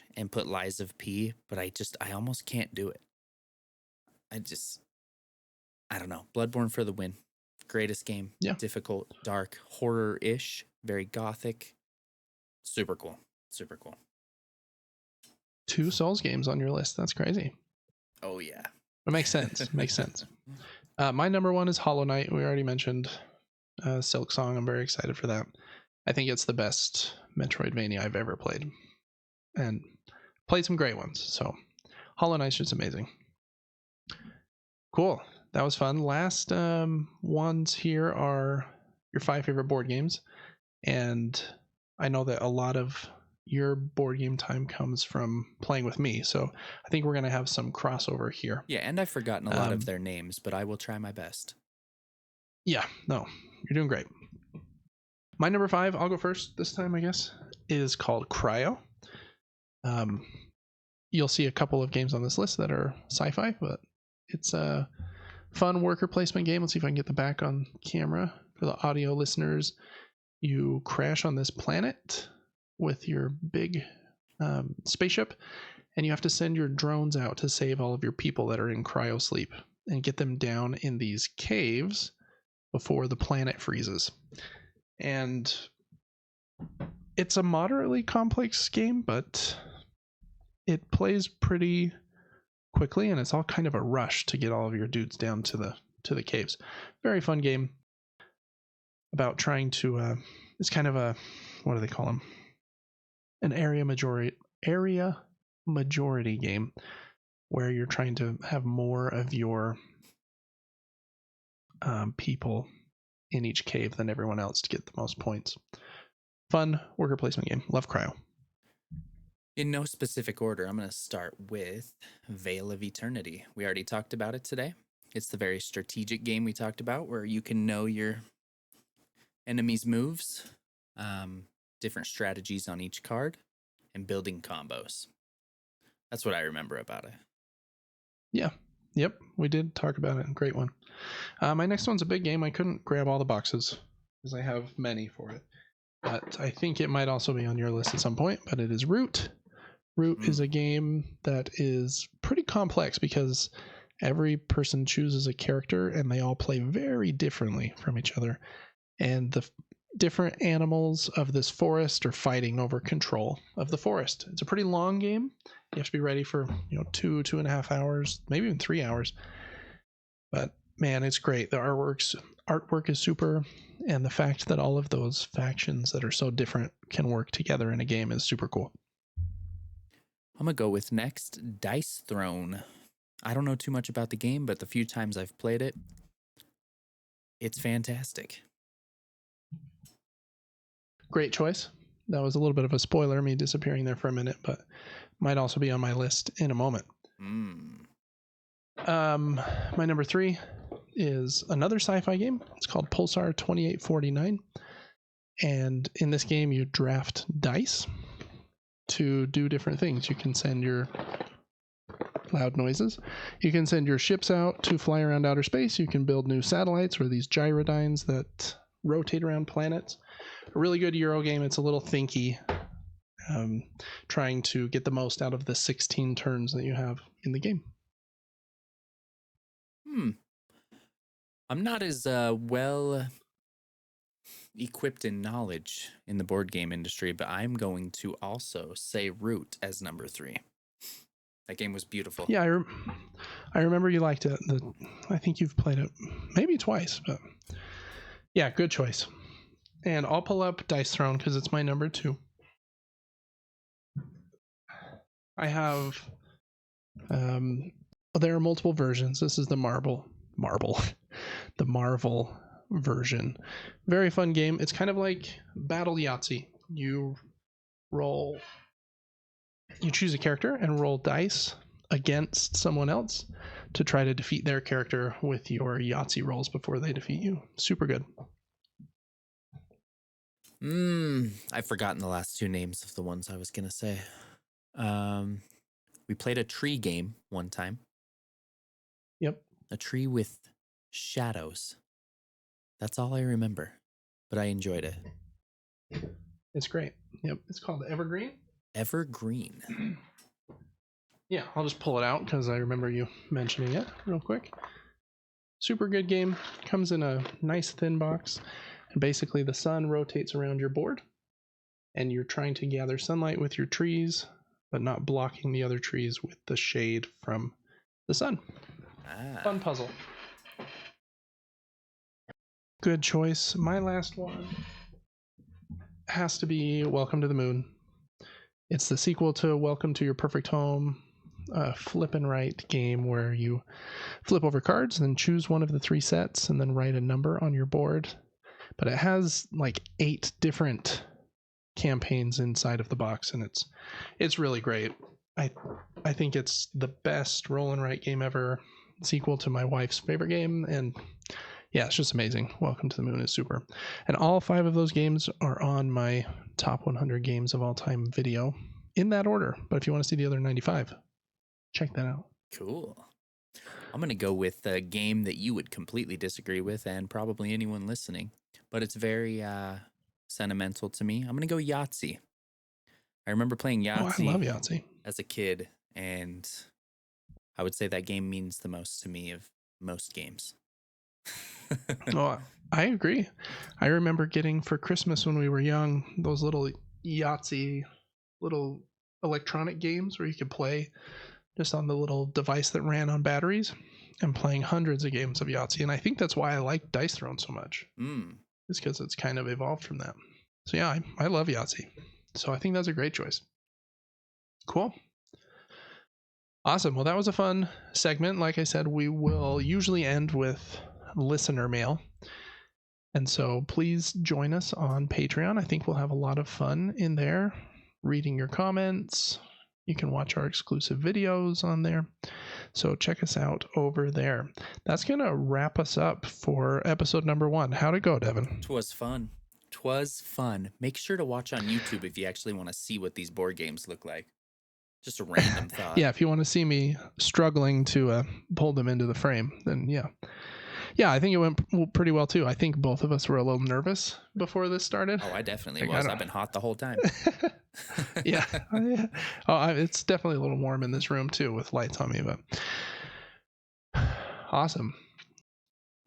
/ and put Lies of P, but I almost can't do it. I don't know. Bloodborne for the win. Greatest game. Yeah. Difficult, dark, horror-ish, very gothic. Super cool. Super cool. 2 Souls games on your list. That's crazy. Oh, yeah. It makes sense. Makes sense. My number 1 is Hollow Knight. We already mentioned Silk Song. I'm very excited for that. I think it's the best Metroidvania I've ever played. And played some great ones. So Hollow Knight's just amazing. Cool. That was fun. Last ones here are your 5 favorite board games. And I know that a lot of your board game time comes from playing with me. So I think we're going to have some crossover here. Yeah, and I've forgotten a lot of their names, but I will try my best. Yeah, no, you're doing great. My number 5, I'll go first this time, I guess, is called Cryo. You'll see a couple of games on this list that are sci-fi, but it's a fun worker placement game. Let's see if I can get the back on camera for the audio listeners. You crash on this planet with your big spaceship, and you have to send your drones out to save all of your people that are in cryo sleep and get them down in these caves before the planet freezes. And it's a moderately complex game, but it plays pretty quickly, and it's all kind of a rush to get all of your dudes down to the caves. Very fun game about trying to it's kind of a, what do they call them, an area majority game where you're trying to have more of your people in each cave than everyone else to get the most points. Fun worker placement game. Love Cryo. In no specific order, I'm going to start with Veil of Eternity. We already talked about it today. It's the very strategic game we talked about where you can know your enemy's moves, different strategies on each card, and building combos. That's what I remember about it. Yeah. Yep. We did talk about it. Great one. My next one's a big game. I couldn't grab all the boxes because I have many for it. But I think it might also be on your list at some point. But it is Root. Root is a game that is pretty complex because every person chooses a character and they all play very differently from each other. And the different animals of this forest are fighting over control of the forest. It's a pretty long game. You have to be ready for 2.5 hours, maybe even 3 hours. But man, it's great. The artwork is super, and the fact that all of those factions that are so different can work together in a game is super cool. I'm gonna go with next, Dice Throne. I don't know too much about the game, but the few times I've played it, it's fantastic. Great choice. That was a little bit of a spoiler, me disappearing there for a minute, but might also be on my list in a moment. My number 3 is another sci-fi game. It's called Pulsar 2849. And in this game, you draft dice to do different things. You can send your loud noises. You can send your ships out to fly around outer space. You can build new satellites or these gyrodynes that rotate around planets. A really good Euro game. It's a little thinky, trying to get the most out of the 16 turns that you have in the game. I'm not as well equipped in knowledge in the board game industry, but I'm going to also say Root as number 3. That game was beautiful. Yeah, I remember you liked it. I think you've played it maybe twice, but yeah, good choice. And I'll pull up Dice Throne because it's my number 2. I have, there are multiple versions. This is the the Marvel version. Very fun game. It's kind of like Battle Yahtzee. You choose a character and roll dice against someone else to try to defeat their character with your Yahtzee rolls before they defeat you. Super good. I've forgotten the last 2 names of the ones I was going to say. We played a tree game one time. Yep. A tree with shadows. That's all I remember, but I enjoyed it. It's great. Yep. It's called Evergreen. Evergreen. Yeah, I'll just pull it out because I remember you mentioning it real quick. Super good game. Comes in a nice thin box. And basically the sun rotates around your board. And you're trying to gather sunlight with your trees, but not blocking the other trees with the shade from the sun. Fun puzzle. Good choice. My last one has to be Welcome to the Moon. It's the sequel to Welcome to Your Perfect Home, a flip and write game where you flip over cards and then choose one of the 3 sets and then write a number on your board. But it has like 8 different campaigns inside of the box, and it's really great. I think it's the best roll and write game ever, sequel to my wife's favorite game, and yeah, it's just amazing. Welcome to the Moon is super. And all 5 of those games are on my top 100 games of all time video in that order. But if you want to see the other 95, check that out. Cool. I'm going to go with a game that you would completely disagree with, and probably anyone listening, but it's very sentimental to me. I'm going to go Yahtzee. I remember playing Yahtzee, I love Yahtzee as a kid, and I would say that game means the most to me of most games. Oh, I agree. I remember getting for Christmas when we were young those little Yahtzee, little electronic games where you could play just on the little device that ran on batteries, and playing hundreds of games of Yahtzee. And I think that's why I like Dice Throne so much. It's because it's kind of evolved from that. So yeah, I love Yahtzee. So I think that's a great choice. Cool. Awesome. Well, that was a fun segment. Like I said, we will usually end with listener mail. And so please join us on Patreon. I think we'll have a lot of fun in there, reading your comments. You can watch our exclusive videos on there. So check us out over there. That's going to wrap us up for episode number 1. How'd it go, Devin? 'Twas fun. 'Twas fun. Make sure to watch on YouTube if you actually want to see what these board games look like. Just a random thought. Yeah, if you want to see me struggling to pull them into the frame, then yeah. Yeah, I think it went pretty well too. I think both of us were a little nervous before this started. Oh, I definitely was. I've been hot the whole time. Yeah. Oh, it's definitely a little warm in this room too with lights on me, but awesome.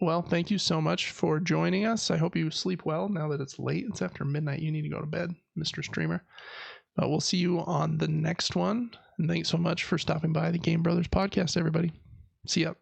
Well, thank you so much for joining us. I hope you sleep well now that it's late. It's after midnight. You need to go to bed, Mr. Streamer. But we'll see you on the next one. And thanks so much for stopping by the Game Brothers podcast, everybody. See ya.